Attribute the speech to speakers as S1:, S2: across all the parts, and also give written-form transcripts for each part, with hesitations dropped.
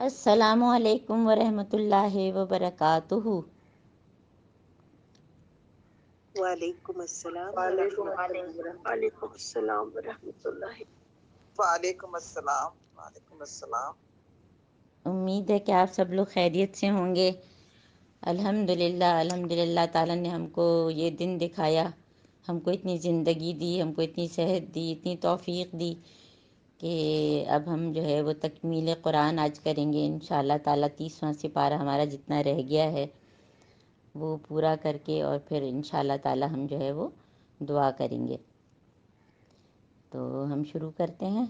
S1: السلام علیکم ورحمۃ اللہ وبرکاتہ۔
S2: وعلیکم السلام
S3: وعلیکم السلام ورحمۃ اللہ۔
S2: وعلیکم السلام وعلیکم السلام۔
S1: امید ہے کہ آپ سب لوگ خیریت سے ہوں گے۔ الحمدللہ تعالیٰ نے ہم کو یہ دن دکھایا، ہم کو اتنی زندگی دی، ہم کو اتنی صحت دی، اتنی توفیق دی کہ اب ہم جو ہے وہ تکمیل قرآن آج کریں گے انشاءاللہ تعالیٰ۔ 30واں سپارہ ہمارا جتنا رہ گیا ہے وہ پورا کر کے اور پھر انشاءاللہ تعالیٰ ہم جو ہے وہ دعا کریں گے۔ تو ہم شروع کرتے ہیں۔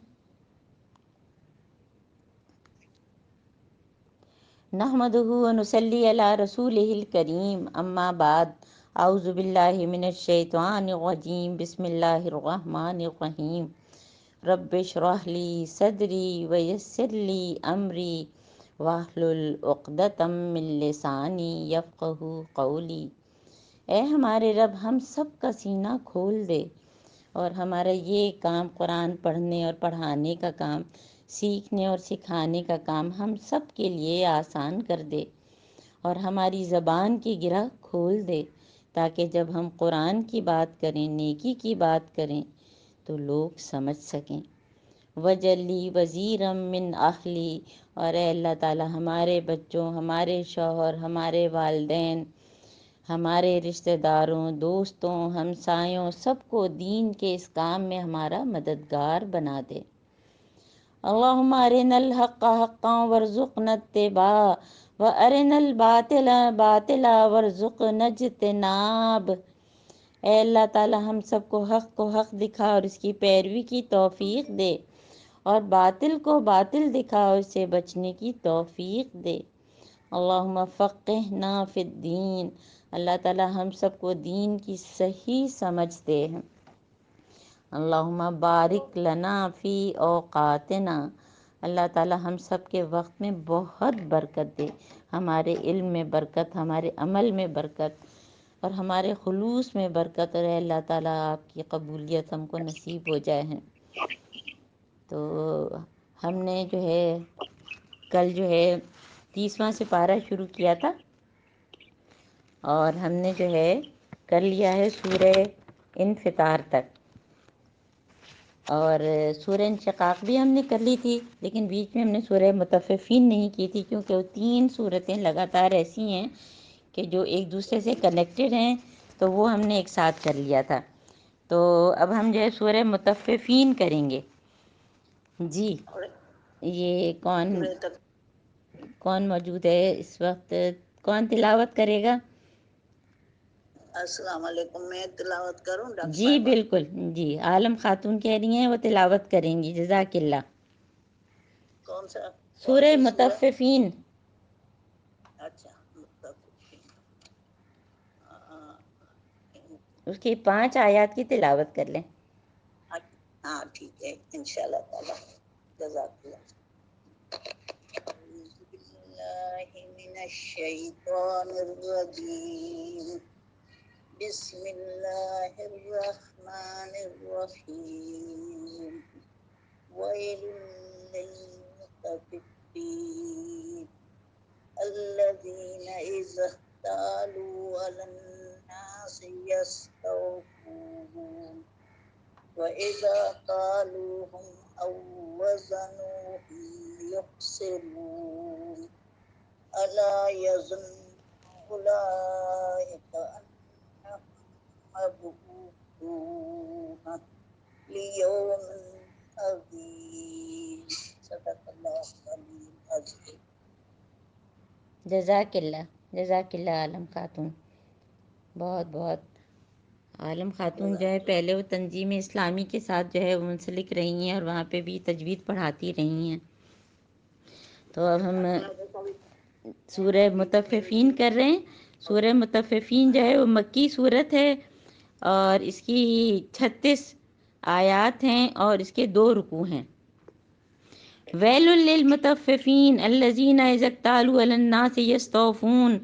S1: نحمدہ ونصلی علی رسولہ الکریم، اما بعد، اعوذ باللہ من الشیطان الرجیم، بسم اللہ الرحمن الرحیم۔ رب اشرح لی صدری ویسر لی امری واحلل عقدۃ من لسانی یفقہوا قولی۔ اے ہمارے رب، ہم سب کا سینہ کھول دے اور ہمارا یہ کام، قرآن پڑھنے اور پڑھانے کا کام، سیکھنے اور سکھانے کا کام ہم سب کے لیے آسان کر دے، اور ہماری زبان کی گرہ کھول دے تاکہ جب ہم قرآن کی بات کریں، نیکی کی بات کریں تو لوگ سمجھ سکیں۔ وجلی وزیرم من اہلی، اور اے اللہ تعالی ہمارے بچوں، ہمارے شوہر، ہمارے والدین، ہمارے رشتہ داروں، دوستوں، ہمسایوں، سب کو دین کے اس کام میں ہمارا مددگار بنا دے۔ اللہم ارنا الحق حقا وارزقنا اتباعہ وارنا الباطل باطلا وارزقنا اجتناب۔ اے اللہ تعالی ہم سب کو حق دکھا اور اس کی پیروی کی توفیق دے، اور باطل کو باطل دکھا اور اس سے بچنے کی توفیق دے۔ اللہم فقہنا فی الدین، اللہ تعالی ہم سب کو دین کی صحیح سمجھ دے۔ اللہم بارک لنا فی اوقاتنا، اللہ تعالی ہم سب کے وقت میں بہت برکت دے، ہمارے علم میں برکت، ہمارے عمل میں برکت اور ہمارے خلوص میں برکت، اور اے اللہ تعالیٰ آپ کی قبولیت ہم کو نصیب ہو جائے۔ تو ہم نے جو ہے کل جو ہے 30واں سپارہ شروع کیا تھا، اور ہم نے جو ہے کر لیا ہے سورہ انفطار تک، اور سورہ انشقاق بھی ہم نے کر لی تھی، لیکن بیچ میں ہم نے سورہ مطففین نہیں کی تھی، کیونکہ وہ 3 سورتیں لگاتار ایسی ہیں کہ جو ایک دوسرے سے کنیکٹڈ ہیں، تو وہ ہم نے ایک ساتھ کر لیا تھا۔ تو اب ہم جو ہے سورہ مطففین کریں گے۔ جی، یہ کون موجود ہے اس وقت؟ کون تلاوت کرے گا؟
S2: السلام علیکم، میں تلاوت کروں ڈاکٹر
S1: جی
S2: صاحبہ؟
S1: بالکل، جی عالم خاتون کہہ رہی ہیں وہ تلاوت کریں گی، جزاک اللہ۔
S2: کون
S1: سورہ
S2: سی سورہ؟
S1: مطففین۔
S2: اچھا، مطففین۔
S1: اس کی 5 آیات کی تلاوت کر لیں۔
S2: ہاں ٹھیک ہے، انشاءاللہ تعالی۔ جزاک اللہ۔ اعوذ باللہ من الشیطان الرجیم، بسم اللہ الرحمن الرحیم۔ ویل للمطففین الذین اذا اکتالوا علی الناس یستوفون وَإِذَا قَالُوهُمْ أَوْ وَّزَنُوهُمْ يُخْسِرُونَ أَلَا يَظُنُّ أُولَئِكَ أَنَّهُمْ مَبْعُوثُونَ لِيَوْمٍ عَظِيمٍ۔ صدق اللہ العلی العظیم۔
S1: جزاک اللہ عالم خاتون، بہت بہت۔ عالم خاتون جو ہے پہلے وہ تنظیم اسلامی کے ساتھ جو ہے وہ منسلک رہی ہیں، اور وہاں پہ بھی تجوید پڑھاتی رہی ہیں۔ تو اب ہم سورہ مطففین کر رہے ہیں۔ سورہ مطففین جو ہے وہ مکی صورت ہے، اور اس کی 36 آیات ہیں، اور اس کے 2 رکوع ہیں۔ ویل للمطففین الذین اذا اکتالوا علی الناس یستوفون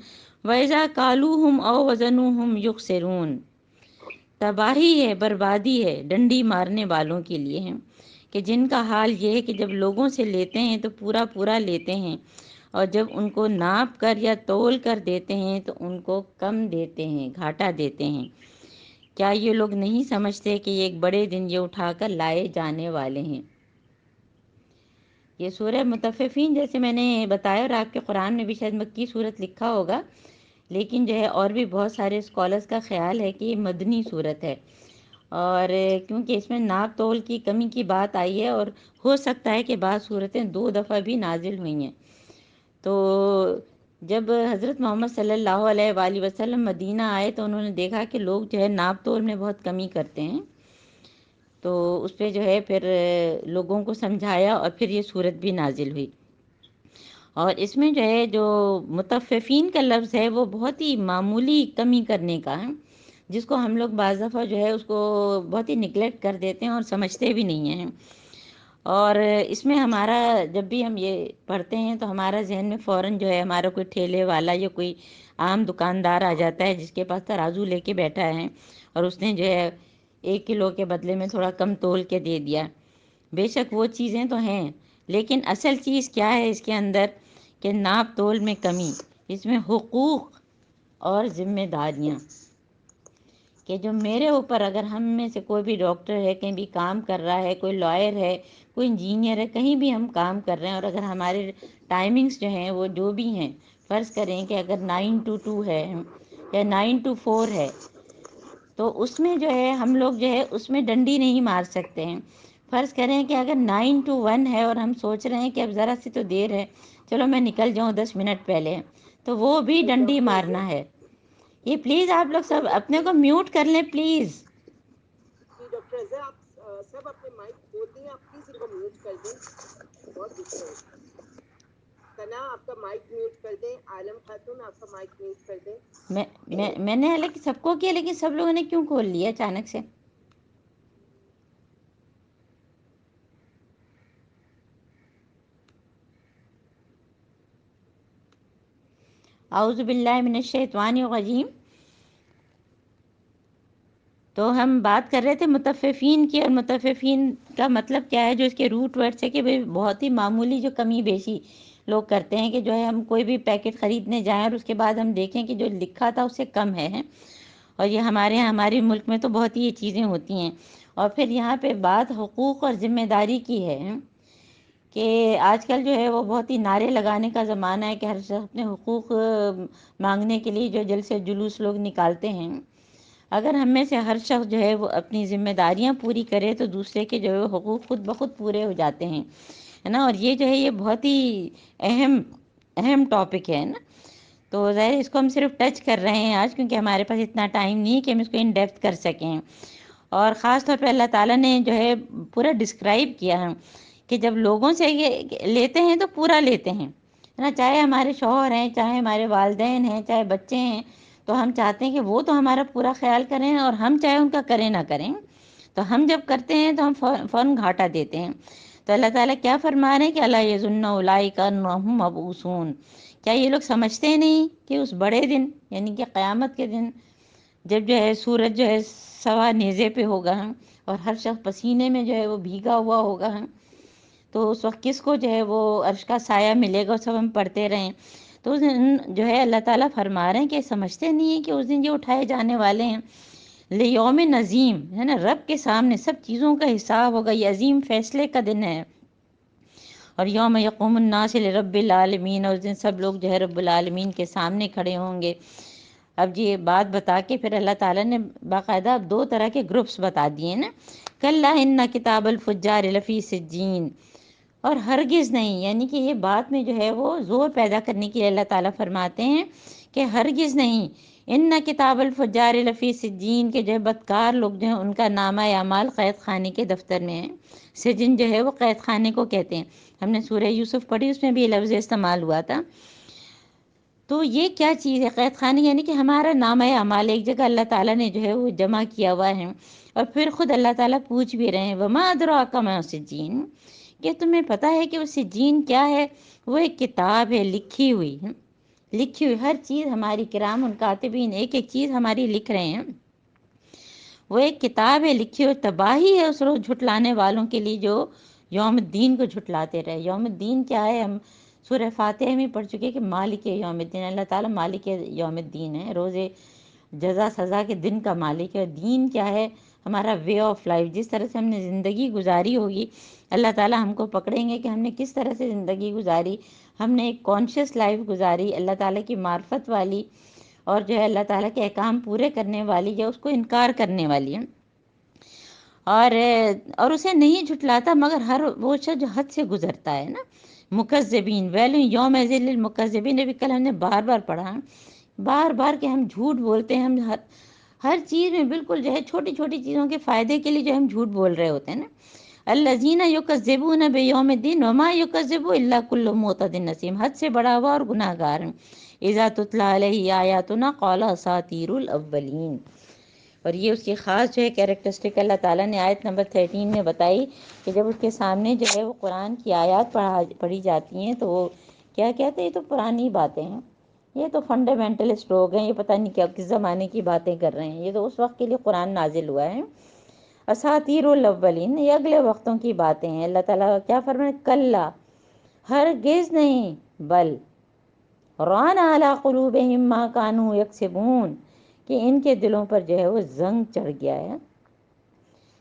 S1: واذا کالوہم او وزنوہم یخسرون۔ تباہی ہے، بربادی ہے ڈنڈی مارنے والوں کے لیے ہیں کہ جن کا حال یہ ہے کہ جب لوگوں سے لیتے ہیں تو پورا پورا لیتے ہیں، اور جب ان کو ناپ کر یا تول کر دیتے ہیں تو ان کو کم دیتے ہیں، گھاٹا دیتے ہیں۔ کیا یہ لوگ نہیں سمجھتے کہ یہ ایک بڑے دن یہ اٹھا کر لائے جانے والے ہیں؟ یہ سورہ مطففین جیسے میں نے بتایا، اور آپ کے قرآن میں بھی شاید مکی صورت لکھا ہوگا، لیکن جو ہے اور بھی بہت سارے اسکالرس کا خیال ہے کہ یہ مدنی صورت ہے، اور کیونکہ اس میں ناپ تول کی کمی کی بات آئی ہے، اور ہو سکتا ہے کہ بعض صورتیں 2 دفعہ بھی نازل ہوئی ہیں۔ تو جب حضرت محمد صلی اللہ علیہ وآلہ وسلم مدینہ آئے تو انہوں نے دیکھا کہ لوگ جو ہے ناپ تول میں بہت کمی کرتے ہیں، تو اس پہ جو ہے پھر لوگوں کو سمجھایا اور پھر یہ صورت بھی نازل ہوئی۔ اور اس میں جو ہے جو مطففین کا لفظ ہے وہ بہت ہی معمولی کمی کرنے کا ہے، جس کو ہم لوگ بعض دفعہ جو ہے اس کو بہت ہی نگلیکٹ کر دیتے ہیں اور سمجھتے بھی نہیں ہیں۔ اور اس میں ہمارا جب بھی ہم یہ پڑھتے ہیں تو ہمارا ذہن میں فوراً جو ہے ہمارا کوئی ٹھیلے والا یا کوئی عام دکاندار آ جاتا ہے جس کے پاس ترازو لے کے بیٹھا ہے، اور اس نے جو ہے 1 کلو کے بدلے میں تھوڑا کم تول کے دے دیا۔ بے شک وہ چیزیں تو ہیں، لیکن اصل چیز کیا ہے اس کے اندر کہ ناپ تول میں کمی، اس میں حقوق اور ذمہ داریاں، کہ جو میرے اوپر اگر ہم میں سے کوئی بھی ڈاکٹر ہے، کہیں بھی کام کر رہا ہے، کوئی لائر ہے، کوئی انجینئر ہے، کہیں بھی ہم کام کر رہے ہیں، اور اگر ہمارے ٹائمنگز جو ہیں وہ جو بھی ہیں، فرض کریں کہ اگر 9 to 2 ہے یا 9 to 4 ہے، تو اس میں جو ہے ہم لوگ جو ہے اس میں ڈنڈی نہیں مار سکتے ہیں۔ فرض کریں کہ اگر 9 to 1 ہے اور ہم سوچ رہے ہیں کہ اب ذرا سی تو دیر ہے، چلو میں نکل جاؤں 10 منٹ پہلے، تو وہ بھی ڈنڈی مارنا ہے۔ یہ پلیز آپ لوگ سب اپنے کو میوٹ کر لیں پلیز۔
S2: ڈاکٹر اظہر آپ سب اپنے مائک کھول دیں، آپ پلیز ان کو میوٹ کر دیں، بہت ڈسٹرب۔ ثنا آپ کا مائک میوٹ کر دیں، عالم خاتون آپ کا مائک میوٹ کر دیں۔
S1: میں نے حالانکہ سب کو کیا، لیکن سب لوگوں نے کیوں کھول لیا اچانک سے؟ اعوذ باللہ من الشیطان الرجیم۔ تو ہم بات کر رہے تھے مطففین کی، اور مطففین کا مطلب کیا ہے، جو اس کے روٹ ورڈ سے کہ بہت ہی معمولی جو کمی بیشی لوگ کرتے ہیں، کہ جو ہے ہم کوئی بھی پیکٹ خریدنے جائیں اور اس کے بعد ہم دیکھیں کہ جو لکھا تھا اس سے کم ہے، اور یہ ہمارے یہاں ہمارے ملک میں تو بہت ہی یہ چیزیں ہوتی ہیں۔ اور پھر یہاں پہ بات حقوق اور ذمہ داری کی ہے کہ آج کل جو ہے وہ بہت ہی نعرے لگانے کا زمانہ ہے کہ ہر شخص اپنے حقوق مانگنے کے لیے جو جلسے جلوس لوگ نکالتے ہیں۔ اگر ہم میں سے ہر شخص جو ہے وہ اپنی ذمہ داریاں پوری کرے تو دوسرے کے جو ہے حقوق خود بخود پورے ہو جاتے ہیں، ہے نا۔ اور یہ جو ہے یہ بہت ہی اہم ٹاپک ہے نا۔ تو ظاہر اس کو ہم صرف ٹچ کر رہے ہیں آج، کیونکہ ہمارے پاس اتنا ٹائم نہیں ہے کہ ہم اس کو ان ڈیپتھ کر سکیں۔ اور خاص طور پہ اللہ تعالیٰ نے جو ہے پورا ڈسکرائب کیا ہے کہ جب لوگوں سے یہ لیتے ہیں تو پورا لیتے ہیں نا، چاہے ہمارے شوہر ہیں، چاہے ہمارے والدین ہیں، چاہے بچے ہیں، تو ہم چاہتے ہیں کہ وہ تو ہمارا پورا خیال کریں، اور ہم چاہے ان کا کریں نہ کریں، تو ہم جب کرتے ہیں تو ہم فوراً گھاٹا دیتے ہیں۔ تو اللہ تعالیٰ کیا فرما رہے ہیں کہ الا یظن اولئک انہم مبعوثون، کیا یہ لوگ سمجھتے نہیں کہ اس بڑے دن یعنی کہ قیامت کے دن، جب جو ہے سورج جو ہے سوا نیزے پہ ہوگا اور ہر شخص پسینے میں جو ہے وہ بھیگا ہوا ہوگا، تو اس وقت کس کو جو ہے وہ عرش کا سایہ ملے گا، سب ہم پڑھتے رہیں۔ تو اس دن جو ہے اللہ تعالیٰ فرما رہے ہیں کہ سمجھتے نہیں ہیں کہ اس دن یہ اٹھائے جانے والے ہیں لیوم عظیم، ہے نا، رب کے سامنے سب چیزوں کا حساب ہوگا، یہ عظیم فیصلے کا دن ہے۔ اور یوم یقوم الناس لرب العالمین، اور اس دن سب لوگ جو ہے رب العالمین کے سامنے کھڑے ہوں گے۔ اب یہ بات بتا کے پھر اللہ تعالیٰ نے باقاعدہ 2 طرح کے گروپس بتا دیے نا، کلا ان کتاب الفجار لفی سجین، اور ہرگز نہیں، یعنی کہ یہ بات میں جو ہے وہ زور پیدا کرنے کے لیے اللہ تعالیٰ فرماتے ہیں کہ ہرگز نہیں، ان کتاب الفجار لفی سجین، کے جو ہے بدکار لوگ جو ہیں ان کا نامہ اعمال قید خانے کے دفتر میں ہے۔ سجن جو ہے وہ قید خانے کو کہتے ہیں، ہم نے سورہ یوسف پڑھی، اس میں بھی یہ لفظ استعمال ہوا تھا۔ تو یہ کیا چیز ہے قید خانے، یعنی کہ ہمارا نامہ اعمال ایک جگہ اللہ تعالیٰ نے جو ہے وہ جمع کیا ہوا ہے، اور پھر خود اللہ تعالیٰ پوچھ بھی رہے ہیں وما ادراک ما سجین، کہ تمہیں پتہ ہے کہ وہ سجین کیا ہے؟ وہ ایک کتاب ہے لکھی ہوئی ہے، لکھی ہوئی ہر چیز، ہماری کرام کاتبین ایک ایک چیز ہماری لکھ رہے ہیں۔ وہ ایک کتاب ہے لکھی ہوئی، تباہی ہے اس روز جھٹلانے والوں کے لیے جو یوم الدین کو جھٹلاتے رہے۔ یوم الدین کیا ہے؟ ہم سورہ فاتحہ میں پڑھ چکے کہ مالک یوم الدین، اللہ تعالیٰ مالک یوم الدین ہے، روز جزا سزا کے دن کا مالک ہے۔ دین کیا ہے؟ ہمارا وے آف لائف، جس طرح سے ہم نے زندگی گزاری ہوگی، اللہ تعالیٰ ہم کو پکڑیں گے کہ ہم نے کس طرح سے زندگی گزاری۔ ہم نے ایک کانشیس لائف گزاری، اللہ تعالیٰ کی معرفت والی، اور جو ہے اللہ تعالیٰ کے احکام پورے کرنے والی، یا اس کو انکار کرنے والی ہے۔ اور اسے نہیں جھٹلاتا مگر ہر وہ شخص جو حد سے گزرتا ہے نا۔ مکذبین، ویل یوم للمکذبین، ابھی کل ہم نے بار بار پڑھا، بار بار کہ ہم جھوٹ بولتے ہیں، ہم ہر چیز میں بالکل جو ہے چھوٹی چھوٹی چیزوں کے فائدے کے لیے جو ہم جھوٹ بول رہے ہوتے ہیں نا۔ الذین یکذبون بیوم الدین وما یکذب الا کل معتد نسیم، حد سے بڑا ہوا اور گناہ گار ہے۔ اذا تتلی علیہ آیاتنا قال اساطیر الاولین، اور یہ اس کی خاص جو ہے کیریکٹرسٹک اللہ تعالیٰ نے آیت نمبر 13 میں بتائی کہ جب اس کے سامنے جو ہے وہ قرآن کی آیات پڑھی جاتی ہیں تو وہ کیا کہتے ہیں؟ یہ تو پرانی باتیں ہیں، یہ تو فنڈامنٹلسٹ لوگ ہیں، یہ پتہ نہیں کیا کس زمانے کی باتیں کر رہے ہیں، یہ تو اس وقت کے لیے قرآن نازل ہوا ہے۔ اساطیر الاولین، یہ اگلے وقتوں کی باتیں ہیں۔ اللہ تعالیٰ کیا فرمائے؟ کلا، ہرگز نہیں، بل ران علی قلوبہم ما کانوا یکسبون، کہ ان کے دلوں پر جو ہے وہ زنگ چڑھ گیا ہے،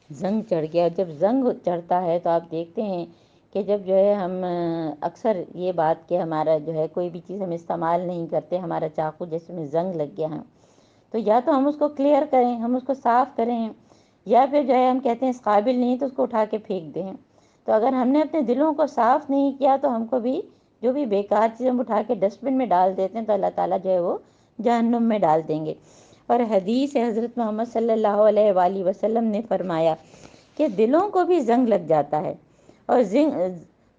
S1: زنگ چڑھ گیا۔ جب زنگ چڑھتا ہے تو آپ دیکھتے ہیں کہ جب جو ہے ہم اکثر یہ بات کہ ہمارا جو ہے کوئی بھی چیز ہم استعمال نہیں کرتے، ہمارا چاقو جیسے میں زنگ لگ گیا ہے، تو یا تو ہم اس کو کلیئر کریں، ہم اس کو صاف کریں، یا پھر جو ہے ہم کہتے ہیں اس قابل نہیں تو اس کو اٹھا کے پھینک دیں۔ تو اگر ہم نے اپنے دلوں کو صاف نہیں کیا تو ہم کو بھی جو بھی بیکار چیزیں ہم اٹھا کے ڈسٹ بن میں ڈال دیتے ہیں تو اللہ تعالیٰ جو ہے وہ جہنم میں ڈال دیں گے۔ اور حدیث حضرت محمد صلی اللہ علیہ وآلہ وسلم نے فرمایا کہ دلوں کو بھی زنگ لگ جاتا ہے، اور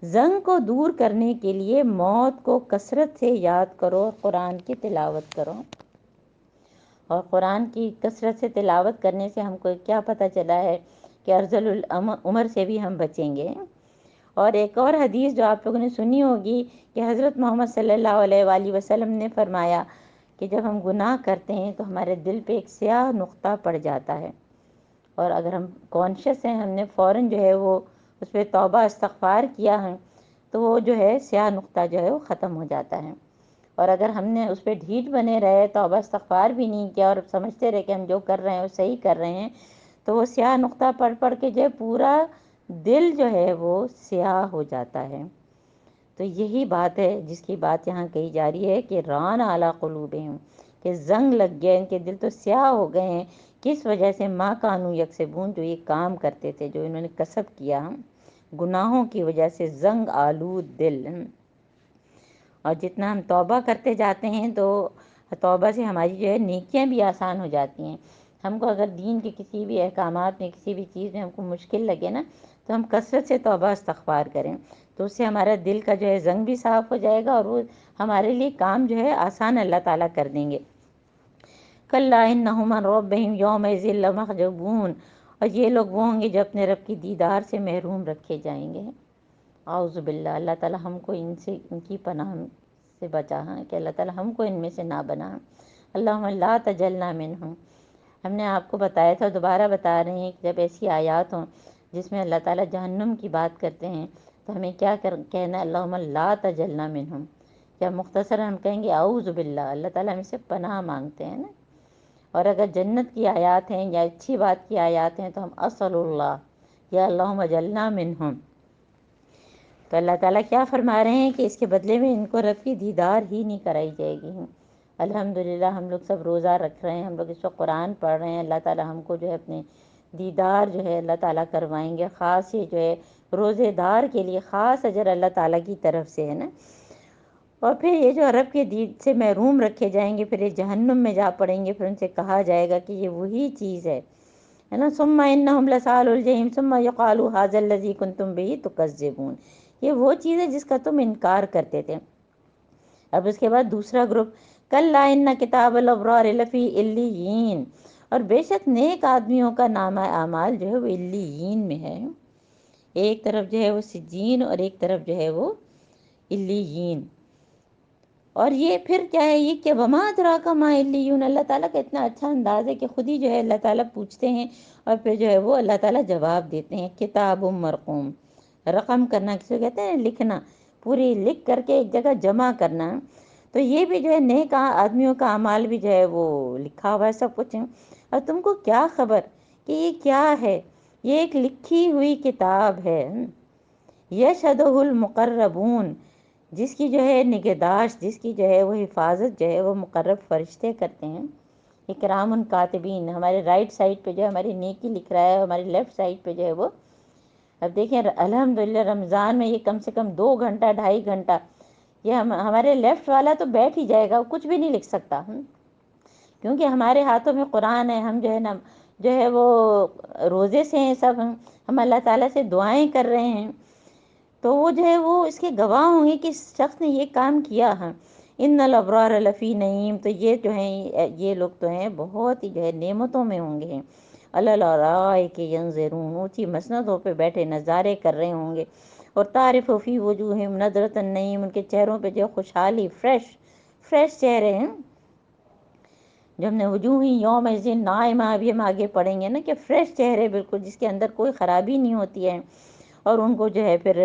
S1: زنگ کو دور کرنے کے لیے موت کو کثرت سے یاد کرو، قرآن کی تلاوت کرو۔ اور قرآن کی کثرت سے تلاوت کرنے سے ہم کو کیا پتہ چلا ہے کہ ارذل العمر سے بھی ہم بچیں گے۔ اور ایک اور حدیث جو آپ لوگوں نے سنی ہوگی کہ حضرت محمد صلی اللہ علیہ وآلہ وسلم نے فرمایا کہ جب ہم گناہ کرتے ہیں تو ہمارے دل پہ ایک سیاہ نقطہ پڑ جاتا ہے، اور اگر ہم کانشیس ہیں، ہم نے فوراً جو ہے وہ اس پہ توبہ استغفار کیا ہے تو وہ جو ہے سیاہ نقطہ جو ہے وہ ختم ہو جاتا ہے۔ اور اگر ہم نے اس پہ ڈھیٹ بنے رہے، توبہ استغفار بھی نہیں کیا اور سمجھتے رہے کہ ہم جو کر رہے ہیں وہ صحیح کر رہے ہیں، تو وہ سیاہ نقطہ پڑھ کے جو ہے پورا دل جو ہے وہ سیاہ ہو جاتا ہے۔ تو یہی بات ہے جس کی بات یہاں کہی جا رہی ہے کہ ران علی قلوبہم، کہ زنگ لگ گیا، ان کے دل تو سیاہ ہو گئے ہیں۔ کس وجہ سے؟ ما کانوا یکسبون، جو یہ کام کرتے تھے، جو انہوں نے کسب کیا گناہوں کی وجہ سے، زنگ آلود دل۔ اور جتنا ہم توبہ کرتے جاتے ہیں تو توبہ سے ہماری جو ہے نیکیاں بھی آسان ہو جاتی ہیں۔ ہم کو اگر دین کے کسی بھی احکامات میں، کسی بھی چیز میں ہم کو مشکل لگے نا، تو ہم کثرت سے توبہ استغفار کریں، تو اس سے ہمارا دل کا جو ہے زنگ بھی صاف ہو جائے گا، اور وہ ہمارے لیے کام جو ہے آسان اللہ تعالیٰ کر دیں گے۔ کلا انہم عن ربہم یومئذ لمحجوبون، اور یہ لوگ وہ ہوں گے جو اپنے رب کی دیدار سے محروم رکھے جائیں گے۔ اعوذ باللہ، اللہ تعالیٰ ہم کو ان کی پناہ سے بچا ہے کہ اللہ تعالیٰ ہم کو ان میں سے نہ بنا۔ اللہم لا تجلنا منہم، ہم نے آپ کو بتایا تھا، دوبارہ بتا رہے ہیں کہ جب ایسی آیات ہوں جس میں اللہ تعالیٰ جہنم کی بات کرتے ہیں تو ہمیں کیا کہنا ہے؟ اللہم لا تجلنا منہم، یا مختصر ہم کہیں گے اعوذ باللہ، اللہ تعالیٰ ہم سے پناہ مانگتے ہیں نا۔ اور اگر جنت کی آیات ہیں یا اچھی بات کی آیات ہیں تو ہم اسأل اللہ، یا اللہم اجلنا منہم۔ تو اللہ تعالیٰ کیا فرما رہے ہیں کہ اس کے بدلے میں ان کو رب کی دیدار ہی نہیں کرائی جائے گی۔ الحمدللہ ہم لوگ سب روزہ رکھ رہے ہیں، ہم لوگ اس وقت قرآن پڑھ رہے ہیں، اللہ تعالیٰ ہم کو جو ہے اپنے دیدار جو ہے اللہ تعالیٰ کروائیں گے۔ خاص یہ جو ہے روزے دار کے لیے خاص اجر اللہ تعالیٰ کی طرف سے ہے نا۔ اور پھر یہ جو رب کے دید سے محروم رکھے جائیں گے، پھر یہ جہنم میں جا پڑیں گے، پھر ان سے کہا جائے گا کہ یہ وہی چیز ہے نا، ثم انہم لصالوا الجحیم ثم یقال ھذا الذی کنتم بہ تکذبون، یہ وہ چیز ہے جس کا تم انکار کرتے تھے۔ اب اس کے بعد دوسرا گروپ، کلا ان کتاب الابرار لفی علیین، اور بے شک نیک آدمیوں کا نامہ اعمال جو ہے وہ علیین میں ہے۔ ایک طرف جو ہے وہ سجین اور ایک طرف جو ہے وہ علیین۔ اور یہ پھر کیا ہے، یہ کہ وما ادراک ما علیون، اللہ تعالیٰ کا اتنا اچھا انداز ہے کہ خود ہی جو ہے اللہ تعالیٰ پوچھتے ہیں اور پھر جو ہے وہ اللہ تعالیٰ جواب دیتے ہیں. کتاب مرقوم، رقم کرنا کسی کو کہتے ہیں، لکھنا، پوری لکھ کر کے ایک جگہ جمع کرنا. تو یہ بھی جو ہے نیک آدمیوں کا اعمال بھی جو ہے وہ لکھا ہوا ہے سب کچھ ہے. اور تم کو کیا خبر کہ یہ کیا ہے، یہ ایک لکھی ہوئی کتاب ہے. یشہدہ المقربون، جس کی جو ہے نگہداشت، جس کی جو ہے وہ حفاظت جو ہے وہ مقرب فرشتے کرتے ہیں. اکرام کاتبین، ہمارے رائٹ سائڈ پہ جو ہے ہماری نیکی لکھ رہا ہے، ہماری لیفٹ سائڈ پہ جو ہے وہ. اب دیکھیں الحمدللہ رمضان میں یہ کم سے کم 2 گھنٹہ 2.5 گھنٹہ یہ ہمارے لیفٹ والا تو بیٹھ ہی جائے گا، کچھ بھی نہیں لکھ سکتا، کیونکہ ہمارے ہاتھوں میں قرآن ہے. ہم جو ہے نا جو ہے وہ روزے سے ہیں سب، ہم اللہ تعالیٰ سے دعائیں کر رہے ہیں، تو وہ جو ہے وہ اس کے گواہ ہوں گے کہ اس شخص نے یہ کام کیا ہے. ان الابرار لفی نعیم، تو یہ جو ہیں یہ لوگ تو ہیں بہت ہی جو ہے نعمتوں میں ہوں گے. علی الارائک ینظرون، اونچی مسندوں پہ بیٹھے نظارے کر رہے ہوں گے. اور تعرف فی وجوہہم نضرۃ النعیم، ان کے چہروں پہ جو خوشحالی، فریش چہرے ہیں. جب ہم نے وجوہ یوم الدین نائمہ، ابھی ہم آگے پڑھیں گے نا کہ فریش چہرے بالکل جس کے اندر کوئی خرابی نہیں ہوتی ہے. اور ان کو جو ہے پھر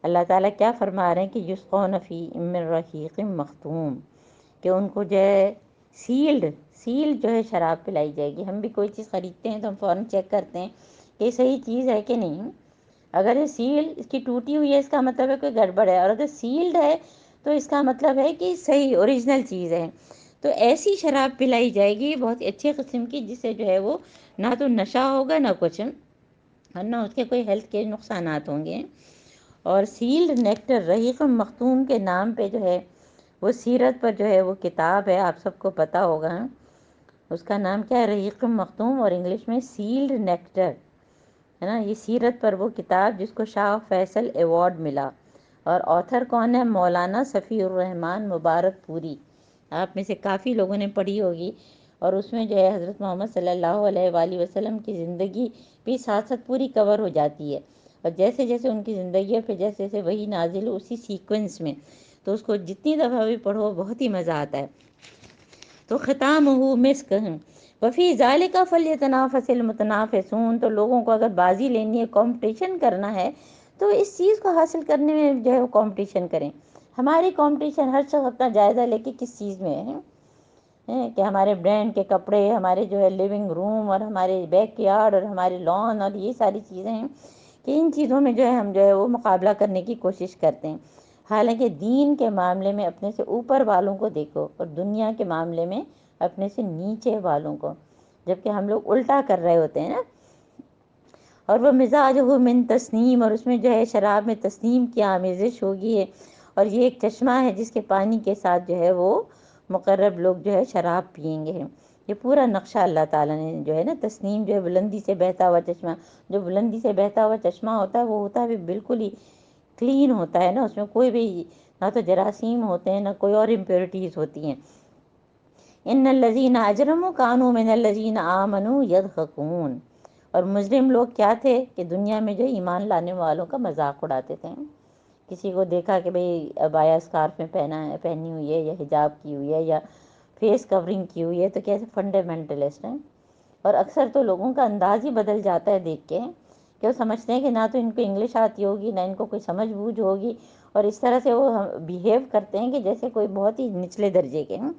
S1: اللہ تعالیٰ کیا فرما رہے ہیں کہ یسقون فی من رحیق مختوم، کہ ان کو جو ہے سیلڈ جو ہے شراب پلائی جائے گی. ہم بھی کوئی چیز خریدتے ہیں تو ہم فوراً چیک کرتے ہیں کہ یہ صحیح چیز ہے کہ نہیں. اگر یہ سیل اس کی ٹوٹی ہوئی ہے اس کا مطلب ہے کوئی گڑبڑ ہے، اور اگر سیلڈ ہے تو اس کا مطلب ہے کہ صحیح اوریجنل چیز ہے. تو ایسی شراب پلائی جائے گی بہت اچھے قسم کی، جس سے جو ہے وہ نہ تو نشہ ہوگا نہ کچھ، اور نہ اس کے کوئی ہیلتھ کے نقصانات ہوں گے. اور سیلڈ نیکٹر، رحیق مختوم کے نام پہ جو ہے وہ سیرت پر جو ہے وہ کتاب ہے، آپ سب کو پتہ ہوگا اس کا نام کیا ہے، رحیق مختوم، اور انگلش میں سیلڈ نیکٹر ہے نا. یہ سیرت پر وہ کتاب جس کو شاہ فیصل ایوارڈ ملا. اور آتھر کون ہے، مولانا صفی الرحمن مبارک پوری. آپ میں سے کافی لوگوں نے پڑھی ہوگی. اور اس میں جو ہے حضرت محمد صلی اللہ علیہ وآلہ وسلم کی زندگی بھی ساتھ ساتھ پوری کور ہو جاتی ہے. اور جیسے جیسے ان کی زندگی ہے پھر جیسے جیسے وہی نازل ہو اسی سیکوینس میں، تو اس کو جتنی دفعہ بھی پڑھو بہت ہی مزہ آتا ہے. تو ختامہ مسک، وفی ذالک فلیتنافس المتنافسون، تو لوگوں کو اگر بازی لینی ہے، کمپٹیشن کرنا ہے، تو اس چیز کو حاصل کرنے میں جو ہے وہ کمپٹیشن کریں. ہماری کمپٹیشن ہر شخص اپنا جائزہ لے کے کس چیز میں ہے کہ ہمارے برانڈ کے کپڑے، ہمارے جو ہے لیونگ روم، اور ہمارے بیک یارڈ، اور ہمارے لان، اور یہ ساری چیزیں ہیں کہ ان چیزوں میں جو ہے ہم جو ہے وہ مقابلہ کرنے کی کوشش کرتے ہیں. حالانکہ دین کے معاملے میں اپنے سے اوپر والوں کو دیکھو، اور دنیا کے معاملے میں اپنے سے نیچے والوں کو، جبکہ ہم لوگ الٹا کر رہے ہوتے ہیں نا. اور وہ مزاج ہو من تسنیم، اور اس میں جو ہے شراب میں تسنیم کی آمیزش ہوگی ہے. اور یہ ایک چشمہ ہے جس کے پانی کے ساتھ جو ہے وہ مقرب لوگ جو ہے شراب پئیں گے. یہ پورا نقشہ اللہ تعالیٰ نے جو ہے نا، تسنیم جو ہے بلندی سے بہتا ہوا چشمہ، جو بلندی سے بہتا ہوا چشمہ ہوتا ہے وہ ہوتا ہے بالکل ہی کلین ہوتا ہے نا، اس میں کوئی بھی نہ تو جراثیم ہوتے ہیں نہ کوئی اور امپیورٹیز ہوتی ہیں. ان الذین اجرموا کانوا من الذین آمنوا یضحکون، اور مجرم لوگ کیا تھے کہ دنیا میں جو ایمان لانے والوں کا مذاق اڑاتے تھے. کسی کو دیکھا کہ بھئی عبایا اسکارف میں پہنی ہوئی ہے، یا حجاب کی ہوئی ہے، یا فیس کورنگ کی ہوئی ہے، تو کیسے فنڈامنٹلسٹ ہیں. اور اکثر تو لوگوں کا انداز ہی بدل جاتا ہے دیکھ کے، کہ وہ سمجھتے ہیں کہ نہ تو ان کو انگلش آتی ہوگی نہ ان کو کوئی سمجھ بوجھ ہوگی، اور اس طرح سے وہ بیہیو کرتے ہیں کہ جیسے کوئی بہت ہی نچلے درجے کے ہیں.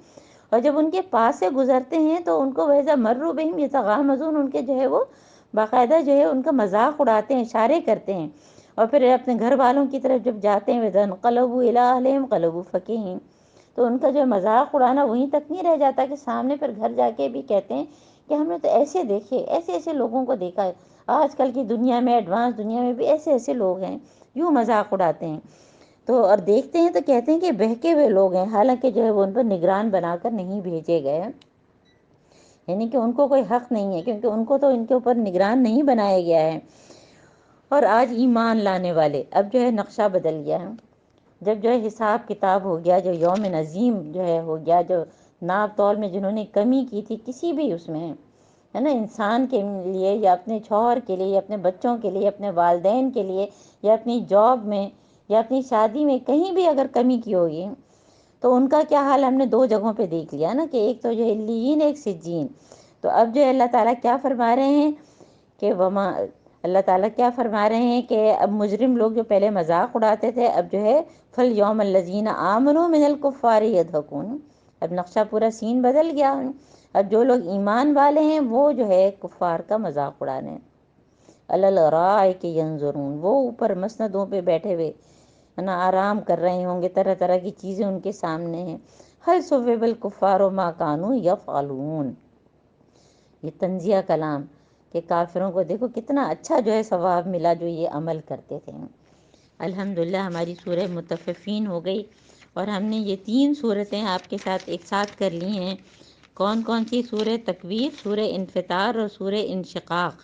S1: اور جب ان کے پاس سے گزرتے ہیں تو ان کو ویسا مروا بہم یتغامزون، ان کے جو ہے وہ باقاعدہ جو ہے ان کا مذاق اڑاتے ہیں، اشارے کرتے ہیں. اور پھر اپنے گھر والوں کی طرف جب جاتے ہیں وَإِذَا انقلبوا إِلَىٰ أَهْلِهِمْ انقلبوا فَكِهِينَ، تو ان کا جو مذاق اڑانا وہیں تک نہیں رہ جاتا کہ سامنے پھر گھر جا کے بھی کہتے ہیں کہ ہم نے تو ایسے دیکھے، ایسے لوگوں کو دیکھا ہے. آج کل کی دنیا میں، ایڈوانس دنیا میں بھی ایسے لوگ ہیں، یوں مذاق اڑاتے ہیں. تو اور دیکھتے ہیں تو کہتے ہیں کہ بہکے ہوئے لوگ ہیں، حالانکہ جو ہے وہ ان پر نگران بنا کر نہیں بھیجے گئے، یعنی کہ ان کو کوئی حق نہیں ہے، کیونکہ ان کو تو ان کے اوپر نگران نہیں بنایا گیا ہے. اور آج ایمان لانے والے، اب جو ہے نقشہ بدل گیا ہے. جب جو ہے حساب کتاب ہو گیا، جو یوم عظیم جو ہے ہو گیا، جو ناپ تول میں جنہوں نے کمی کی تھی کسی بھی اس میں ہے نا، انسان کے لیے یا اپنے شوہر کے لیے یا اپنے بچوں کے لیے، اپنے والدین کے لیے، یا اپنی جاب میں یا اپنی شادی میں، کہیں بھی اگر کمی کی ہوگی تو ان کا کیا حال ہم نے دو جگہوں پہ دیکھ لیا نا، کہ ایک تو جو علیین، ایک سجین۔ تو اب جو اللہ تعالیٰ کیا فرما رہے ہیں کہ اللہ تعالیٰ کیا فرما رہے ہیں کہ اب مجرم لوگ جو پہلے مذاق اڑاتے تھے، اب جو ہے فَالْيَوْمَ الَّذِينَ آمَنُوا مِنَ الْكُفَّارِ يَضْحَكُونَ، اب نقشہ پورا سین بدل گیا۔ اب جو لوگ ایمان والے ہیں وہ جو ہے کفار کا مذاق اڑانے ہیں۔ عَلَى الْأَرَائِكِ يَنظُرُونَ، وہ اوپر مسندوں پہ بیٹھے ہوئے نا آرام کر رہے ہوں گے، طرح طرح کی چیزیں ان کے سامنے ہیں۔ هَلْ ثُوِّبَ الْكُفَّارُ مَا كَانُوا يَفْعَلُونَ، یہ تنزیہ کلام کہ کافروں کو دیکھو کتنا اچھا جو ہے ثواب ملا جو یہ عمل کرتے تھے۔ الحمدللہ ہماری سورہ مطففین ہو گئی، اور ہم نے یہ 3 سورتیں آپ کے ساتھ ایک ساتھ کر لی ہیں۔ کون کون سی؟ سورہ تکویر، سورہ انفطار اور سورہ انشقاق،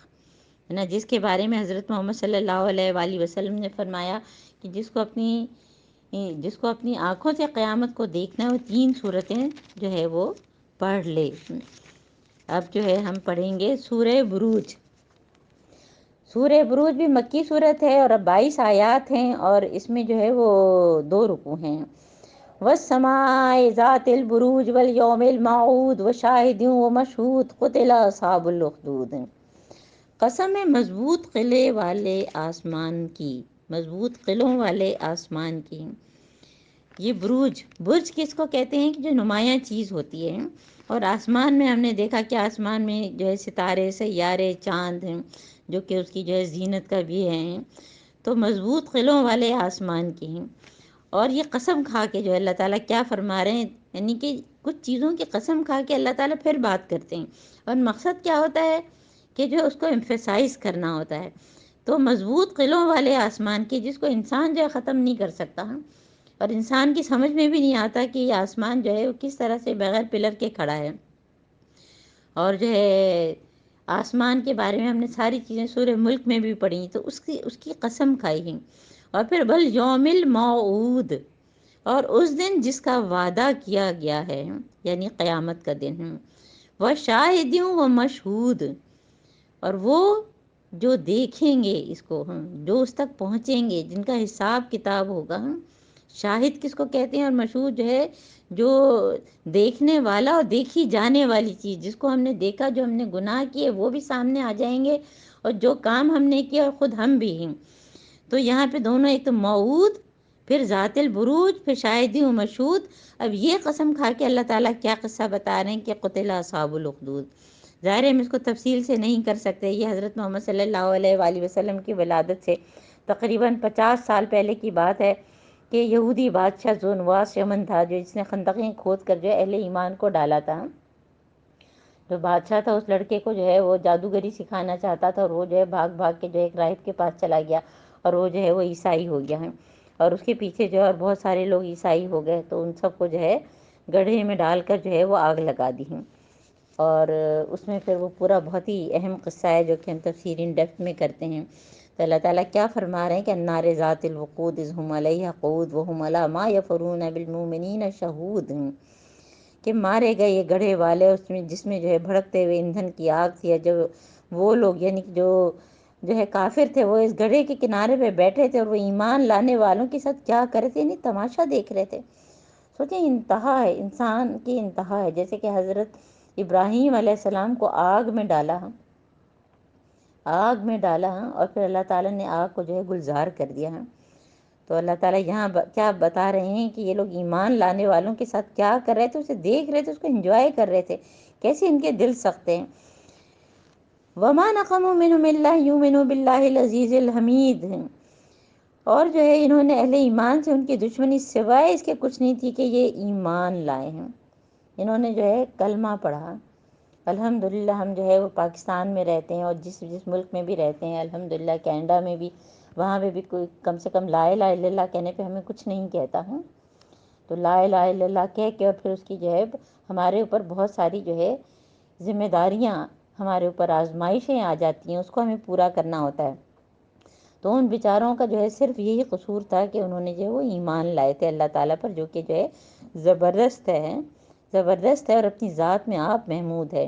S1: ہے نا، جس کے بارے میں حضرت محمد صلی اللہ علیہ وآلہ وسلم نے فرمایا کہ جس کو اپنی آنکھوں سے قیامت کو دیکھنا ہے وہ 3 سورتیں جو ہے وہ پڑھ لے۔ اب جو ہے ہم پڑھیں گے سورہ بروج۔ سورہ بروج بھی مکی صورت ہے اور اب 22 آیات ہیں، اور اس میں جو ہے وہ 2 رکوع ہیں۔ وَالسَّمَاءِ ذَاتِ الْبُرُوجِ وَالْيَوْمِ الْمَوْعُودِ وَشَاهِدٍ وَمَشْهُودٍ قُتِلَ أَصْحَابُ الْأُخْدُودِ، قسم ہے مضبوط قلعے والے آسمان کی، مضبوط قلعوں والے آسمان کی۔ یہ برج کس کو کہتے ہیں کہ جو نمایاں چیز ہوتی ہے، اور آسمان میں ہم نے دیکھا کہ آسمان میں جو ہے ستارے، سیارے، چاند ہیں جو کہ اس کی جو ہے زینت کا بھی ہیں۔ تو مضبوط قلعوں والے آسمان کی ہیں۔ اور یہ قسم کھا کے جو اللہ تعالیٰ کیا فرما رہے ہیں، یعنی کہ کچھ چیزوں کی قسم کھا کے اللہ تعالیٰ پھر بات کرتے ہیں، اور مقصد کیا ہوتا ہے کہ جو اس کو ایمفیسائز کرنا ہوتا ہے۔ تو مضبوط قلعوں والے آسمان کی، جس کو انسان جو ہے ختم نہیں کر سکتا، اور انسان کی سمجھ میں بھی نہیں آتا کہ یہ آسمان جو ہے وہ کس طرح سے بغیر پلر کے کھڑا ہے۔ اور جو ہے آسمان کے بارے میں ہم نے ساری چیزیں سورہ ملک میں بھی پڑھی، تو اس کی قسم کھائی ہیں۔ اور پھر والیوم الموعود، اور اس دن جس کا وعدہ کیا گیا ہے، یعنی قیامت کا دن ہے۔ وشاہد ومشہود، اور وہ جو دیکھیں گے اس کو، جو اس تک پہنچیں گے، جن کا حساب کتاب ہوگا۔ شاہد کس کو کہتے ہیں، اور مشہود جو ہے جو دیکھنے والا اور دیکھی جانے والی چیز، جس کو ہم نے دیکھا، جو ہم نے گناہ کیے وہ بھی سامنے آ جائیں گے، اور جو کام ہم نے کیا اور خود ہم بھی ہیں۔ تو یہاں پہ دونوں، ایک تو موعود، پھر ذات البروج، پھر شاہدی و مشہود۔ اب یہ قسم کھا کے اللہ تعالیٰ کیا قصہ بتا رہے ہیں کہ قتل اصحاب الاخدود۔ ظاہر ہے ہم اس کو تفصیل سے نہیں کر سکتے، یہ حضرت محمد صلی اللہ علیہ وآلہ وسلم کی ولادت سے تقریباً 50 سال پہلے کی بات ہے کہ یہودی بادشاہ ذو نواس یمن تھا، جو جس نے خندقیں کھود کر جو ہے اہل ایمان کو ڈالا تھا۔ جو بادشاہ تھا اس لڑکے کو جو ہے وہ جادوگری سکھانا چاہتا تھا، اور وہ جو ہے بھاگ بھاگ کے جو ایک راہب کے پاس چلا گیا، اور وہ جو ہے وہ عیسائی ہو گیا ہے، اور اس کے پیچھے جو ہے اور بہت سارے لوگ عیسائی ہو گئے، تو ان سب کو جو ہے گڑھے میں ڈال کر جو ہے وہ آگ لگا دی ہیں۔ اور اس میں پھر وہ پورا بہت ہی اہم قصہ ہے جو کہ ہم تفسیر ان ڈیپتھ میں کرتے ہیں۔ تو اللہ تعالیٰ کیا فرما رہے ہیں کہ النار ذات الوقود اذ ہم علیہا قعود وہم علی ما یفرون بالمؤمنین شہود، کہ مارے گئے یہ گڑھے والے اس میں، جس میں جو ہے بھڑکتے ہوئے ایندھن کی آگ تھی، جو وہ لوگ یعنی جو ہے کافر تھے، وہ اس گڑھے کے کنارے پہ بیٹھے تھے، اور وہ ایمان لانے والوں کے ساتھ کیا کرے تھے، یعنی تماشا دیکھ رہے تھے۔ سوچیں انتہا ہے، انسان کی انتہا ہے، جیسے کہ حضرت ابراہیم علیہ السلام کو آگ میں ڈالا، اور پھر اللہ تعالیٰ نے آگ کو جو ہے گلزار کر دیا ہے۔ تو اللہ تعالیٰ یہاں کیا بتا رہے ہیں کہ یہ لوگ ایمان لانے والوں کے ساتھ کیا کر رہے تھے، اسے دیکھ رہے تھے، اس کو انجوائے کر رہے تھے، کیسے ان کے دل سخت ہیں۔ وما نقموا منهم الا يؤمنوا بالله العزیز الحمید، اور جو ہے انہوں نے اہل ایمان سے ان کی دشمنی سوائے اس کے کچھ نہیں تھی کہ یہ ایمان لائے ہیں، انہوں نے جو ہے کلمہ پڑھا۔ الحمدللہ ہم جو ہے وہ پاکستان میں رہتے ہیں، اور جس ملک میں بھی رہتے ہیں، الحمدللہ کینیڈا میں بھی، وہاں پہ بھی کوئی کم سے کم لا الہ الا اللہ کہنے پہ ہمیں کچھ نہیں کہتا ہے۔ تو لا الہ الا اللہ کہہ کے اور پھر اس کی جو ہے ہمارے اوپر بہت ساری جو ہے ذمہ داریاں، ہمارے اوپر آزمائشیں آ جاتی ہیں، اس کو ہمیں پورا کرنا ہوتا ہے۔ تو ان بیچاروں کا جو ہے صرف یہی قصور تھا کہ انہوں نے جو ہے وہ ایمان لائے تھے اللہ تعالیٰ پر، جو کہ جو ہے زبردست ہے اور اپنی ذات میں آپ محمود ہے۔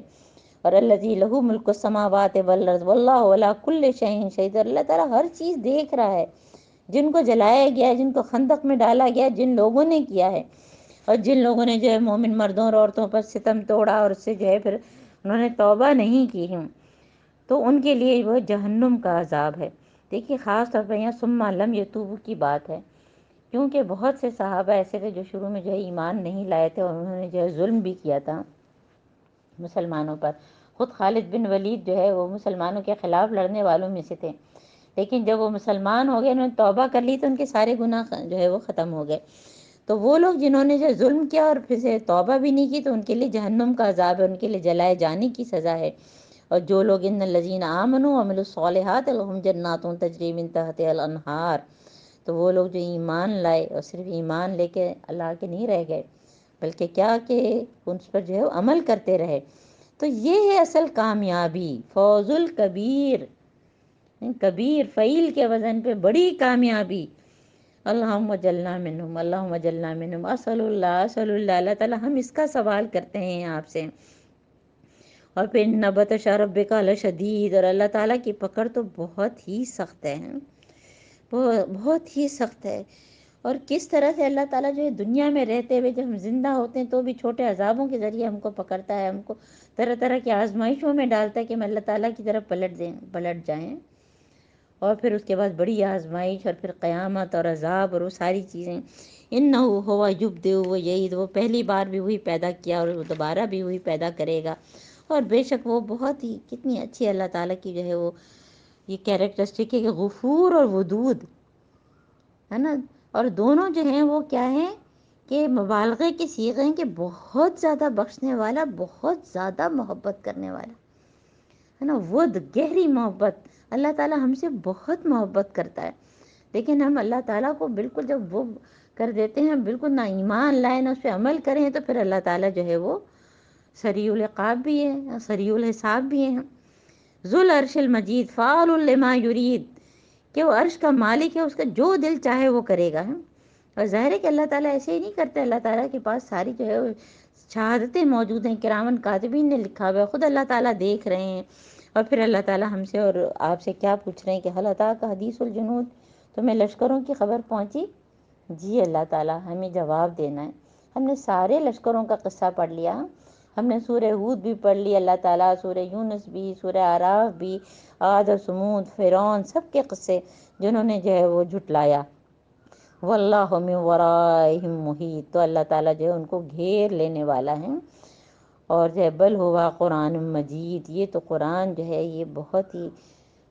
S1: اور الذی لہ ملک السماوات والارض واللہ علی کل شیء شہید، اللہ تعالیٰ ہر چیز دیکھ رہا ہے، جن کو جلایا گیا ہے، جن کو خندق میں ڈالا گیا ہے، جن لوگوں نے کیا ہے، اور جن لوگوں نے جو ہے مومن مردوں اور عورتوں پر ستم توڑا اور اس سے جو ہے پھر انہوں نے توبہ نہیں کی ہیں، تو ان کے لیے وہ جہنم کا عذاب ہے۔ دیکھیے خاص طور پر یہاں ثم لم یتوبوا کی بات ہے، کیونکہ بہت سے صحابہ ایسے تھے جو شروع میں جو ہے ایمان نہیں لائے تھے، اور انہوں نے جو ہے ظلم بھی کیا تھا مسلمانوں پر۔ خود خالد بن ولید جو ہے وہ مسلمانوں کے خلاف لڑنے والوں میں سے تھے، لیکن جب وہ مسلمان ہو گئے، انہوں نے توبہ کر لی، تو ان کے سارے گناہ جو ہے وہ ختم ہو گئے۔ تو وہ لوگ جنہوں نے جو ظلم کیا اور پھر سے توبہ بھی نہیں کی، تو ان کے لیے جہنم کا عذاب ہے، ان کے لیے جلائے جانے کی سزا ہے۔ اور جو لوگ ان الذین آمنوا وعملوا الصالحات لهم جنات تجری من تحتها الانہار، تو وہ لوگ جو ایمان لائے اور صرف ایمان لے کے اللہ کے نہیں رہ گئے، بلکہ کیا کہ ان پر جو ہے عمل کرتے رہے، تو یہ ہے اصل کامیابی، فوز الکبیر، کبیر فعیل کے وزن پہ بڑی کامیابی۔ اللہم جلنا منہم، اللہم جلنا منہم، اسأل اللہ، اللہ تعالیٰ ہم اس کا سوال کرتے ہیں آپ سے۔ اور پھر نبطش ربک لشدید، اور اللہ تعالیٰ کی پکڑ تو بہت ہی سخت ہے، بہت ہی سخت ہے۔ اور کس طرح سے اللہ تعالیٰ جو ہے دنیا میں رہتے ہوئے جب ہم زندہ ہوتے ہیں تو بھی چھوٹے عذابوں کے ذریعے ہم کو پکڑتا ہے، ہم کو طرح طرح کی آزمائشوں میں ڈالتا ہے کہ ہم اللہ تعالیٰ کی طرف پلٹ جائیں، اور پھر اس کے بعد بڑی آزمائش، اور پھر قیامت اور عذاب اور وہ ساری چیزیں۔ انہ ہوا یبدئ و یعید، وہ پہلی بار بھی وہی پیدا کیا اور وہ دوبارہ بھی وہی پیدا کرے گا، اور بے شک وہ بہت ہی کتنی اچھی اللہ تعالیٰ کی جو ہے وہ یہ کیریکٹرسٹک ہے کہ غفور اور ودود ہے نا، اور دونوں جو ہیں وہ کیا ہیں کہ مبالغے کی صیغے ہیں، کہ بہت زیادہ بخشنے والا، بہت زیادہ محبت کرنے والا ہے نا، ود گہری محبت۔ اللہ تعالیٰ ہم سے بہت محبت کرتا ہے، لیکن ہم اللہ تعالیٰ کو بالکل جب وہ کر دیتے ہیں، بالکل نہ ایمان لائیں نہ اس پہ عمل کریں، تو پھر اللہ تعالیٰ جو ہے وہ سریع العقاب بھی ہے، سریع الحساب بھی ہے۔ ذو العرش المجید فعال لما یرید، کہ وہ عرش کا مالک ہے، اس کا جو دل چاہے وہ کرے گا۔ اور ظاہر ہے کہ اللہ تعالیٰ ایسے ہی نہیں کرتے، اللہ تعالیٰ کے پاس ساری جو ہے شہادتیں موجود ہیں، کرامن کاتبین نے لکھا ہوا ہے، خود اللہ تعالیٰ دیکھ رہے ہیں۔ اور پھر اللہ تعالیٰ ہم سے اور آپ سے کیا پوچھ رہے ہیں کہ حل اتاک حدیث الجنود، تمہیں لشکروں کی خبر پہنچی؟ جی اللہ تعالیٰ ہمیں جواب دینا ہے۔ ہم نے سارے لشکروں کا قصہ پڑھ لیا، ہم نے سورہ ہود بھی پڑھ لی اللہ تعالیٰ، سورہ یونس بھی، سورہ اعراف بھی، عاد و سمود، فرعون، سب کے قصے جنہوں نے جو ہے وہ جھٹلایا۔ واللہ من ورائہم محیط، تو اللہ تعالیٰ جو ہے ان کو گھیر لینے والا ہے۔ اور جو ہے بل ہوا قرآن مجید، یہ تو قرآن جو ہے یہ بہت ہی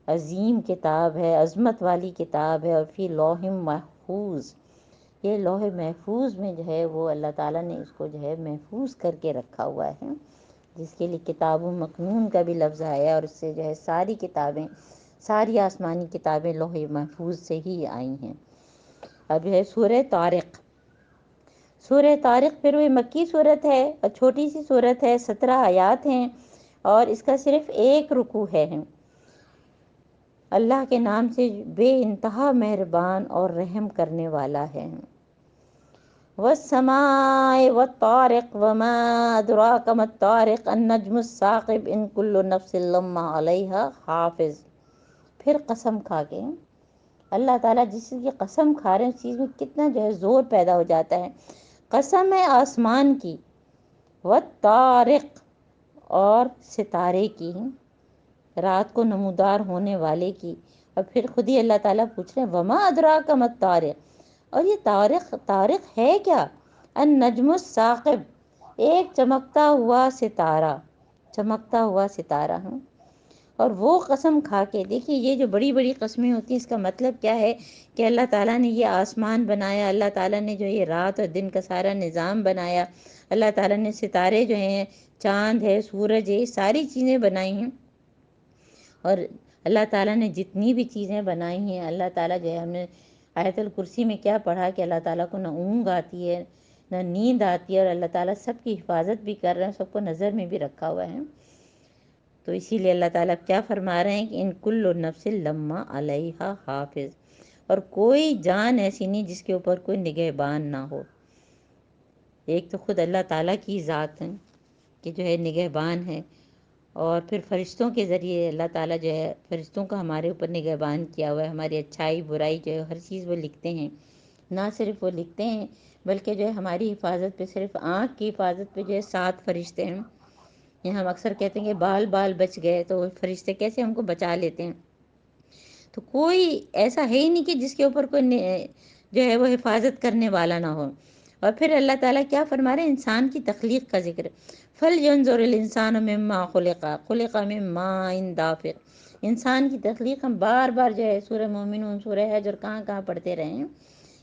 S1: عظیم کتاب ہے، عظمت والی کتاب ہے، اور فی لوح محفوظ، یہ لوح محفوظ میں جو ہے وہ اللہ تعالیٰ نے اس کو جو ہے محفوظ کر کے رکھا ہوا ہے، جس کے لیے کتاب مکنون کا بھی لفظ آیا، اور اس سے جو ہے ساری کتابیں، ساری آسمانی کتابیں لوح محفوظ سے ہی آئی ہیں۔ اب ہے سورہ طارق، سورہ طارق پھر وہ مکی صورت ہے اور چھوٹی سی صورت ہے، 17 آیات ہیں، اور اس کا صرف ایک رکوع ہے۔ اللہ کے نام سے بے انتہا مہربان اور رحم کرنے والا ہے۔ والسماء والطارق وما ادراک ما الطارق النجم الثاقب ان کل نفس لما علیہا حافظ۔ پھر قسم کھا کے اللہ تعالیٰ جس چیز کی قسم کھا رہے ہیں اس چیز میں کتنا جو ہے زور پیدا ہو جاتا ہے۔ قسم ہے آسمان کی، والطارق، اور ستارے کی، رات کو نمودار ہونے والے کی، اور پھر خود ہی اللہ تعالیٰ پوچھ رہے ہیں وما ادراک ما الطارق، اور یہ طارق ہے کیا؟ النجم الثاقب، ایک چمکتا ہوا ستارہ، چمکتا ہوا ستارہ ہے۔ اور وہ قسم کھا کے دیکھیے، یہ جو بڑی بڑی قسمیں ہوتی ہیں اس کا مطلب کیا ہے کہ اللہ تعالیٰ نے یہ آسمان بنایا، اللہ تعالیٰ نے جو یہ رات اور دن کا سارا نظام بنایا، اللہ تعالیٰ نے ستارے جو ہیں، چاند ہے، سورج ہے، ساری چیزیں بنائی ہیں، اور اللہ تعالیٰ نے جتنی بھی چیزیں بنائی ہیں، اللہ تعالیٰ جو ہے، ہم نے آیت الکرسی میں کیا پڑھا کہ اللہ تعالیٰ کو نہ اونگ آتی ہے نہ نیند آتی ہے، اور اللہ تعالیٰ سب کی حفاظت بھی کر رہے ہیں، سب کو نظر میں بھی رکھا ہوا ہے۔ تو اسی لیے اللہ تعالیٰ کیا فرما رہے ہیں کہ ان کل نفس لما علیہا حافظ، اور کوئی جان ایسی نہیں جس کے اوپر کوئی نگہبان نہ ہو۔ ایک تو خود اللہ تعالیٰ کی ذات ہے کہ جو ہے نگہبان ہے، اور پھر فرشتوں کے ذریعے اللہ تعالیٰ جو ہے فرشتوں کا ہمارے اوپر نگہبان کیا ہوا ہے، ہماری اچھائی برائی جو ہے ہر چیز وہ لکھتے ہیں، نہ صرف وہ لکھتے ہیں بلکہ جو ہے ہماری حفاظت پہ، صرف آنکھ کی حفاظت پہ جو ہے 7 فرشتے ہیں. یہ ہم اکثر کہتے ہیں کہ بال بال بچ گئے، تو فرشتے کیسے ہم کو بچا لیتے ہیں. تو کوئی ایسا ہے ہی نہیں کہ جس کے اوپر کوئی جو ہے وہ حفاظت کرنے والا نہ ہو. اور پھر اللہ تعالیٰ کیا فرما رہے ہیں؟ انسان کی تخلیق کا ذکر. فَلْيَنْظُرِ الْإِنسَانُ مِمَّا خُلِقَ مِن مَّاءٍ دَافِقٍ. انسان کی تخلیق ہم بار بار جو ہے سورہ مومنون، سورہ حج اور کہاں پڑھتے رہے ہیں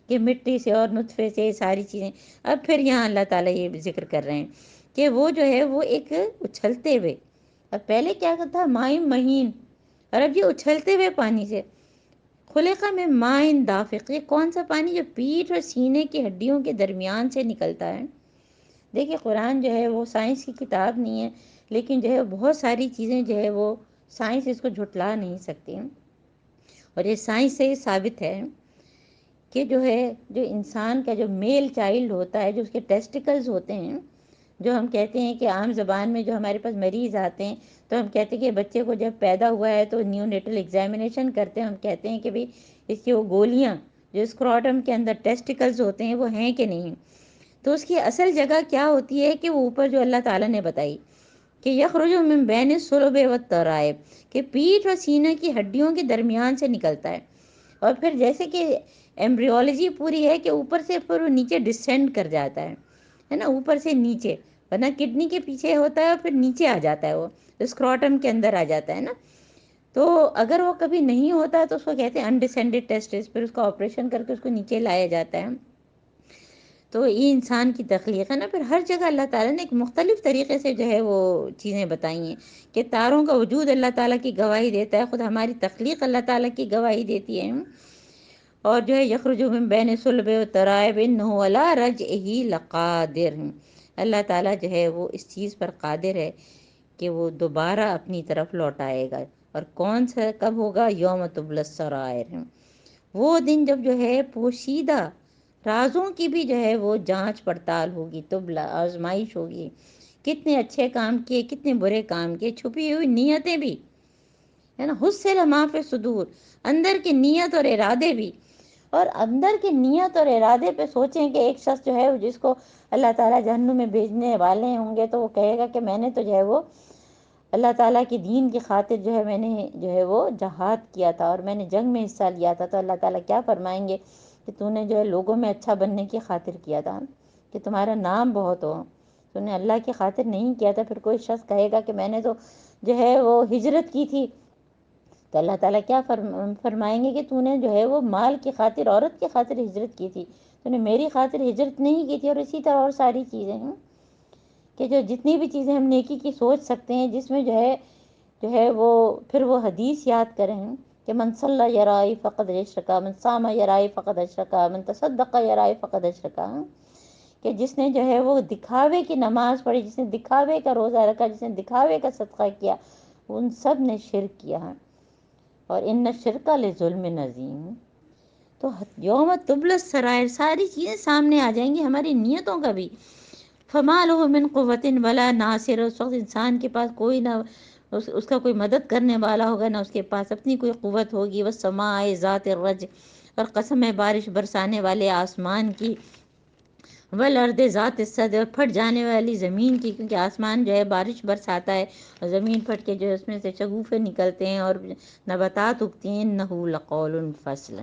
S1: کہ مٹی سے اور نطفے سے ساری چیزیں. اب پھر یہاں اللہ تعالیٰ یہ ذکر کر رہے ہیں کہ وہ جو ہے وہ ایک اچھلتے ہوئے، اور پہلے کیا تھا؟ مائم مہین، اور اب یہ اچھلتے ہوئے پانی سے. خلقہ میں مائن دافق، یہ کون سا پانی؟ جو پیٹھ اور سینے کی ہڈیوں کے درمیان سے نکلتا ہے. دیکھیں قرآن جو ہے وہ سائنس کی کتاب نہیں ہے، لیکن جو ہے بہت ساری چیزیں جو ہے وہ سائنس اس کو جھٹلا نہیں سکتی. اور یہ سائنس سے ثابت ہے کہ جو ہے جو انسان کا جو میل چائلڈ ہوتا ہے، جو اس کے ٹیسٹیکلز ہوتے ہیں، جو ہم کہتے ہیں کہ عام زبان میں جو ہمارے پاس مریض آتے ہیں تو ہم کہتے ہیں کہ بچے کو جب پیدا ہوا ہے تو نیو نیٹل ایگزامینیشن کرتے ہیں. ہم کہتے ہیں کہ بھئی اس کی وہ گولیاں جو اسکروٹم کے اندر ٹیسٹیکلز ہوتے ہیں وہ ہیں کہ نہیں. تو اس کی اصل جگہ کیا ہوتی ہے کہ وہ اوپر جو اللہ تعالیٰ نے بتائی کہ یخرج من بین الصلب والترائب، کہ پیٹھ اور سینے کی ہڈیوں کے درمیان سے نکلتا ہے. اور پھر جیسے کہ ایمبریولوجی پوری ہے کہ اوپر سے پھر وہ نیچے ڈسینڈ کر جاتا ہے نا، اوپر سے نیچے، ورنہ کڈنی کے پیچھے ہوتا ہے اور پھر نیچے آ جاتا ہے، وہ اسکروٹم کے اندر آ جاتا ہے نا. تو اگر وہ کبھی نہیں ہوتا تو اس کو کہتے ہیں انڈیسینڈڈ ٹیسٹس، پھر اس کا آپریشن کر کے اس کو نیچے لایا جاتا ہے. تو یہ انسان کی تخلیق ہے نا. پھر ہر جگہ اللہ تعالیٰ نے ایک مختلف طریقے سے جو ہے وہ چیزیں بتائی ہیں کہ تاروں کا وجود اللہ تعالیٰ کی گواہی دیتا ہے، خود ہماری تخلیق اللہ تعالیٰ کی گواہی دیتی ہے. اور جو ہے یخرج من بین الصلب والترائب انہ علی رجعہ لقادر، اللہ تعالیٰ جو ہے وہ اس چیز پر قادر ہے کہ وہ دوبارہ اپنی طرف لوٹائے گا. اور کون سا کب ہوگا؟ یوم تبلی السرائر، وہ دن جب جو ہے پوشیدہ رازوں کی بھی جو ہے وہ جانچ پڑتال ہوگی، تبلا آزمائش ہوگی. کتنے اچھے کام کیے، کتنے برے کام کیے، چھپی ہوئی نیتیں بھی ہے نا. حصل ما فی صدور، اندر کی نیت اور ارادے بھی. اور اندر کی نیت اور ارادے پہ سوچیں کہ ایک شخص جو ہے جس کو اللہ تعالیٰ جہنم میں بھیجنے والے ہوں گے تو وہ کہے گا کہ میں نے تو جو ہے وہ اللہ تعالیٰ کی دین کی خاطر جو ہے میں نے جو ہے وہ جہاد کیا تھا اور میں نے جنگ میں حصہ لیا تھا. تو اللہ تعالیٰ کیا فرمائیں گے کہ تو نے جو ہے لوگوں میں اچھا بننے کی خاطر کیا تھا کہ تمہارا نام بہت ہو، تو نے اللہ کی خاطر نہیں کیا تھا. پھر کوئی شخص کہے گا کہ میں نے تو جو ہے وہ ہجرت کی تھی، تو اللہ تعالیٰ کیا فرمائیں گے کہ تو نے جو ہے وہ مال کی خاطر، عورت کی خاطر ہجرت کی تھی، تو نے میری خاطر ہجرت نہیں کی تھی. اور اسی طرح اور ساری چیزیں ہیں کہ جو جتنی بھی چیزیں ہم نیکی کی سوچ سکتے ہیں، جس میں جو ہے وہ پھر وہ حدیث یاد کریں کہ من صلی یرائی فقد اشرکا، من صام یرائی فقد اشرکا، من تصدق یرائی فقد اشرکا، کہ جس نے جو ہے وہ دکھاوے کی نماز پڑھی، جس نے دکھاوے کا روزہ رکھا، جس نے دکھاوے کا صدقہ کیا، ان سب نے شرک کیا. اور ان الشرک لظلم عظیم. تو یوم تبلی السرائر، ساری چیزیں سامنے آ جائیں گی، ہماری نیتوں کا بھی. فما له من قوت ولا ناصر، اس وقت انسان کے پاس کوئی نہ اس کا کوئی مدد کرنے والا ہوگا، نہ اس کے پاس اپنی کوئی قوت ہوگی. والسماء ذات الرج، اور قسم ہے بارش برسانے والے آسمان کی. والارض ذات الصدع، پھٹ جانے والی زمین کی، کیونکہ آسمان جو ہے بارش برساتا ہے اور زمین پھٹ کے جو ہے اس میں سے شگوفے نکلتے ہیں اور نباتات اگتی ہیں. انہ لقول فصل،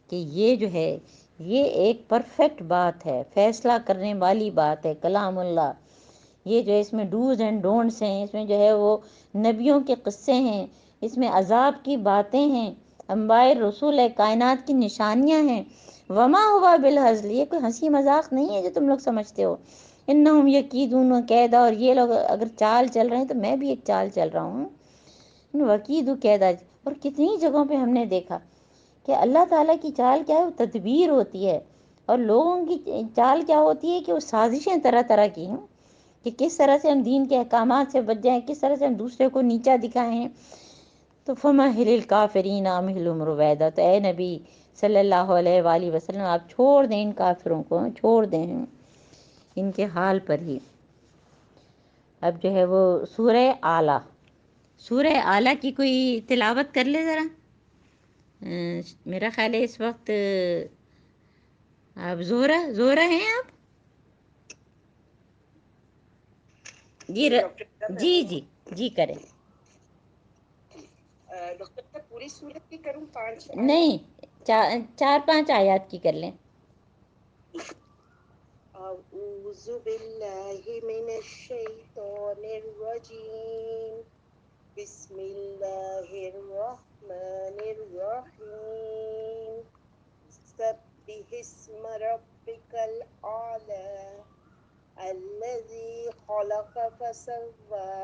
S1: کہ یہ جو ہے یہ ایک پرفیکٹ بات ہے، فیصلہ کرنے والی بات ہے، کلام اللہ. یہ جو ہے اس میں ڈوز اینڈ ڈونٹس ہیں، اس میں جو ہے وہ نبیوں کے قصے ہیں، اس میں عذاب کی باتیں ہیں، انبیاء رسول کائنات کی نشانیاں ہیں. وما ہوا بالہزل، یہ کوئی ہنسی مذاق نہیں ہے جو تم لوگ سمجھتے ہو. انہم یکیدون کیدا، اور یہ لوگ اگر چال چل رہے ہیں تو میں بھی ایک چال چل رہا ہوں. وکیدو کیدا، اور کتنی جگہوں پہ ہم نے دیکھا کہ اللہ تعالیٰ کی چال کیا ہے، وہ تدبیر ہوتی ہے، اور لوگوں کی چال کیا ہوتی ہے کہ وہ سازشیں طرح طرح کی ہیں کہ کس طرح سے ہم دین کے احکامات سے بچ جائیں، کس طرح سے ہم دوسرے کو نیچا دکھائیں. تو فمہل الکافرین امہلہم رویدا، تو اے نبی صلی اللہ علیہ وآلہ وسلم آپ چھوڑ دیں ان کافروں کو، چھوڑ دیں ان کے حال پر ہی. اب جو ہے وہ سورہ اعلیٰ، سورہ اعلیٰ کی کوئی تلاوت کر لے ذرا. میرا خیال ہے اس وقت آپ زہرہ ہیں آپ؟ جی
S2: ڈاکٹر
S1: جی جی جی کریں.
S2: ڈاکٹر صاحب پوری صورت کی کروں 5
S1: نہیں، 4-5 آیات کی کر لیں.
S2: اعوذ باللہ من الشیطان الرجیم بسم اللہ الرحمن الرحیم سبح اسم ربک الاعلی الذی خلق فسوى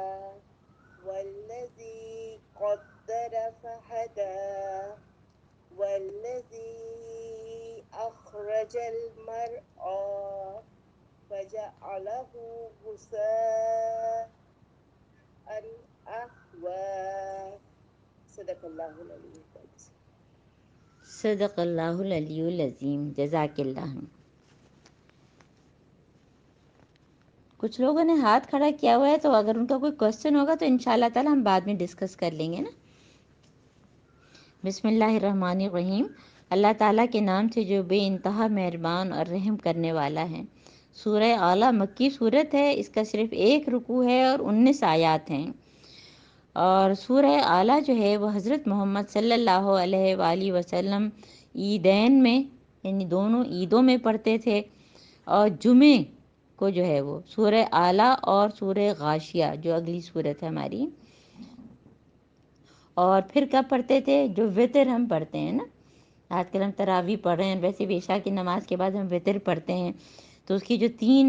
S2: والذی قدر فہدى والذی اخرج المرعى فجعله غثاء احوى صدق اللہ العلی العظیم.
S1: صدق اللہ العلی العظیم. جزاک اللہ. کچھ لوگوں نے ہاتھ کھڑا کیا ہوا ہے، تو اگر ان کا کوئی کوشچن ہوگا تو انشاءاللہ تعالی ہم بعد میں ڈسکس کر لیں گے نا. بسم اللہ الرحمن الرحیم. اللہ تعالیٰ کے نام سے جو بے انتہا مہربان اور رحم کرنے والا ہے. سورہ اعلیٰ مکی صورت ہے، اس کا صرف 1 رکوع ہے اور 19 آیات ہیں. اور سورہ اعلیٰ جو ہے وہ حضرت محمد صلی اللہ علیہ وآلہ وسلم عیدین میں، یعنی دونوں عیدوں میں پڑھتے تھے. اور جمعے کو جو ہے وہ سورہ اعلیٰ اور سورہ غاشیہ جو اگلی صورت ہے ہماری. اور پھر کب پڑھتے تھے؟ جو وتر ہم پڑھتے ہیں نا، آج کل ہم تراویح پڑھ رہے ہیں، ویسے بھی عشاء کی نماز کے بعد ہم وتر پڑھتے ہیں. تو اس کی جو 3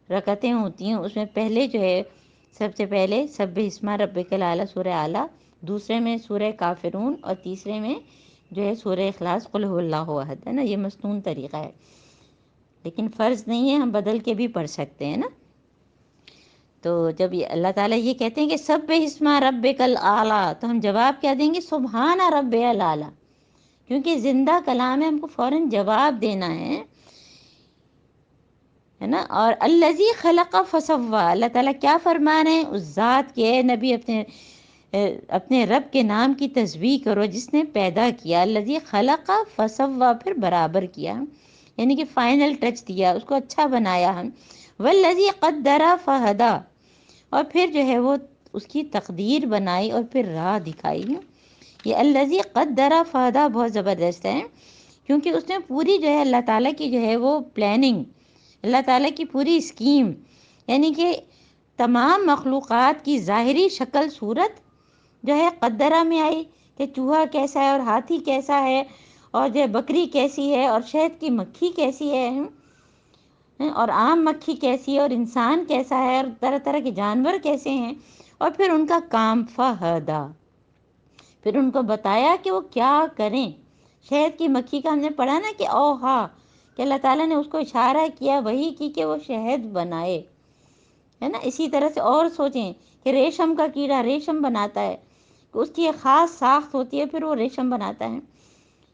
S1: رکعتیں ہوتی ہیں، اس میں پہلے جو ہے سب سے پہلے سبح اسم ربک الاعلی سورہ اعلیٰ، دوسرے میں سورہ کافرون، اور تیسرے میں جو ہے سورہ اخلاص قل هو اللہ احد ہے نا. یہ مسنون طریقہ ہے، لیکن فرض نہیں ہے، ہم بدل کے بھی پڑھ سکتے ہیں نا. تو جب اللہ تعالیٰ یہ کہتے ہیں کہ سبح اسم ربک الاعلی، تو ہم جواب کیا دیں گے؟ سبحان رب الاعلی. کیونکہ زندہ کلام ہے، ہم کو فوراً جواب دینا ہے نا. اور الذی خلق فسوی، اللہ تعالیٰ کیا فرما رہے ہیں؟ اس ذات کے نبی اپنے رب کے نام کی تسبیح کرو جس نے پیدا کیا. الذی خلق فسوی، پھر برابر کیا، یعنی کہ فائنل ٹچ دیا، اس کو اچھا بنایا ہم. والذی قدر فہدی، اور پھر جو ہے وہ اس کی تقدیر بنائی اور پھر راہ دکھائی. یہ الذی قدر فہدی بہت زبردست ہے، کیونکہ اس نے پوری جو ہے اللہ تعالیٰ کی جو ہے وہ پلاننگ، اللہ تعالیٰ کی پوری اسکیم، یعنی کہ تمام مخلوقات کی ظاہری شکل صورت جو ہے قدرہ میں آئی، کہ چوہا کیسا ہے اور ہاتھی کیسا ہے، اور جو ہے بکری کیسی ہے، اور شہد کی مکھی کیسی ہے، اور عام مکھی کیسی ہے، اور انسان کیسا ہے، اور طرح طرح کے جانور کیسے ہیں. اور پھر ان کا کام فہدا، پھر ان کو بتایا کہ وہ کیا کریں. شہد کی مکھی کا ہم نے پڑھا نا کہ اوہا، کہ اللہ تعالیٰ نے اس کو اشارہ کیا، وہی کی کہ وہ شہد بنائے، ہے نا. اسی طرح سے اور سوچیں کہ ریشم کا کیڑا ریشم بناتا ہے، اس کی ایک خاص ساخت ہوتی ہے، پھر وہ ریشم بناتا ہے.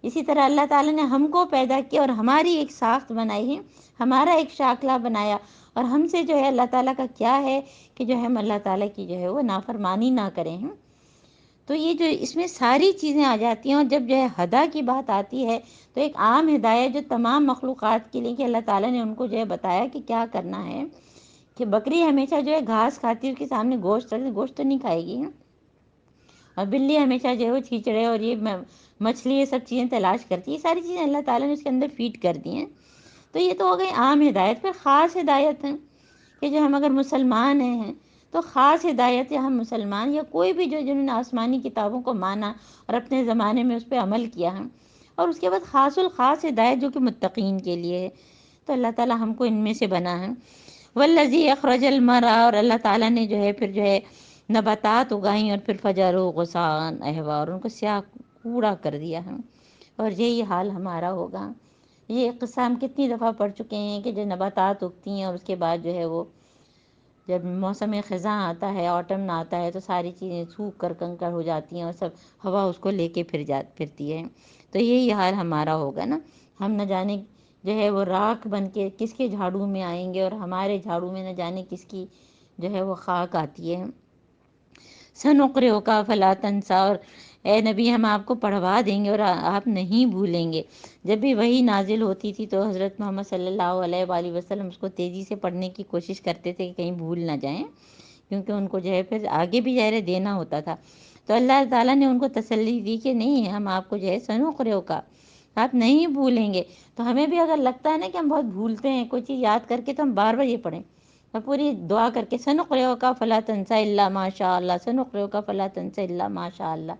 S1: اسی طرح اللہ تعالیٰ نے ہم کو پیدا کیا اور ہماری ایک ساخت بنائی ہے، ہمارا ایک شاخلہ بنایا. اور ہم سے جو ہے اللہ تعالیٰ کا کیا ہے کہ جو ہم اللہ تعالیٰ کی جو ہے وہ نافرمانی نہ کریں. تو یہ جو اس میں ساری چیزیں آ جاتی ہیں. اور جب جو ہے ہدا کی بات آتی ہے تو ایک عام ہدایت جو تمام مخلوقات کے لیے، کہ اللہ تعالیٰ نے ان کو جو ہے بتایا کہ کیا کرنا ہے. کہ بکری ہمیشہ جو ہے گھاس کھاتی ہے، اس کے سامنے گوشت رکھتی، گوشت تو نہیں کھائے گی. اور بلی ہمیشہ جو ہے وہ چھیچڑے اور یہ مچھلی، یہ سب چیزیں تلاش کرتی ہے. یہ ساری چیزیں اللہ تعالیٰ نے اس کے اندر فیڈ کر دی ہیں. تو یہ تو ہو گئی عام ہدایت. پھر خاص ہدایت ہے کہ جو ہم اگر مسلمان ہیں تو خاص ہدایت ہے، ہم مسلمان یا کوئی بھی جو جنہوں نے آسمانی کتابوں کو مانا اور اپنے زمانے میں اس پہ عمل کیا ہے. اور اس کے بعد خاص الخاص ہدایت جو کہ متقین کے لیے ہے. تو اللہ تعالیٰ ہم کو ان میں سے بنا ہے. والذی اخرج المرعى، اور اللہ تعالیٰ نے جو ہے پھر جو ہے نباتات اگائیں اور پھر فجروا غثاء احوا، اور ان کو سیاہ کوڑا کر دیا ہے. اور یہی حال ہمارا ہوگا. یہ قصہ ہم کتنی دفعہ پڑھ چکے ہیں کہ جو نباتات اگتی ہیں اور اس کے بعد جو ہے وہ جب موسم خزاں آتا ہے، آٹم آتا ہے، تو ساری چیزیں سوکھ کر کنکر ہو جاتی ہیں اور سب ہوا اس کو لے کے پھرتی ہے. تو یہی حال ہمارا ہوگا نا. ہم نہ جانے جو ہے وہ راکھ بن کے کس کے جھاڑو میں آئیں گے، اور ہمارے جھاڑو میں نہ جانے کس کی جو ہے وہ خاک آتی ہے. سنقرئک فلا تنسیٰ، اور اے نبی ہم آپ کو پڑھوا دیں گے اور آپ نہیں بھولیں گے۔ جب بھی وہی نازل ہوتی تھی تو حضرت محمد صلی اللہ علیہ وآلہ وسلم اس کو تیزی سے پڑھنے کی کوشش کرتے تھے کہ کہیں بھول نہ جائیں، کیونکہ ان کو جو ہے پھر آگے بھی ظاہر دینا ہوتا تھا۔ تو اللہ تعالیٰ نے ان کو تسلی دی کہ نہیں، ہم آپ کو جو ہے سنقرئ کا، آپ نہیں بھولیں گے۔ تو ہمیں بھی اگر لگتا ہے نا کہ ہم بہت بھولتے ہیں کوئی چیز یاد کر کے، تو ہم بار بار یہ پڑھیں اور پوری دعا کر کے سنقرئ کا فلا تنسى الا ما شاء اللہ، سنقرئ کا فلا تنسى الا ما شاء اللہ،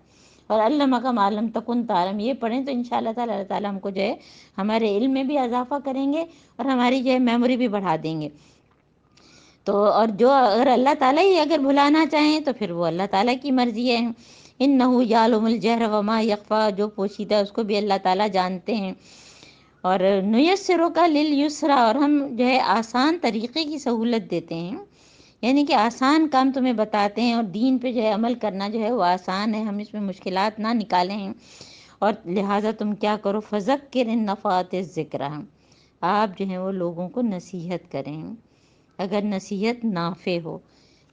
S1: اور علمک ما لم تکن تعلم، یہ پڑھیں تو انشاءاللہ تعالیٰ اللہ تعالیٰ ہم کو جو ہے ہمارے علم میں بھی اضافہ کریں گے اور ہماری جو ہے میموری بھی بڑھا دیں گے۔ تو اور جو اگر اللہ تعالیٰ ہی اگر بھلانا چاہیں تو پھر وہ اللہ تعالیٰ کی مرضی ہے۔ انہ یعلم الجہر وما یخفی، جو پوشیدہ ہے اس کو بھی اللہ تعالیٰ جانتے ہیں۔ اور نیسرک للیسری، اور ہم جو ہے آسان طریقے کی سہولت دیتے ہیں، یعنی کہ آسان کام تمہیں بتاتے ہیں، اور دین پہ جو ہے عمل کرنا جو ہے وہ آسان ہے، ہم اس میں مشکلات نہ نکالیں ہیں۔ اور لہٰذا تم کیا کرو، فذکر ان نفعت الذکریٰ، آپ جو ہیں وہ لوگوں کو نصیحت کریں اگر نصیحت نافع ہو،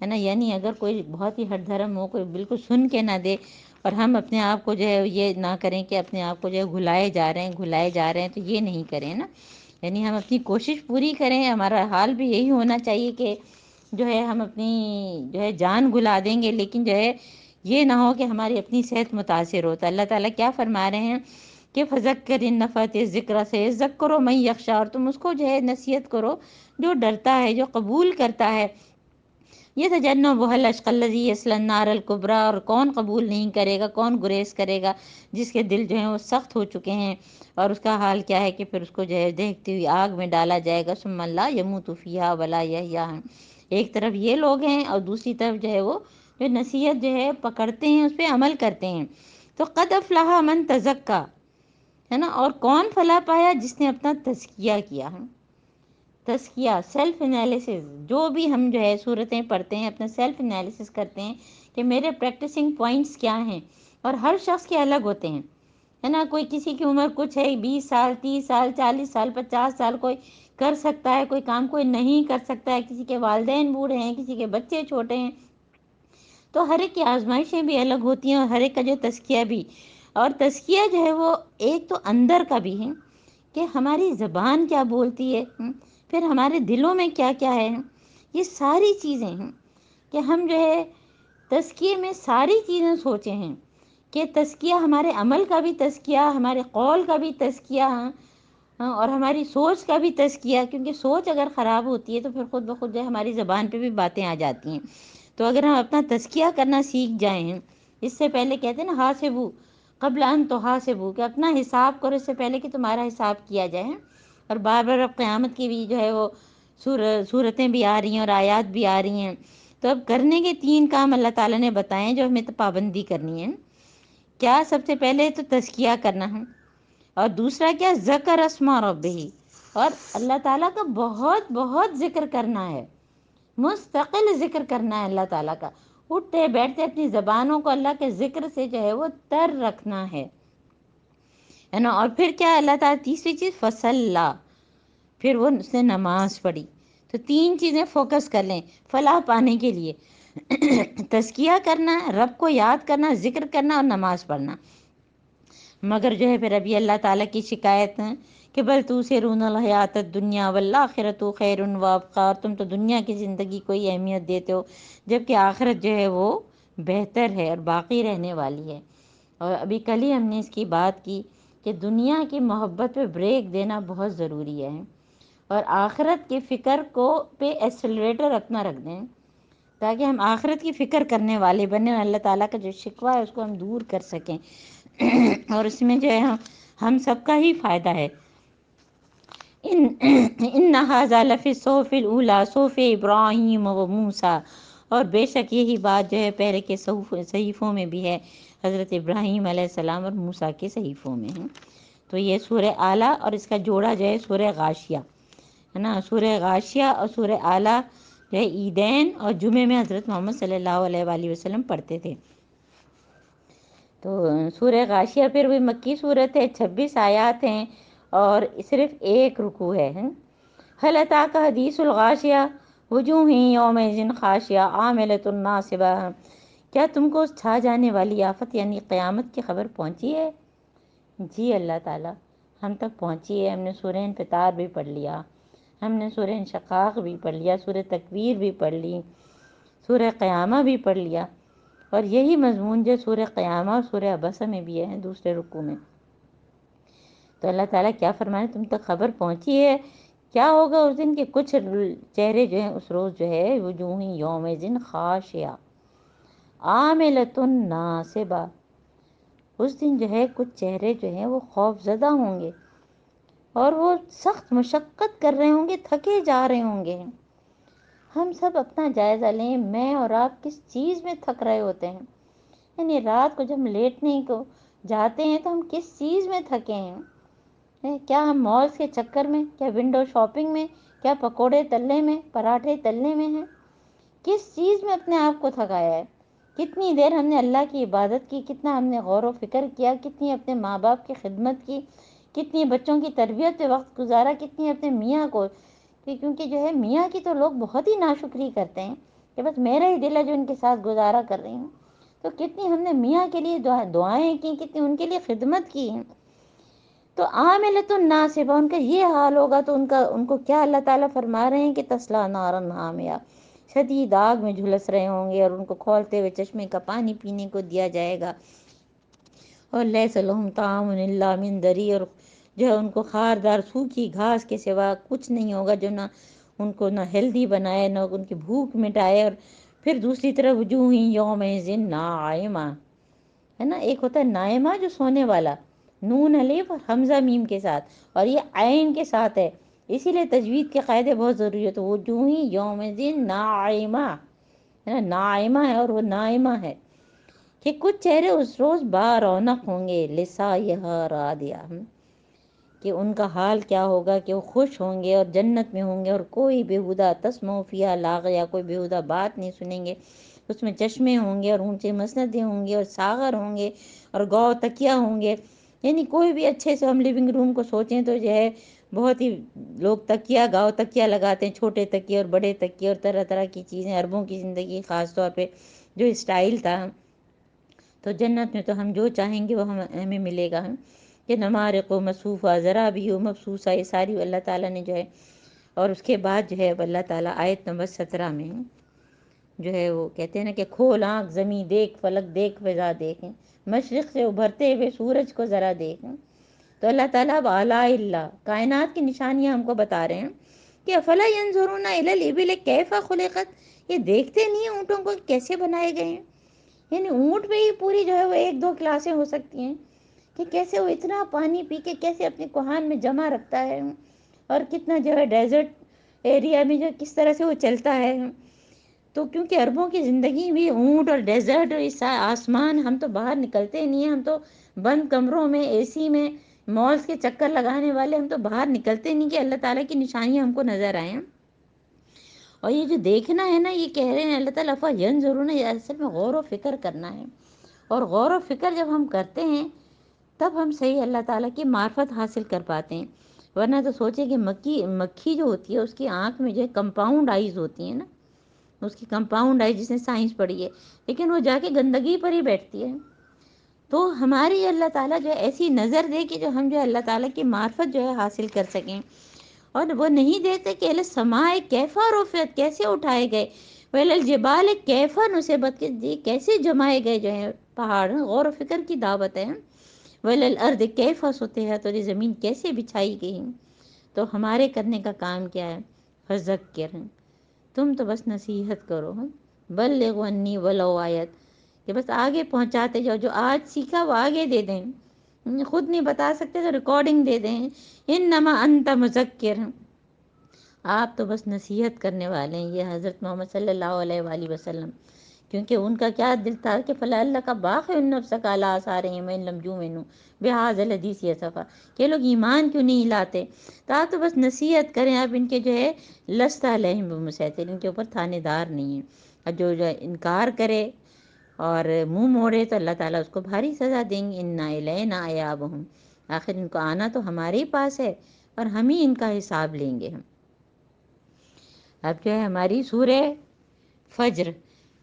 S1: ہے نا، یعنی اگر کوئی بہت ہی ہٹ دھرم ہو، کوئی بالکل سن کے نہ دے، اور ہم اپنے آپ کو جو ہے یہ نہ کریں کہ اپنے آپ کو جو ہے گھلائے جا رہے ہیں، تو یہ نہیں کریں نا، یعنی ہم اپنی کوشش پوری کریں۔ ہمارا حال بھی یہی ہونا چاہیے کہ جو ہے ہم اپنی جو ہے جان گلا دیں گے، لیکن جو ہے یہ نہ ہو کہ ہماری اپنی صحت متاثر ہو۔ تو اللہ تعالیٰ کیا فرما رہے ہیں کہ فذکر ان نفعت الذکریٰ سے ذکر من یخشی، اور تم اس کو جو ہے نصیحت کرو جو ڈرتا ہے، جو قبول کرتا ہے۔ یتجنبها الاشقی الذی یصلی النار الکبریٰ، اور کون قبول نہیں کرے گا، کون گریز کرے گا جس کے دل جو ہیں وہ سخت ہو چکے ہیں، اور اس کا حال کیا ہے کہ پھر اس کو جو ہے دیکھتی ہوئی آگ میں ڈالا جائے گا۔ ثم لا یموت فیہا ولا یحییٰ، ایک طرف یہ لوگ ہیں اور دوسری طرف جو ہے وہ جو نصیحت جو ہے پکڑتے ہیں، اس پہ عمل کرتے ہیں۔ تو قد افلح من تزکیٰ، ہے نا، اور کون فلاح پایا، جس نے اپنا تزکیہ کیا ہے۔ تزکیہ، سیلف انالیسس، جو بھی ہم جو ہے صورتیں پڑھتے ہیں اپنا سیلف انالیسس کرتے ہیں کہ میرے پریکٹسنگ پوائنٹس کیا ہیں، اور ہر شخص کے الگ ہوتے ہیں، ہے نا، کوئی کسی کی عمر کچھ ہے 20 سال 30 سال 40 سال 50 سال، کوئی کر سکتا ہے کوئی کام، کوئی نہیں کر سکتا ہے، کسی کے والدین بوڑھے ہیں، کسی کے بچے چھوٹے ہیں، تو ہر ایک کی آزمائشیں بھی الگ ہوتی ہیں، اور ہر ایک کا جو تزکیہ بھی، اور تزکیہ جو ہے وہ ایک تو اندر کا بھی ہے کہ ہماری زبان کیا بولتی ہے، پھر ہمارے دلوں میں کیا کیا ہے، یہ ساری چیزیں ہیں کہ ہم جو ہے تزکیے میں ساری چیزیں سوچے ہیں کہ تزکیہ ہمارے عمل کا بھی تزکیہ، ہمارے قول کا بھی تزکیہ، اور ہماری سوچ کا بھی تزکیہ، کیونکہ سوچ اگر خراب ہوتی ہے تو پھر خود بخود جو ہے ہماری زبان پہ بھی باتیں آ جاتی ہیں۔ تو اگر ہم اپنا تزکیہ کرنا سیکھ جائیں ہیں، اس سے پہلے کہتے ہیں نا حاسبو قبل ان تحاسبو، کہ اپنا حساب کرو اس سے پہلے کہ تمہارا حساب کیا جائے، اور بار بار اب قیامت کی بھی جو ہے وہ صورتیں بھی آ رہی ہیں اور آیات بھی آ رہی ہیں۔ تو اب کرنے کے 3 کام اللہ تعالیٰ نے بتائے ہیں جو ہمیں تو پابندی کرنی ہے۔ کیا؟ سب سے پہلے تو تزکیہ کرنا ہے، اور دوسرا کیا؟ ذکر اسما ربہ، اور اللہ تعالیٰ کا بہت بہت ذکر کرنا ہے، مستقل ذکر کرنا ہے اللہ تعالیٰ کا، اٹھتے بیٹھتے اپنی زبانوں کو اللہ کے ذکر سے جو ہے وہ تر رکھنا ہے نا۔ اور پھر کیا اللہ تعالیٰ تیسری چیز فصلی، پھر وہ اس نے نماز پڑھی۔ تو 3 چیزیں فوکس کر لیں فلاح پانے کے لیے، تزکیہ کرنا، رب کو یاد کرنا، ذکر کرنا، اور نماز پڑھنا۔ مگر جو ہے پھر ابھی اللہ تعالیٰ کی شکایت ہے کہ بل تؤثرون الحیات الدنیا والآخرۃ خیر وابقیٰ، تم تو دنیا کی زندگی کو ہی اہمیت دیتے ہو، جبکہ آخرت جو ہے وہ بہتر ہے اور باقی رہنے والی ہے۔ اور ابھی کل ہی ہم نے اس کی بات کی کہ دنیا کی محبت پہ بریک دینا بہت ضروری ہے، اور آخرت کی فکر کو پہ ایکسلریٹر اپنا رکھ دیں تاکہ ہم آخرت کی فکر کرنے والے بنیں، اور اللہ تعالیٰ کا جو شکوہ ہے اس کو ہم دور کر سکیں، اور اس میں جو ہے ہم سب کا ہی فائدہ ہے۔ ان ھذا لفی الصحف الاولی صحف ابراہیم و موسیٰ، اور بے شک یہی بات جو ہے پہلے کے صحیفوں میں بھی ہے، حضرت ابراہیم علیہ السلام اور موسیٰ کے صحیفوں میں ہیں۔ تو یہ سورہ اعلیٰ اور اس کا جوڑا جو ہے سورہ غاشیہ ہے نا، سورہ غاشیہ اور سورہ اعلیٰ جو ہے عیدین اور جمعے میں حضرت محمد صلی اللہ علیہ وآلہ وسلم پڑھتے تھے۔ تو سورہ غاشیہ پھر وہی مکی صورت ہے، 26 آیات ہیں اور صرف 1 رکوع ہے۔ هل اتاک حدیث الغاشیہ وجوہ یومئذ خاشعہ عاملۃ ناصبہ، کیا تم کو اس چھا جانے والی آفت یعنی قیامت کی خبر پہنچی ہے؟ جی اللہ تعالیٰ، ہم تک پہنچی ہے۔ ہم نے سورہ انفطار بھی پڑھ لیا، ہم نے سورہ انشقاق بھی پڑھ لیا، سورہ تکویر بھی پڑھ لی، سورہ قیامہ بھی پڑھ لیا، اور یہی مضمون جو سورہ قیامہ اور سورہ عبسہ میں بھی ہے دوسرے رکوع میں۔ تو اللہ تعالیٰ کیا فرمائے، تم تک خبر پہنچی ہے کیا ہوگا اس دن کے کچھ چہرے جو ہیں اس روز جو ہے وجوہ یومئذ خاشعہ عاملۃ ناصبہ، اس دن جو ہے کچھ چہرے جو ہیں وہ خوف زدہ ہوں گے اور وہ سخت مشقت کر رہے ہوں گے، تھکے جا رہے ہوں گے۔ ہم سب اپنا جائزہ لیں، میں اور آپ کس چیز میں تھک رہے ہوتے ہیں؟ یعنی رات کو جب ہم لیٹنے کو جاتے ہیں تو ہم کس چیز میں تھکے ہیں؟ کیا ہم مالز کے چکر میں، کیا ونڈو شاپنگ میں، کیا پکوڑے تلنے میں، پراٹھے تلنے میں ہیں؟ کس چیز میں اپنے آپ کو تھکایا ہے؟ کتنی دیر ہم نے اللہ کی عبادت کی، کتنا ہم نے غور و فکر کیا، کتنی اپنے ماں باپ کی خدمت کی، کتنی بچوں کی تربیت پہ وقت گزارا، کتنی اپنے میاں کو، کیونکہ جو ہے میاں کی تو لوگ بہت ہی ناشکری کرتے ہیں کہ بس میرا ہی دل ہے جو ان کے ساتھ گزارا کر رہی ہوں، تو کتنی ہم نے میاں کے لیے دعائیں کی، کتنی ان کے لیے خدمت کی۔ تو عاملۃ ناصبہ، ان کا یہ حال ہوگا تو ان کو کیا اللہ تعالیٰ فرما رہے ہیں کہ تسلا نارا حامیہ، شدید آگ میں جھلس رہے ہوں گے اور ان کو کھولتے ہوئے چشمے کا پانی پینے کو دیا جائے گا، اور لیس لہم طعام الا من ضریع، اور جو ہے ان کو خاردار سوکھی گھاس کے سوا کچھ نہیں ہوگا جو نہ ان کو نہ ہیلدی بنائے نہ ان کی بھوک مٹائے۔ اور پھر دوسری طرف وجوہ یومئذ ناعمہ، ہے نا، ایک ہوتا ہے نائمہ جو سونے والا، نون الف اور حمزہ میم کے ساتھ، اور یہ عین کے ساتھ ہے، اسی لیے تجوید کے قاعدے بہت ضروری ہے۔ تو وجوہ یومئذ ناعمہ، ہے نا، ناعمہ ہے اور وہ نائمہ ہے، کہ کچھ چہرے اس روز بارونق ہوں گے، لسعیہا راضیہ، کہ ان کا حال کیا ہوگا کہ وہ خوش ہوں گے اور جنت میں ہوں گے، اور کوئی بیہودہ تسمع فیہا لاغیہ، کوئی بیہودہ بات نہیں سنیں گے، اس میں چشمے ہوں گے اور اونچے مسندیں ہوں گے اور ساغر ہوں گے اور گو تکیا ہوں گے۔ یعنی کوئی بھی اچھے سے ہم لیونگ روم کو سوچیں تو جو ہے بہت ہی لوگ تکیا گاؤ تکیا لگاتے ہیں، چھوٹے تکیے اور بڑے تکیے اور طرح طرح کی چیزیں، عربوں کی زندگی خاص طور پہ جو اسٹائل تھا۔ تو جنت میں تو ہم جو چاہیں گے وہ ہمیں ملے گا، کہ نمارق و مصفوفہ، زرابی و مبسوسہ، یہ ساری اللہ تعالیٰ نے جو ہے، اور اس کے بعد جو ہے اللہ تعالیٰ آیت نمبر 17 میں جو ہے وہ کہتے ہیں نا کہ کھول آنکھ زمیں دیکھ، فلک دیکھ، فضا دیکھیں، مشرق سے ابھرتے ہوئے سورج کو ذرا دیکھیں۔ تو اللہ تعالیٰ اب آلاء اللہ، کائنات کی نشانیاں ہم کو بتا رہے ہیں کہ افلا ینظرون الی الابل کیف خلقت، یہ دیکھتے نہیں ہیں اونٹوں کو کیسے بنائے گئے ہیں؟ یعنی اونٹ پہ ہی پوری جو ہے وہ 1-2 کلاسیں ہو سکتی ہیں کہ کیسے وہ اتنا پانی پی کے کیسے اپنے کوہان میں جمع رکھتا ہے، اور کتنا جو ہے ڈیزرٹ ایریا میں جو کس طرح سے وہ چلتا ہے۔ تو کیونکہ عربوں کی زندگی بھی اونٹ اور ڈیزرٹ اور اس آسمان، ہم تو باہر نکلتے ہی نہیں ہیں، ہم تو بند کمروں میں، اے سی میں، مالز کے چکر لگانے والے، ہم تو باہر نکلتے نہیں کہ اللہ تعالیٰ کی نشانیاں ہم کو نظر آئیں۔ اور یہ جو دیکھنا ہے نا، یہ کہہ رہے ہیں اللہ تعالیٰ ینظرون، یہ اصل میں غور و فکر کرنا ہے، اور غور و فکر جب ہم کرتے ہیں تب ہم صحیح اللہ تعالیٰ کی معرفت حاصل کر پاتے ہیں۔ ورنہ تو سوچیں کہ مکھی جو ہوتی ہے اس کی آنکھ میں جو ہے کمپاؤنڈ آئیز ہوتی ہیں نا، اس کی کمپاؤنڈ آئی جس نے سائنس پڑھی ہے، لیکن وہ جا کے گندگی پر ہی بیٹھتی ہے۔ تو ہماری اللہ تعالیٰ جو ہے ایسی نظر دے کہ جو ہم جو ہے اللہ تعالیٰ کی معرفت جو ہے حاصل کر سکیں، اور وہ نہیں دیتے کہ السماء کیف رفعت، کیسے اٹھائے گئے، والجبال کیف نصبت، کیسے جمائے گئے جو ہیں پہاڑ۔ غور و فکر کی دعوت ہے۔ والارض کیف سطحت، اور یہ زمین کیسے بچھائی گئی۔ تو ہمارے کرنے کا کام کیا ہے؟ فذکر، تم تو بس نصیحت کرو، بلغ انی ولو آیت، کہ بس آگے پہنچاتے جاؤ، جو آج سیکھا وہ آگے دے دیں، خود نہیں بتا سکتے تو ریکارڈنگ دے دیں۔ انما انت مذکر، آپ تو بس نصیحت کرنے والے ہیں۔ یہ حضرت محمد صلی اللہ علیہ وآلہ وسلم، کیونکہ ان کا کیا دل تھا کہ فلا اللہ کا باخع النفس علی آثارہم ان لم یؤمنوا بہذا الحدیث اسفا، کہ لوگ ایمان کیوں نہیں لاتے؟ تو آپ تو بس نصیحت کریں، آپ ان کے جو ہے لست علیہم بمسیطر، ان کے اوپر تھانے دار نہیں ہیں، اور جو انکار کرے اور منہ موڑے تو اللہ تعالیٰ اس کو بھاری سزا دیں گے۔ انا الینا ایابہم، آخر ان کو آنا تو ہمارے ہی پاس ہے اور ہم ہی ان کا حساب لیں گے۔ اب جو ہے ہماری سورہ فجر،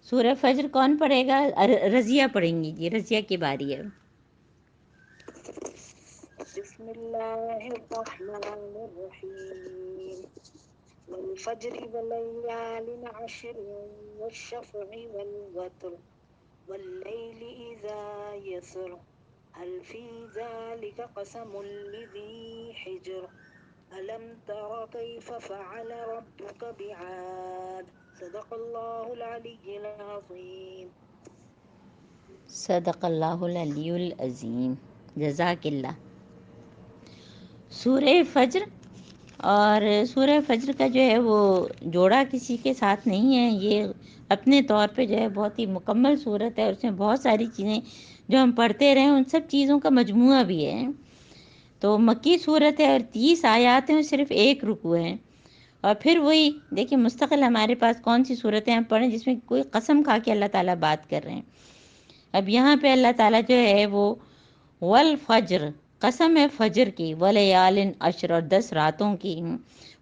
S1: سورہ فجر کون پڑھے گا؟ رضیہ پڑھیں گی جی، رضیہ کی باری ہے۔
S3: بسم اللہ الرحمن الرحیم والفجر وليال عشر والشفع والوتر والليل إذا يسر هل في ذلك قسم لذي حجر ألم تر كيف فعل ربك بعاد صدق الله العلي العظيم۔
S1: صدق اللہ العلی العظیم، جزاک اللہ۔ سورہ فجر، اور سورہ فجر کا جو ہے وہ جوڑا کسی کے ساتھ نہیں ہے، یہ اپنے طور پہ جو ہے بہت ہی مکمل صورت ہے، اور اس میں بہت ساری چیزیں جو ہم پڑھتے رہے ان سب چیزوں کا مجموعہ بھی ہے۔ تو مکی صورت ہے اور 30 آیات ہیں اور صرف ایک رکوع ہے۔ اور پھر وہی دیکھیں مستقل ہمارے پاس کون سی صورتیں ہم پڑھیں جس میں کوئی قسم کھا کے اللہ تعالیٰ بات کر رہے ہیں۔ اب یہاں پہ اللہ تعالیٰ جو ہے وہ والفجر، قسم ہے فجر کی، ولیال عشر، اور 10 راتوں کی،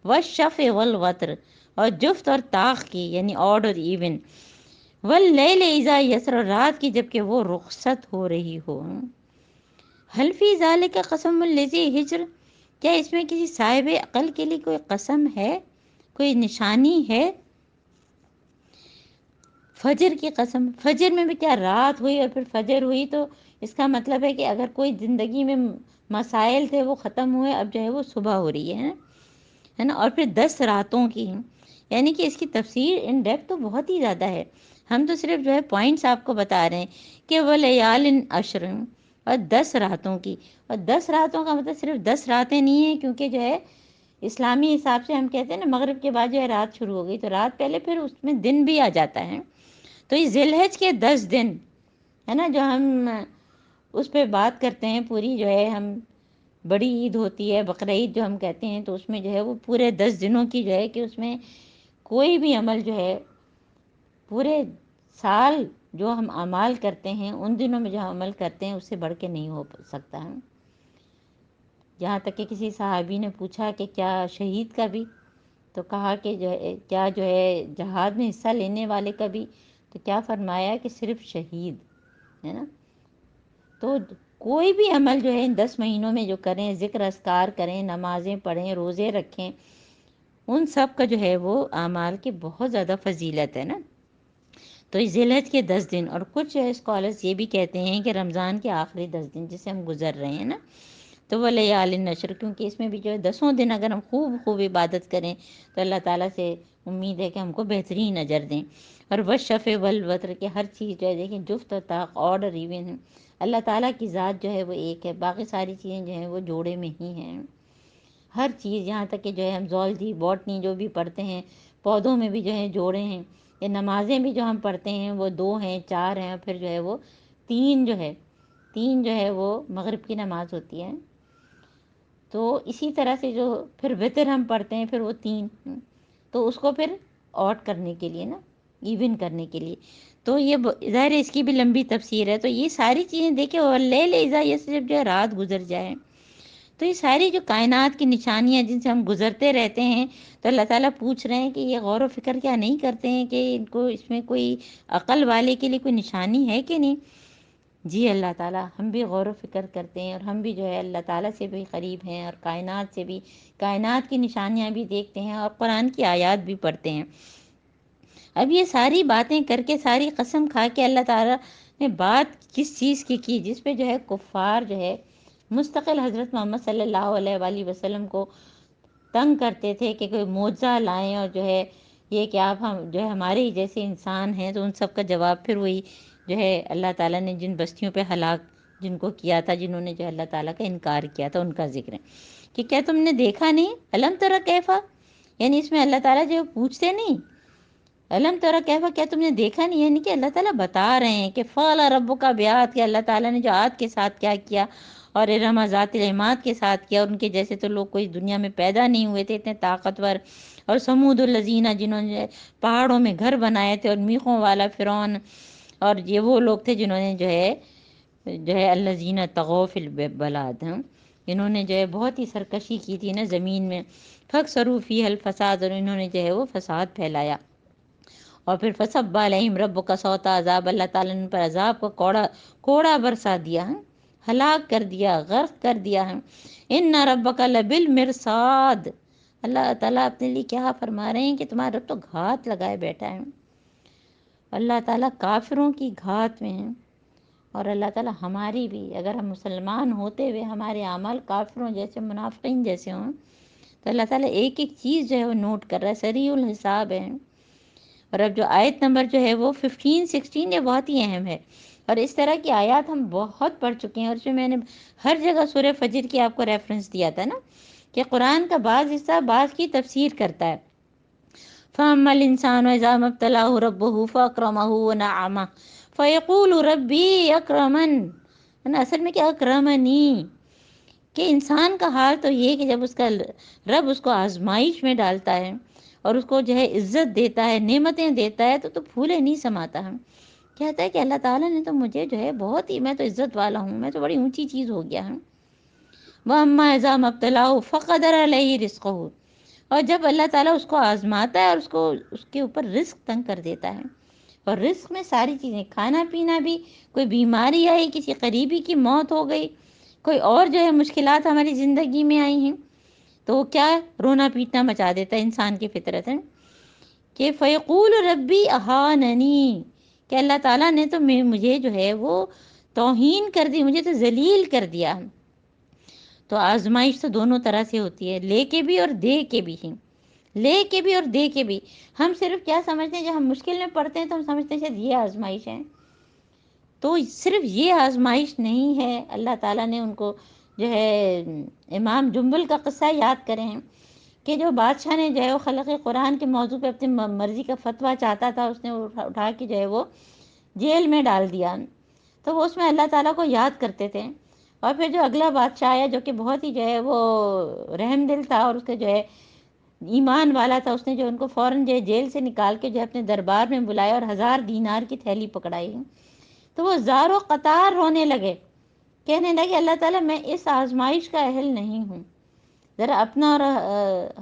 S1: والشفع والوتر، اور جفت اور طاق کی یعنی آڈ اور ایون، واللیل اذا یسر، اور رات کی جب کہ وہ رخصت ہو رہی ہو۔ حل فی ذالک قسم لذی حجر، کیا اس میں کسی صاحب عقل کے لیے کوئی قسم ہے، کوئی نشانی ہے؟ فجر کی قسم، فجر میں بھی کیا رات ہوئی اور پھر فجر ہوئی، تو اس کا مطلب ہے کہ اگر کوئی زندگی میں مسائل تھے وہ ختم ہوئے، اب جو ہے وہ صبح ہو رہی ہے نا، اور پھر 10 راتوں کی، یعنی کہ اس کی تفسیر ان ڈیپتھ تو بہت ہی زیادہ ہے، ہم تو صرف جو ہے پوائنٹس آپ کو بتا رہے ہیں کہ وہ لیال عشر، اور 10 راتوں کی، اور 10 راتوں کا مطلب صرف 10 راتیں نہیں ہیں، کیونکہ جو ہے اسلامی حساب سے ہم کہتے ہیں نا مغرب کے بعد جو ہے رات شروع ہو گئی، تو رات پہلے پھر اس میں دن بھی آ جاتا ہے۔ تو یہ ذی الحج کے 10 دن ہے نا، جو ہم اس پہ بات کرتے ہیں پوری، جو ہے ہم بڑی عید ہوتی ہے بقرہ عید جو ہم کہتے ہیں، تو اس میں جو ہے وہ پورے 10 دنوں کی جو ہے کہ اس میں کوئی بھی عمل جو ہے پورے سال جو ہم اعمال کرتے ہیں ان دنوں میں جو ہم عمل کرتے ہیں اس سے بڑھ کے نہیں ہو سکتا ہے۔ یہاں تک کہ کسی صحابی نے پوچھا کہ کیا شہید کا بھی، تو کہا کہ جو ہے کیا جو ہے جہاد میں حصہ لینے والے کا بھی، تو کیا فرمایا کہ صرف شہید ہے نا۔ تو کوئی بھی عمل جو ہے ان 10 مہینوں میں جو کریں، ذکر اذکار کریں، نمازیں پڑھیں، روزے رکھیں، ان سب کا جو ہے وہ اعمال کی بہت زیادہ فضیلت ہے نا۔ تو اس ذی الحج کے 10 دن، اور کچھ اسکالرز یہ بھی کہتے ہیں کہ رمضان کے آخری 10 دن جسے ہم گزر رہے ہیں نا، تو وہ لیال نشر، کیونکہ اس میں بھی جو ہے 10 دن اگر ہم خوب عبادت کریں تو اللہ تعالیٰ سے امید ہے کہ ہم کو بہترین اجر دیں۔ اور والشفع والوتر کے ہر چیز جو ہے دیکھیں جفت و طاق، آڈ اور ایون، اللہ تعالیٰ کی ذات جو ہے وہ ایک ہے، باقی ساری چیزیں جو ہیں وہ جوڑے میں ہی ہیں، ہر چیز، یہاں تک کہ جو ہے ہم زولجی باٹنی جو بھی پڑھتے ہیں، پودوں میں بھی جو ہے جوڑے ہیں، یہ نمازیں بھی جو ہم پڑھتے ہیں وہ 2 ہیں 4 ہیں، پھر جو ہے وہ 3 جو ہے وہ مغرب کی نماز ہوتی ہے، تو اسی طرح سے جو پھر وتر ہم پڑھتے ہیں پھر وہ 3، تو اس کو پھر آڈ کرنے کے لیے نا، ایون کرنے کے لیے، تو یہ ظاہر ہے اس کی بھی لمبی تفسیر ہے۔ تو یہ ساری چیزیں دیکھیں، اور لیل اذا یہ صرف جو ہے رات گزر جائے، تو یہ ساری جو کائنات کی نشانیاں جن سے ہم گزرتے رہتے ہیں، تو اللہ تعالیٰ پوچھ رہے ہیں کہ یہ غور و فکر کیا نہیں کرتے ہیں کہ ان کو اس میں کوئی عقل والے کے لیے کوئی نشانی ہے کہ نہیں؟ جی اللہ تعالیٰ ہم بھی غور و فکر کرتے ہیں، اور ہم بھی جو ہے اللہ تعالیٰ سے بھی قریب ہیں، اور کائنات سے بھی، کائنات کی نشانیاں بھی دیکھتے ہیں، اور قرآن کی آیات بھی پڑھتے ہیں۔ اب یہ ساری باتیں کر کے، ساری قسم کھا کے اللہ تعالیٰ نے بات کس چیز کی جس پہ جو ہے کفار جو ہے مستقل حضرت محمد صلی اللہ علیہ وآلہ وسلم کو تنگ کرتے تھے کہ کوئی معجزہ لائیں، اور جو ہے یہ کہ آپ ہم جو ہے ہمارے ہی جیسے انسان ہیں، تو ان سب کا جواب پھر وہی جو ہے اللہ تعالیٰ نے جن بستیوں پہ ہلاک جن کو کیا تھا، جنہوں نے جو اللہ تعالیٰ کا انکار کیا تھا، ان کا ذکر ہے کہ کیا تم نے دیکھا نہیں، الم تری کیفا، یعنی اس میں اللہ تعالیٰ جو پوچھتے نہیں، الم تری کیفا، کیا تم نے دیکھا نہیں، یعنی کہ اللہ تعالیٰ بتا رہے ہیں کہ فعل ربک بعاد، کہ اللہ تعالیٰ نے جو عاد کے ساتھ کیا کیا، اور ارم ذات العماد کے ساتھ کیا، ان کے جیسے تو لوگ کوئی دنیا میں پیدا نہیں ہوئے تھے اتنے طاقتور، اور سمود الذین، جنہوں نے پہاڑوں میں گھر بنائے تھے، اور میخوں والا فرعون، اور یہ وہ لوگ تھے جنہوں نے جو ہے الذین طغوا فی البلاد، انہوں نے جو ہے بہت ہی سرکشی کی تھی نا زمین میں، فاکثروا فیہا الفساد، اور انہوں نے جو ہے وہ فساد پھیلایا، اور پھر فصب علیہم ربک صوت عذاب، اللہ تعالیٰ نے ان پر عذاب کا کوڑا برسا دیا ہے، ہلاک کر دیا، غرق کر دیا ہے۔ ان ربک لبالمرصاد، اللہ تعالیٰ اپنے لیے کیا فرما رہے ہیں کہ تمہارا رب تو گھات لگائے بیٹھا ہے۔ اللہ تعالیٰ کافروں کی گھات میں ہیں، اور اللہ تعالیٰ ہماری بھی، اگر ہم مسلمان ہوتے ہوئے ہمارے اعمال کافروں جیسے، منافقین جیسے ہوں، تو اللہ تعالیٰ ایک ایک چیز جو ہے وہ نوٹ کر رہا ہے، سریع الحساب ہے۔ اور اب جو آیت نمبر جو ہے وہ 15 16 یہ بہت ہی اہم ہے، اور اس طرح کی آیات ہم بہت پڑھ چکے ہیں، اور اس میں میں نے ہر جگہ سورہ فجر کی آپ کو ریفرنس دیا تھا نا، کہ قرآن کا بعض حصہ بعض کی تفسیر کرتا ہے۔ فَأَمَّا الْإِنسَانُ إِذَا مَا ابْتَلَاهُ رَبُّهُ فَأَكْرَمَهُ وَنَعَمَهُ فَيَقُولُ رَبِّي أَكْرَمَنِ، ہے نا، اصل میں کیا اکرمنی، کہ انسان کا حال تو یہ کہ جب اس کا رب اس کو آزمائش میں ڈالتا ہے اور اس کو جو ہے عزت دیتا ہے، نعمتیں دیتا ہے، تو پھولے نہیں سماتا ہے، کہتا ہے کہ اللہ تعالیٰ نے تو مجھے جو ہے بہت ہی، میں تو عزت والا ہوں، میں تو بڑی اونچی چیز ہو گیا ہوں۔ وَأَمَّا إِذَا مَا ابْتَلَاهُ فَقَدَرَ عَلَيْهِ رِزْقَهُ، اور جب اللہ تعالیٰ اس کو آزماتا ہے اور اس کو اس کے اوپر رزق تنگ کر دیتا ہے، اور رزق میں ساری چیزیں، کھانا پینا بھی، کوئی بیماری آئی، کسی قریبی کی موت ہو گئی، کوئی اور جو ہے مشکلات ہماری زندگی میں آئی ہیں، تو وہ کیا رونا پیٹنا مچا دیتا ہے، انسان کی فطرت ہے کہ فیقول ربی اہاننی، کہ اللہ تعالیٰ نے تو مجھے جو ہے وہ توہین کر دی، مجھے تو ذلیل کر دیا۔ تو آزمائش تو دونوں طرح سے ہوتی ہے، لے کے بھی اور دے کے بھی ہیں، لے کے بھی اور دے کے بھی۔ ہم صرف کیا سمجھتے ہیں، جب ہم مشکل میں پڑتے ہیں تو ہم سمجھتے ہیں شاید یہ آزمائش ہے، تو صرف یہ آزمائش نہیں ہے۔ اللہ تعالیٰ نے ان کو جو ہے، امام جنبل کا قصہ یاد کریں کہ جو بادشاہ نے جو ہے وہ خلق قرآن کے موضوع پہ اپنی مرضی کا فتویٰ چاہتا تھا، اس نے اٹھا کے جو ہے وہ جیل میں ڈال دیا، تو وہ اس میں اللہ تعالیٰ کو یاد کرتے تھے۔ اور پھر جو اگلا بادشاہ آیا جو کہ بہت ہی جو ہے وہ رحم دل تھا اور اس کے جو ہے ایمان والا تھا، اس نے جو ان کو فوراً جو ہے جیل سے نکال کے جو ہے اپنے دربار میں بلایا اور 1000 دینار کی تھیلی پکڑائی، تو وہ زاروں قطار رونے لگے، کہنے لگے اللہ تعالیٰ میں اس آزمائش کا اہل نہیں ہوں۔ ذرا اپنا اور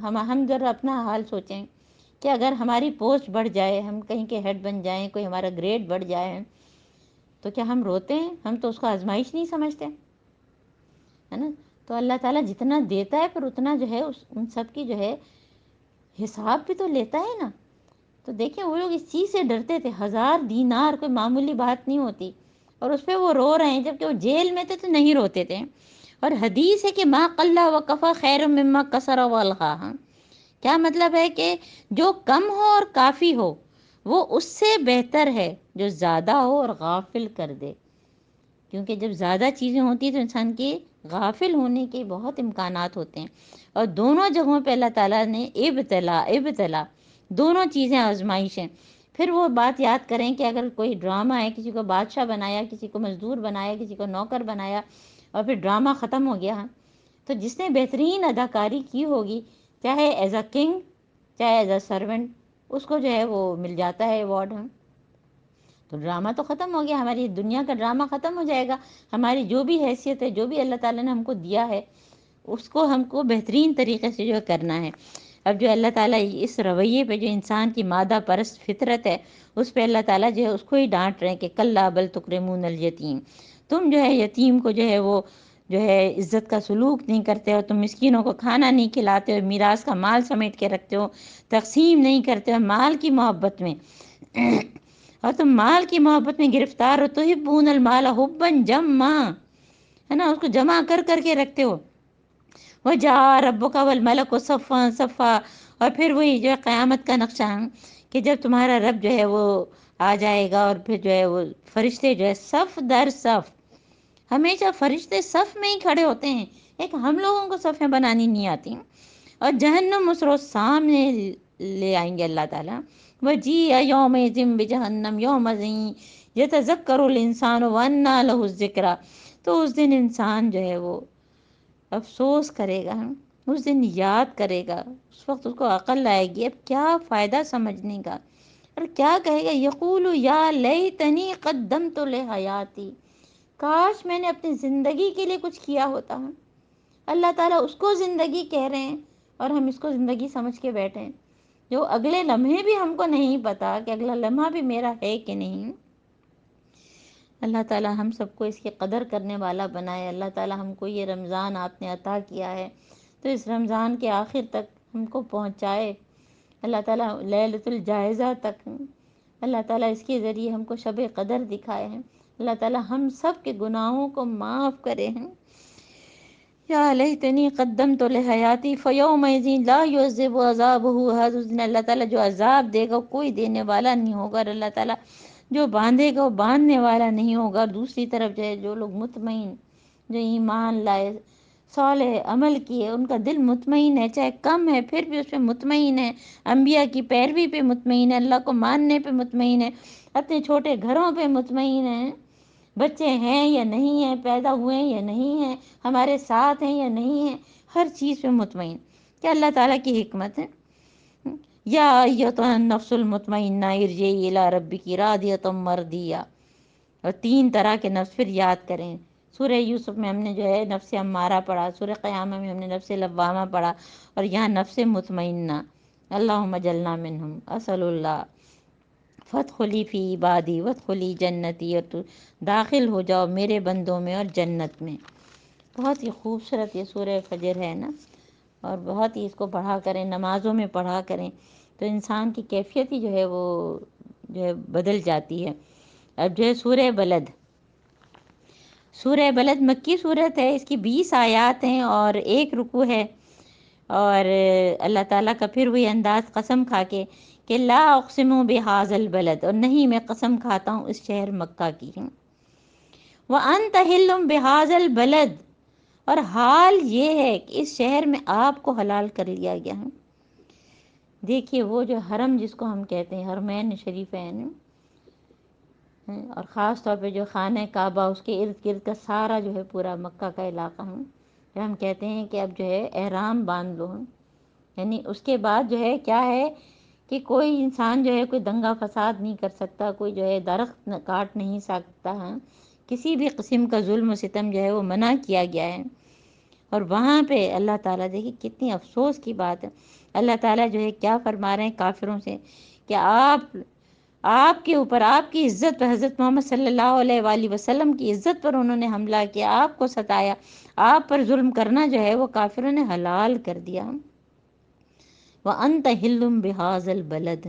S1: ہم ذرا اپنا حال سوچیں کہ اگر ہماری پوسٹ بڑھ جائے، ہم کہیں کے ہیڈ بن جائیں، کوئی ہمارا گریڈ بڑھ جائے، تو کیا ہم روتے ہیں؟ ہم تو اس کو آزمائش نہیں سمجھتے، ہے نا۔ تو اللہ تعالیٰ جتنا دیتا ہے پھر اتنا جو ہے ان سب کی جو ہے حساب بھی تو لیتا ہے نا۔ تو دیکھیں وہ لوگ اس چیز سے ڈرتے تھے، 1000 دینار کوئی معمولی بات نہیں ہوتی، اور اس پہ وہ رو رہے ہیں، جبکہ وہ جیل میں تھے تو نہیں روتے تھے۔ اور حدیث ہے کہ ما قل و کفا خیر مما کثر و الغا، کیا مطلب ہے کہ جو کم ہو اور کافی ہو وہ اس سے بہتر ہے جو زیادہ ہو اور غافل کر دے، کیونکہ جب زیادہ چیزیں ہوتی ہیں تو انسان کے غافل ہونے کے بہت امکانات ہوتے ہیں۔ اور دونوں جگہوں پہ اللہ تعالیٰ نے ابتلا دونوں چیزیں آزمائش ہیں۔ پھر وہ بات یاد کریں کہ اگر کوئی ڈرامہ ہے، کسی کو بادشاہ بنایا، کسی کو مزدور بنایا، کسی کو نوکر بنایا، اور پھر ڈرامہ ختم ہو گیا، تو جس نے بہترین اداکاری کی ہوگی، چاہے ایز اے کنگ چاہے ایز اے سرونٹ، اس کو جو ہے وہ مل جاتا ہے ایوارڈ۔ تو ڈرامہ تو ختم ہو گیا، ہماری دنیا کا ڈرامہ ختم ہو جائے گا، ہماری جو بھی حیثیت ہے، جو بھی اللہ تعالیٰ نے ہم کو دیا ہے، اس کو ہم کو بہترین طریقے سے جو کرنا ہے۔ اب جو اللہ تعالیٰ اس رویے پہ جو انسان کی مادہ پرست فطرت ہے، اس پہ اللہ تعالیٰ جو ہے اس کو ہی ڈانٹ رہے ہیں کہ کلا بل تکرمون الیتیم، تم جو ہے یتیم کو جو ہے وہ جو ہے عزت کا سلوک نہیں کرتے ہو، تم مسکینوں کو کھانا نہیں کھلاتے ہو، میراث کا مال سمیٹ کے رکھتے ہو، تقسیم نہیں کرتے ہو مال کی محبت میں، اور تم مال کی محبت میں گرفتار ہو، تحبون المال حبا جما، ہے نا، اس کو جمع کر کر کے رکھتے ہو۔ وجاء ربک والملک صفا صفا، اور پھر وہی جو ہے قیامت کا نقشہ ہے کہ جب تمہارا رب جو ہے وہ آ جائے گا، اور پھر جو ہے وہ فرشتے جو ہے صف در صف، ہمیشہ فرشتے صف میں ہی کھڑے ہوتے ہیں، ایک ہم لوگوں کو صفیں بنانی نہیں آتی، اور جہنم اس روز سامنے لے آئیں گے اللہ تعالیٰ۔ وَجِیءَ یومئذ بجہنم یومئذ یتذکر الانسان وانیٰ لہ الذکریٰ، تو اس دن انسان جو ہے وہ افسوس کرے گا، اس دن یاد کرے گا، اس وقت اس کو عقل آئے گی، اب کیا فائدہ سمجھنے کا، اور کیا کہے گا، یقول یا لیتنی قدمت لحیاتی، کاش میں نے اپنی زندگی کے لیے کچھ کیا ہوتا۔ اللہ تعالیٰ اس کو زندگی کہہ رہے ہیں اور ہم اس کو زندگی سمجھ کے بیٹھے ہیں۔ جو اگلے لمحے بھی ہم کو نہیں پتا کہ اگلا لمحہ بھی میرا ہے کہ نہیں۔ اللہ تعالی ہم سب کو اس کی قدر کرنے والا بنائے۔ اللہ تعالی ہم کو یہ رمضان آپ نے عطا کیا ہے تو اس رمضان کے آخر تک ہم کو پہنچائے۔ اللہ تعالیٰ لیلۃ الجائزہ تک اللہ تعالیٰ اس کے ذریعے ہم کو شب قدر دکھائے ہیں۔ اللہ تعالیٰ ہم سب کے گناہوں کو معاف کرے ہیں۔ یا لیتنی قدمت لحیاتی فیومئذ لا یعذب عذابہ احد۔ اس دن اللہ تعالیٰ جو عذاب دے گا کوئی دینے والا نہیں ہوگا، اور اللہ تعالیٰ جو باندھے گا وہ باندھنے والا نہیں ہوگا۔ اور دوسری طرف جو ہے جو لوگ مطمئن، جو ایمان لائے، صالح عمل کیے، ان کا دل مطمئن ہے، چاہے کم ہے پھر بھی اس پہ مطمئن ہے، انبیاء کی پیروی پہ مطمئن ہے، اللہ کو ماننے پہ مطمئن ہے، اپنے چھوٹے گھروں پہ مطمئن ہے، بچے ہیں یا نہیں ہیں، پیدا ہوئے ہیں یا نہیں ہیں، ہمارے ساتھ ہیں یا نہیں ہیں، ہر چیز پہ مطمئن کہ اللہ تعالیٰ کی حکمت ہے۔ یا ایتھا النفس المطمئنہ ارجعی الی ربک راضیۃ مرضیہ۔ اور 3 طرح کے نفس پھر یاد کریں۔ سورہ یوسف میں ہم نے جو ہے نفس امارہ پڑھا، سورہ قیامہ میں ہم نے نفس لوامہ پڑھا، اور یہاں نفس مطمئنہ۔ اللہم اجعلنا منہم، اسأل اللہ فادخلی فی عبادی وادخلی جنتی، اور تو داخل ہو جاؤ میرے بندوں میں اور جنت میں۔ بہت ہی خوبصورت یہ سورہ فجر ہے نا، اور بہت ہی اس کو پڑھا کریں، نمازوں میں پڑھا کریں تو انسان کی کیفیت ہی جو ہے وہ جو ہے بدل جاتی ہے۔ اب جو ہے سورہ بلد، سورہ بلد مکی صورت ہے، اس کی 20 آیات ہیں اور 1 رکوع ہے، اور اللہ تعالیٰ کا پھر وہی انداز قسم کھا کے کہ لا اقسم بہذا البلد، اور نہیں میں قسم کھاتا ہوں اس شہر مکہ کی، وانت حل بہذا البلد، اور حال یہ ہے کہ اس شہر میں آپ کو حلال کر لیا گیا ہے۔ دیکھیے وہ جو حرم جس کو ہم کہتے ہیں، حرمین شریفین، اور خاص طور پہ جو خانہ کعبہ اس کے ارد گرد کا سارا جو ہے پورا مکہ کا علاقہ ہے، جو ہم کہتے ہیں کہ اب جو ہے احرام باندھ لو، یعنی اس کے بعد جو ہے کیا ہے کہ کوئی انسان جو ہے کوئی دنگا فساد نہیں کر سکتا، کوئی جو ہے درخت کاٹ نہیں سکتا ہے، کسی بھی قسم کا ظلم و ستم جو ہے وہ منع کیا گیا ہے۔ اور وہاں پہ اللہ تعالیٰ دیکھیں کتنی افسوس کی بات ہے، اللہ تعالیٰ جو ہے کیا فرما رہے ہیں کافروں سے کہ آپ کے اوپر، آپ کی عزت پر، حضرت محمد صلی اللہ علیہ وآلہ وسلم کی عزت پر انہوں نے حملہ کیا، آپ کو ستایا، آپ پر ظلم کرنا جو ہے وہ کافروں نے حلال کر دیا۔ وَأَنْتَ حِلٌّ بِهَذَا الْبَلَدِ،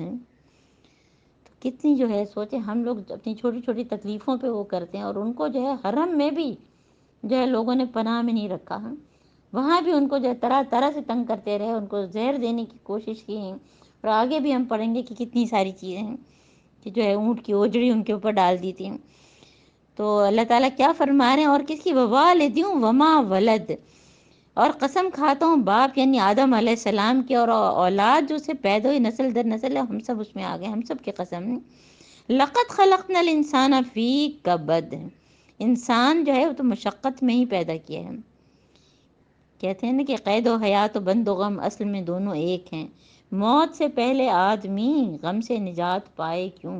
S1: تو کتنی جو ہے سوچیں، ہم لوگ اپنی چھوٹی چھوٹی تکلیفوں پہ وہ کرتے ہیں، اور ان کو جو ہے حرم میں بھی جو ہے لوگوں نے پناہ میں نہیں رکھا ہے، وہاں بھی ان کو جو ہے طرح طرح سے تنگ کرتے رہے، ان کو زہر دینے کی کوشش کی ہیں، اور آگے بھی ہم پڑھیں گے کہ کتنی ساری چیزیں ہیں کہ جو ہے اونٹ کی اوجڑی ان کے اوپر ڈال دی تھی۔ تو اللہ تعالیٰ کیا فرما رہے ہیں، اور کس کی ووالد وما ولد، اور قسم کھاتا ہوں باپ یعنی آدم علیہ السلام کی، اور اولاد جو سے پیدا ہوئی نسل در نسل ہے، ہم سب اس میں آ گئے، ہم سب کی قسم ہے۔ لقد خلقنا الانسان فی کبد، انسان جو ہے وہ تو مشقت میں ہی پیدا کیا ہے۔ کہتے ہیں نا کہ قید و حیات و بند و غم اصل میں دونوں ایک ہیں، موت سے پہلے آدمی غم سے نجات پائے کیوں؟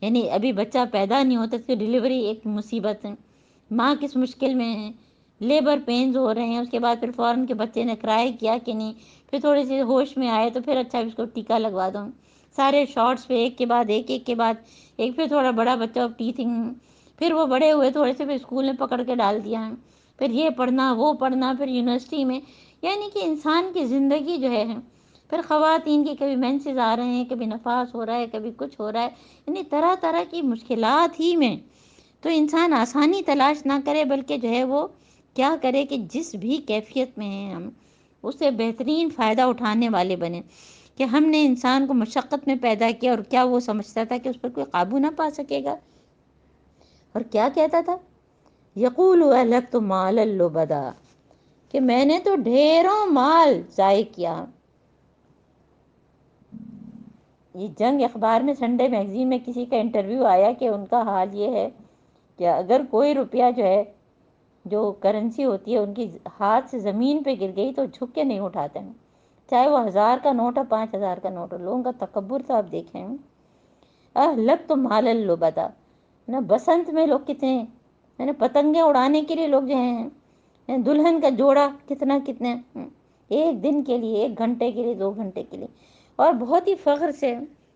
S1: یعنی ابھی بچہ پیدا نہیں ہوتا، اس کی ڈیلیوری ایک مصیبت ہے، ماں کس مشکل میں ہے، لیبر پینز ہو رہے ہیں، اس کے بعد پھر فوراً کے بچے نے کرائی کیا کہ نہیں، پھر تھوڑی سی ہوش میں آئے تو پھر اچھا اس کو ٹیکا لگوا دو، سارے شارٹس پہ ایک کے بعد ایک کے بعد ایک، پھر تھوڑا بڑا بچہ ٹیتھنگ، پھر وہ بڑے ہوئے تھوڑے سے، پھر اسکول میں پکڑ کے ڈال دیا ہے، پھر یہ پڑھنا وہ پڑھنا، پھر یونیورسٹی میں، یعنی کہ انسان کی زندگی جو ہے، پھر خواتین کی کبھی مینسز آ رہے ہیں، کبھی نفاس ہو رہا ہے، کبھی کچھ ہو رہا ہے، یعنی طرح طرح کی مشکلات ہی میں تو انسان آسانی تلاش نہ کرے، بلکہ جو ہے وہ کیا کرے کہ جس بھی کیفیت میں ہیں ہم اس سے بہترین فائدہ اٹھانے والے بنے، کہ ہم نے انسان کو مشقت میں پیدا کیا، اور کیا وہ سمجھتا تھا کہ اس پر کوئی قابو نہ پا سکے گا، اور کیا کہتا تھا، یقول اہلکت مالا لبدا، کہ میں نے تو ڈھیروں مال ضائع کیا۔ یہ جنگ اخبار میں سنڈے میگزین میں کسی کا انٹرویو آیا کہ ان کا حال یہ ہے کہ اگر کوئی روپیہ جو ہے جو کرنسی ہوتی ہے ان کی ہاتھ سے زمین پہ گر گئی تو جھک کے نہیں اٹھاتے ہیں، چاہے وہ 1000 کا نوٹ ہو 5000 کا نوٹ ہو، لوگوں کا تکبر تو آپ دیکھیں۔ اہلکت مالا لبدا نا، بسنت میں لوگ کتنے پتنگیں اڑانے کے لیے لوگ جو ہیں، دلہن کا جوڑا کتنا ایک دن کے لیے، 1 گھنٹے کے لیے، 2 گھنٹے کے لیے، اور بہت ہی فخر سے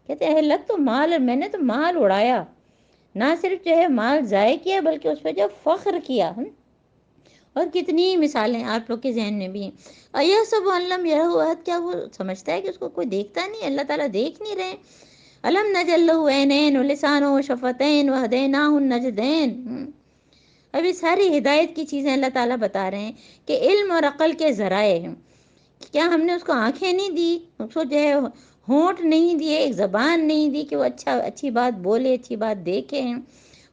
S1: کہتے ہیں لگ تو مال، اور میں نے تو مال اڑایا، نہ صرف جو ہے مال ضائع کیا بلکہ اس پہ جو فخر کیا۔ اور کتنی مثالیں آپ لوگ کے ذہن میں بھی ہیں۔ ایحسب ان لم یرہ احد، کیا وہ سمجھتا ہے کہ اس کو کوئی دیکھتا نہیں؟ اللہ تعالیٰ دیکھ نہیں رہے؟ الم نجعل لہ عینین ولسان وشفتین وہدیناہ النجدین۔ ابھی ساری ہدایت کی چیزیں اللہ تعالیٰ بتا رہے ہیں کہ علم اور عقل کے ذرائع ہیں۔ کیا ہم نے اس کو آنکھیں نہیں دی، اس کو جو ہے ہونٹ نہیں دیے، ایک زبان نہیں دی کہ وہ اچھی بات بولے، اچھی بات دیکھے ہیں؟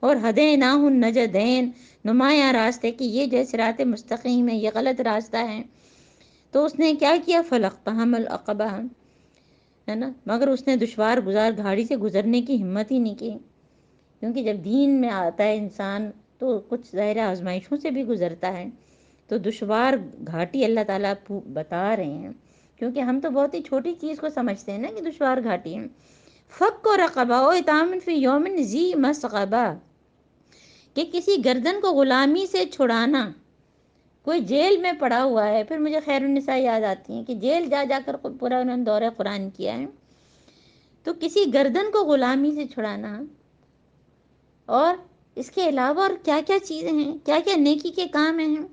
S1: اور ہدیناہ النجدین، نمایاں راستے کی، یہ جو صراط مستقیم ہے، یہ غلط راستہ ہے۔ تو اس نے کیا کیا؟ فلاقتحم العقبہ، ہے نا، مگر اس نے دشوار گزار گھاڑی سے گزرنے کی ہمت ہی نہیں کی، کیونکہ جب دین میں آتا ہے انسان تو کچھ ظاہر آزمائشوں سے بھی گزرتا ہے۔ تو دشوار گھاٹی اللہ تعالیٰ بتا رہے ہیں، کیونکہ ہم تو بہت ہی چھوٹی چیز کو سمجھتے ہیں نا کہ دشوار گھاٹی ہے۔ فک و رقبہ و اطعام فی یوم ذی مسغبہ، کہ کسی گردن کو غلامی سے چھڑانا۔ کوئی جیل میں پڑا ہوا ہے، پھر مجھے خیر النساء یاد آتی ہیں کہ جیل جا جا کر پورا انہوں نے دورہ قرآن کیا ہے، تو کسی گردن کو غلامی سے چھڑانا، اور اس کے علاوہ اور کیا کیا چیزیں ہیں، کیا کیا نیکی کے کام ہیں۔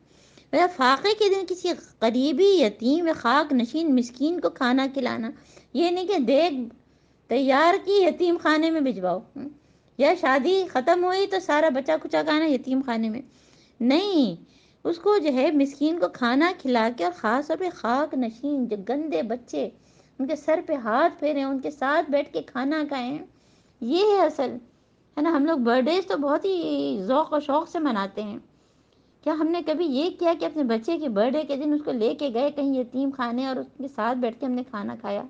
S1: فاقے کے دن کسی قریبی یتیم یا خاک نشین مسکین کو کھانا کھلانا، یہ نہیں کہ دیگ تیار کی یتیم خانے میں بھجواؤ، یا شادی ختم ہوئی تو سارا بچا کچا کھانا یتیم خانے میں، نہیں، اس کو جو ہے مسکین کو کھانا کھلا کے، اور خاص طور پہ خاک نشین جو گندے بچے، ان کے سر پہ ہاتھ پھیریں، ان کے ساتھ بیٹھ کے کھانا کھائیں، یہ ہے اصل، ہے نا۔ ہم لوگ برتھ ڈیز تو بہت ہی ذوق و شوق سے مناتے ہیں، کیا ہم نے کبھی یہ کیا کہ اپنے بچے کے برتھ ڈے کے دن اس کو لے کے گئے کہیں یتیم خانے اور اس کے ساتھ بیٹھ کے ہم نے کھانا کھایا؟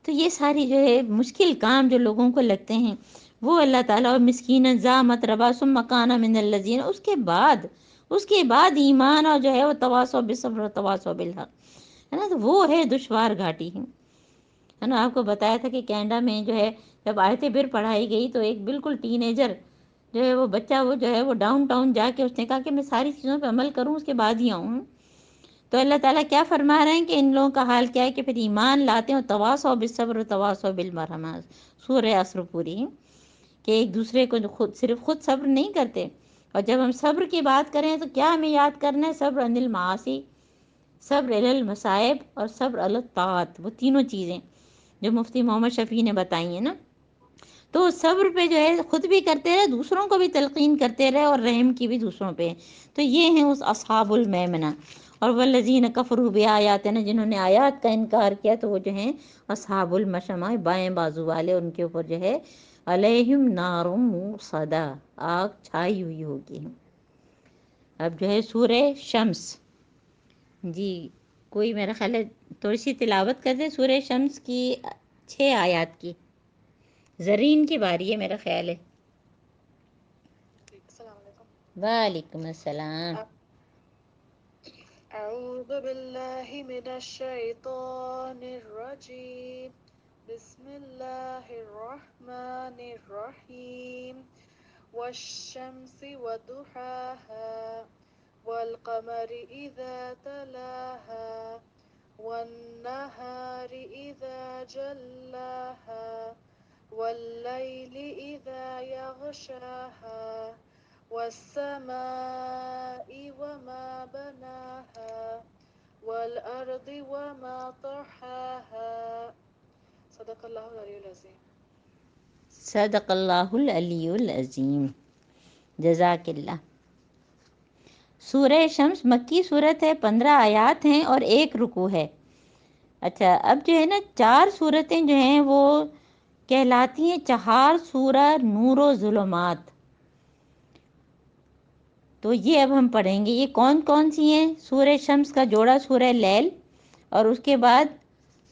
S1: تو یہ ساری جو ہے مشکل کام جو لوگوں کو لگتے ہیں وہ اللہ تعالیٰ، اور مسکین ذا متربہ ثم کان من الذین، اس کے بعد ایمان، اور جو ہے وہ تواصوا بالصبر و تواصوا بالحق، ہے نا، تو وہ ہے دشوار گھاٹی ہے نا۔ آپ کو بتایا تھا کہ کینیڈا میں جو ہے جب آیت بر پڑھائی گئی تو ایک بالکل ٹین ایجر جو ہے وہ بچہ، وہ جو ہے وہ ڈاؤن ٹاؤن جا کے اس نے کہا کہ میں ساری چیزوں پہ عمل کروں، اس کے بعد ہی آؤں۔ تو اللہ تعالیٰ کیا فرما رہے ہیں کہ ان لوگوں کا حال کیا ہے کہ پھر ایمان لاتے ہیں، تواصوا بالصبر تواصوا بالمرحمہ، سورہ عصر پوری، کہ ایک دوسرے کو صرف خود صبر نہیں کرتے، اور جب ہم صبر کی بات کریں تو کیا ہمیں یاد کرنا ہے؟ صبر عن المعاصی، صبر علی المصائب، اور صبر علی الطاعات، وہ تینوں چیزیں جو مفتی محمد شفیع نے بتائی ہیں نا۔ تو صبر پہ جو ہے خود بھی کرتے رہے، دوسروں کو بھی تلقین کرتے رہے، اور رحم کی بھی دوسروں پہ۔ تو یہ ہیں اس اصحاب المیمنہ۔ اور والذین کفروا بآیاتنا، جنہوں نے آیات کا انکار کیا تو وہ جو ہیں اصحاب المشأمہ، بائیں بازو والے، ان کے اوپر جو ہے علیہم نار موصدہ، آگ چھائی ہوئی ہوگی۔ اب جو ہے سورہ شمس، جی کوئی میرا خیال ہے تھوڑی سی تلاوت کر دے سورہ شمس کی 6 آیات کی۔ زرین کی باری ہے میرا خیال ہے۔
S3: السلام علیکم۔
S1: وعلیکم السلام۔
S3: اعوذ باللہ من الشیطان الرجیم، بسم اللہ الرحمن الرحیم، والشمس وضحاها والقمر اذا تلاها والنهار اذا جلاها والليل اذا يغشاها والسماء وما بناها والأرض وما طحاها، صدق اللہ العلی العظیم۔
S1: صدق اللہ العلی العظیم، جزاک اللہ۔ سورہ شمس مکی صورت ہے، 15 آیات ہیں اور 1 رکوع ہے۔ اچھا، اب جو ہے نا 4 صورتیں جو ہیں وہ کہلاتی ہیں چہار سورہ نور و ظلمات۔ تو یہ اب ہم پڑھیں گے، یہ کون کون سی ہیں؟ سورہ شمس کا جوڑا سورہ لیل، اور اس کے بعد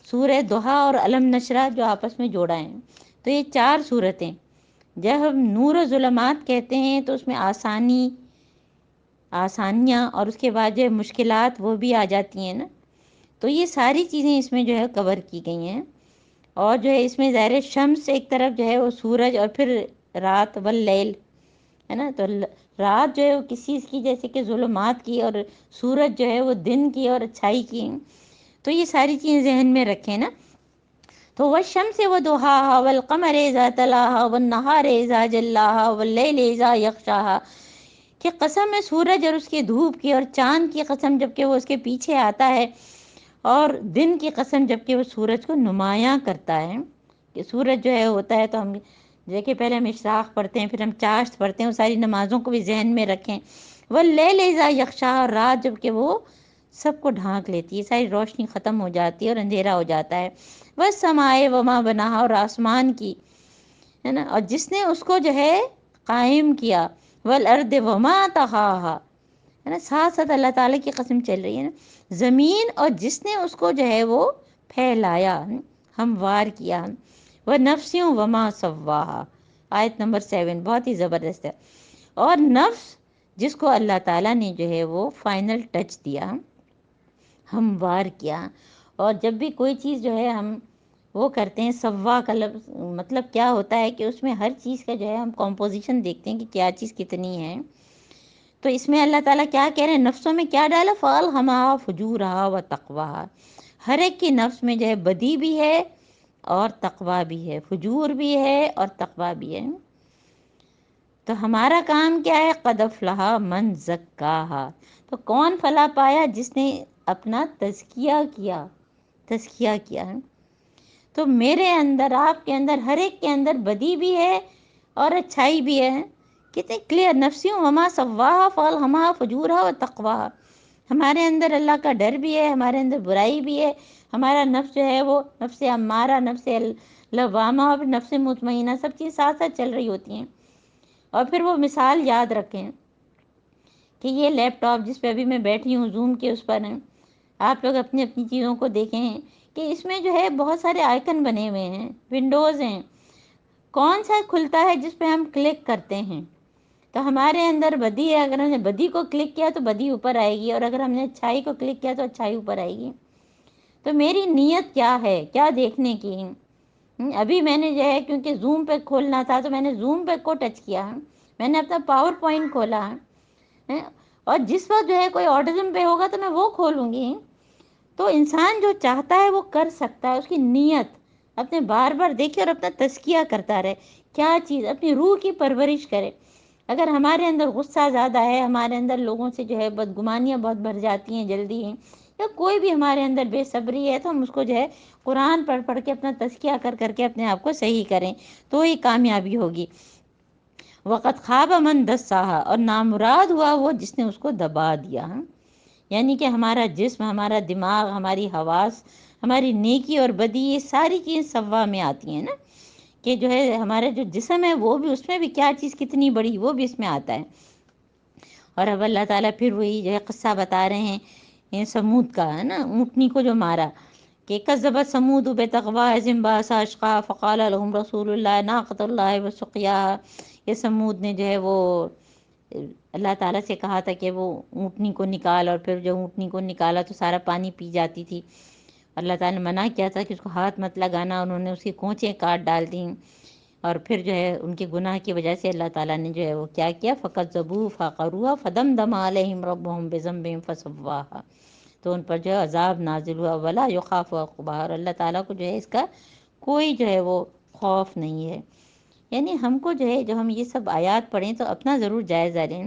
S1: سورہ ضحیٰ اور الم نشرہ جو آپس میں جوڑا ہیں۔ تو یہ 4 صورتیں، جب ہم نور و ظلمات کہتے ہیں تو اس میں آسانیاں، اور اس کے بعد جو ہے مشکلات وہ بھی آ جاتی ہیں نا۔ تو یہ ساری چیزیں اس میں جو ہے کور کی گئی ہیں، اور جو ہے اس میں ظاہر شمس ایک طرف جو ہے وہ سورج، اور پھر رات واللیل، ہے نا. تو رات جو ہے وہ کس چیز کی؟ جیسے کہ ظلمات کی، اور سورج جو ہے وہ دن کی اور اچھائی کی. تو یہ ساری چیزیں ذہن میں رکھیں نا. تو والشمس وضحاها والقمر اذا تلاها والنهار اذا جلاها واللیل اذا یغشاها، کہ قسم ہے سورج اور اس کی دھوپ کی، اور چاند کی قسم جبکہ وہ اس کے پیچھے آتا ہے، اور دن کی قسم جبکہ وہ سورج کو نمایاں کرتا ہے. کہ سورج جو ہے ہوتا ہے، تو ہم دیکھیں پہلے ہم اشراق پڑھتے ہیں، پھر ہم چاشت پڑھتے ہیں، وہ ساری نمازوں کو بھی ذہن میں رکھیں. واللیل اذا یغشاها، اور رات جب کہ وہ سب کو ڈھانک لیتی ہے، ساری روشنی ختم ہو جاتی ہے اور اندھیرا ہو جاتا ہے. والسماء وما بناها، اور آسمان کی، ہے نا، اور جس نے اس کو جو ہے قائم کیا. والارض وما طحاها، ہے نا، ساتھ ساتھ اللہ تعالیٰ کی قسم چل رہی ہے نا. زمین اور جس نے اس کو جو ہے وہ پھیلایا، ہموار کیا. ونفس وما سواها، آیت نمبر 7 بہت ہی زبردست ہے. اور نفس جس کو اللہ تعالیٰ نے جو ہے وہ فائنل ٹچ دیا، ہموار کیا. اور جب بھی کوئی چیز جو ہے ہم وہ کرتے ہیں، سوا کا لفظ مطلب کیا ہوتا ہے کہ اس میں ہر چیز کا جو ہے ہم کمپوزیشن دیکھتے ہیں کہ کیا چیز کتنی ہے. تو اس میں اللہ تعالیٰ کیا کہہ رہے ہیں؟ نفسوں میں کیا ڈالا؟ فَأَلْهَمَهَا فُجُورَهَا وَتَقْوَاهَا، ہر ایک کی نفس میں جو ہے بدی بھی ہے اور تقوی بھی ہے، فجور بھی ہے اور تقوی بھی ہے. تو ہمارا کام کیا ہے؟ قَدْ أَفْلَحَ مَنْ زَكَّاهَا، تو کون فلاح پایا؟ جس نے اپنا تزکیہ کیا، تزکیہ کیا ہے. تو میرے اندر، آپ کے اندر، ہر ایک کے اندر بدی بھی ہے اور اچھائی بھی ہے. کتنے کلیئر، نفسیوں وما سواہا فالہمہا فجورہا و تقواہا. ہمارے اندر اللہ کا ڈر بھی ہے، ہمارے اندر برائی بھی ہے. ہمارا نفس جو ہے وہ نفس امارہ، نفس لوامہ اور نفس مطمئنہ، سب چیز ساتھ ساتھ چل رہی ہوتی ہیں. اور پھر وہ مثال یاد رکھیں کہ یہ لیپ ٹاپ جس پہ ابھی میں بیٹھی ہوں، زوم کے اس پر ہیں، آپ لوگ اپنی اپنی چیزوں کو دیکھیں کہ اس میں جو ہے بہت سارے آئیکن بنے ہوئے ہیں، ونڈوز ہیں. کون سا کھلتا ہے جس پہ ہم کلک کرتے ہیں؟ تو ہمارے اندر بدی ہے، اگر ہم نے بدی کو کلک کیا تو بدی اوپر آئے گی، اور اگر ہم نے اچھائی کو کلک کیا تو اچھائی اوپر آئے گی. تو میری نیت کیا ہے؟ کیا دیکھنے کی؟ ابھی میں نے جو ہے کیونکہ زوم پہ کھولنا تھا تو میں نے زوم پہ کو ٹچ کیا، میں نے اپنا پاور پوائنٹ کھولا، اور جس وقت جو ہے کوئی آٹزم پہ ہوگا تو میں وہ کھولوں گی. تو انسان جو چاہتا ہے وہ کر سکتا ہے، اس کی نیت اپنے بار بار دیکھے اور اپنا تزکیہ کرتا رہے. کیا چیز؟ اپنی روح کی پرورش کرے. اگر ہمارے اندر غصہ زیادہ ہے، ہمارے اندر لوگوں سے جو ہے بدگمانیاں بہت بڑھ جاتی ہیں جلدی ہیں، یا کوئی بھی ہمارے اندر بے صبری ہے، تو ہم اس کو جو ہے قرآن پڑھ پڑھ کے اپنا تزکیہ کر کر کے اپنے آپ کو صحیح کریں، تو ہی کامیابی ہوگی. وقت خواب من دساہا، اور نامراد ہوا وہ جس نے اس کو دبا دیا. یعنی کہ ہمارا جسم، ہمارا دماغ، ہماری حواس، ہماری نیکی اور بدی، یہ ساری چیز سوا میں آتی ہیں نا. کہ جو ہے ہمارا جو جسم ہے وہ بھی، اس میں بھی کیا چیز کتنی بڑی، وہ بھی اس میں آتا ہے. اور اب اللہ تعالیٰ پھر وہی جو ہے قصہ بتا رہے ہیں یہ سمود کا، ہے نا، اونٹنی کو جو مارا، کہ کذبت ثمود بطغواہم اذ انبعث اشقاہم فقال لهم رسول اللہ ناقۃ اللہ وسقیاہا. یہ سمود نے جو ہے وہ اللہ تعالیٰ سے کہا تھا کہ وہ اونٹنی کو نکال، اور پھر جب اونٹنی کو نکالا تو سارا پانی پی جاتی تھی. اللہ تعالیٰ نے منع کیا تھا کہ اس کو ہاتھ مت لگانا، انہوں نے اس کی کونچیں کاٹ ڈال دیں. اور پھر جو ہے ان کے گناہ کی وجہ سے اللہ تعالیٰ نے جو ہے وہ کیا کیا؟ فَكَذَّبُوهُ فَعَقَرُوهَا فَدَمْدَمَ عَلَيْهِمْ رَبُّهُمْ بِذَنبِهِمْ فَسَوَّاهَا. تو ان پر جو ہے عذاب نازل ہوا، وَلَا يُخَافُ عُقْبَاهَا، اور اللہ تعالیٰ کو جو ہے اس کا کوئی جو ہے وہ خوف نہیں ہے. یعنی ہم کو جو ہے، جو ہم یہ سب آیات پڑھیں تو اپنا ضرور جائزہ لیں،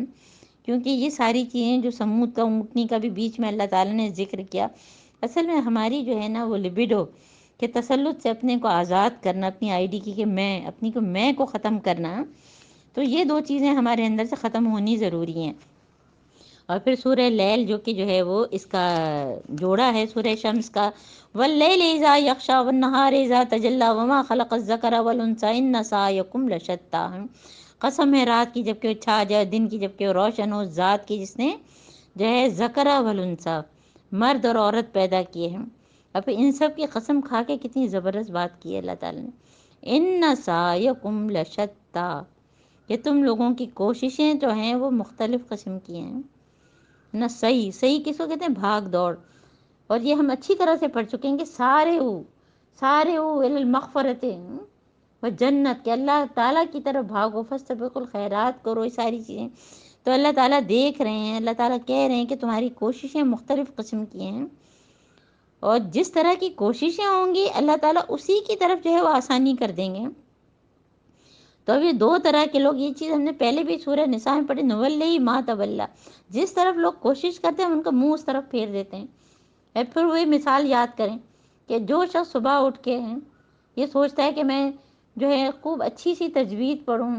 S1: کیونکہ یہ ساری چیزیں جو سمود کا، اونٹنی کا بھی بیچ میں اللہ تعالیٰ نے ذکر کیا، اصل میں ہماری جو ہے نا وہ لبیڈو کہ تسلط سے اپنے کو آزاد کرنا، اپنی آئی ڈی کی کہ میں، اپنی کو میں کو ختم کرنا. تو یہ دو چیزیں ہمارے اندر سے ختم ہونی ضروری ہیں. اور پھر سورہ لیل جو کہ جو ہے وہ اس کا جوڑا ہے سورہ شمس کا، واللیل اذا یغشی والنہار اذا تجلی وما خلق الذکر والانثی ان سعیکم لشتی. قسم ہے رات کی جب کہ وہ چھا جائے، دن کی جب کہ وہ روشن ہو، ذات کی جس نے جو ہے ذکر والانثی، مرد اور عورت پیدا کیے ہیں. اب ان سب کی قسم کھا کے کتنی زبردست بات کی ہے اللہ تعالیٰ نے. ان سعیکم لشتی، کہ تم لوگوں کی کوششیں جو ہیں وہ مختلف قسم کی ہیں. نہ صحیح، صحیح کس کو کہتے ہیں؟ بھاگ دوڑ. اور یہ ہم اچھی طرح سے پڑھ چکے ہیں کہ سارے المغفرت، وہ جنت کہ اللہ تعالیٰ کی طرف بھاگو، فاستبقوا الخیرات کرو، یہ ساری چیزیں تو اللہ تعالیٰ دیکھ رہے ہیں، اللہ تعالیٰ کہہ رہے ہیں کہ تمہاری کوششیں مختلف قسم کی ہیں، اور جس طرح کی کوششیں ہوں گی اللہ تعالیٰ اسی کی طرف جو ہے وہ آسانی کر دیں گے۔ تو اب یہ دو طرح کے لوگ، یہ چیز ہم نے پہلے بھی سورہ نساء میں پڑھی، نولی ما تولا، جس طرف لوگ کوشش کرتے ہیں ان کا منہ اس طرف پھیر دیتے ہیں۔ اور پھر وہی مثال یاد کریں کہ جو شخص صبح اٹھ کے ہیں یہ سوچتا ہے کہ میں جو ہے خوب اچھی سی تجوید پڑھوں،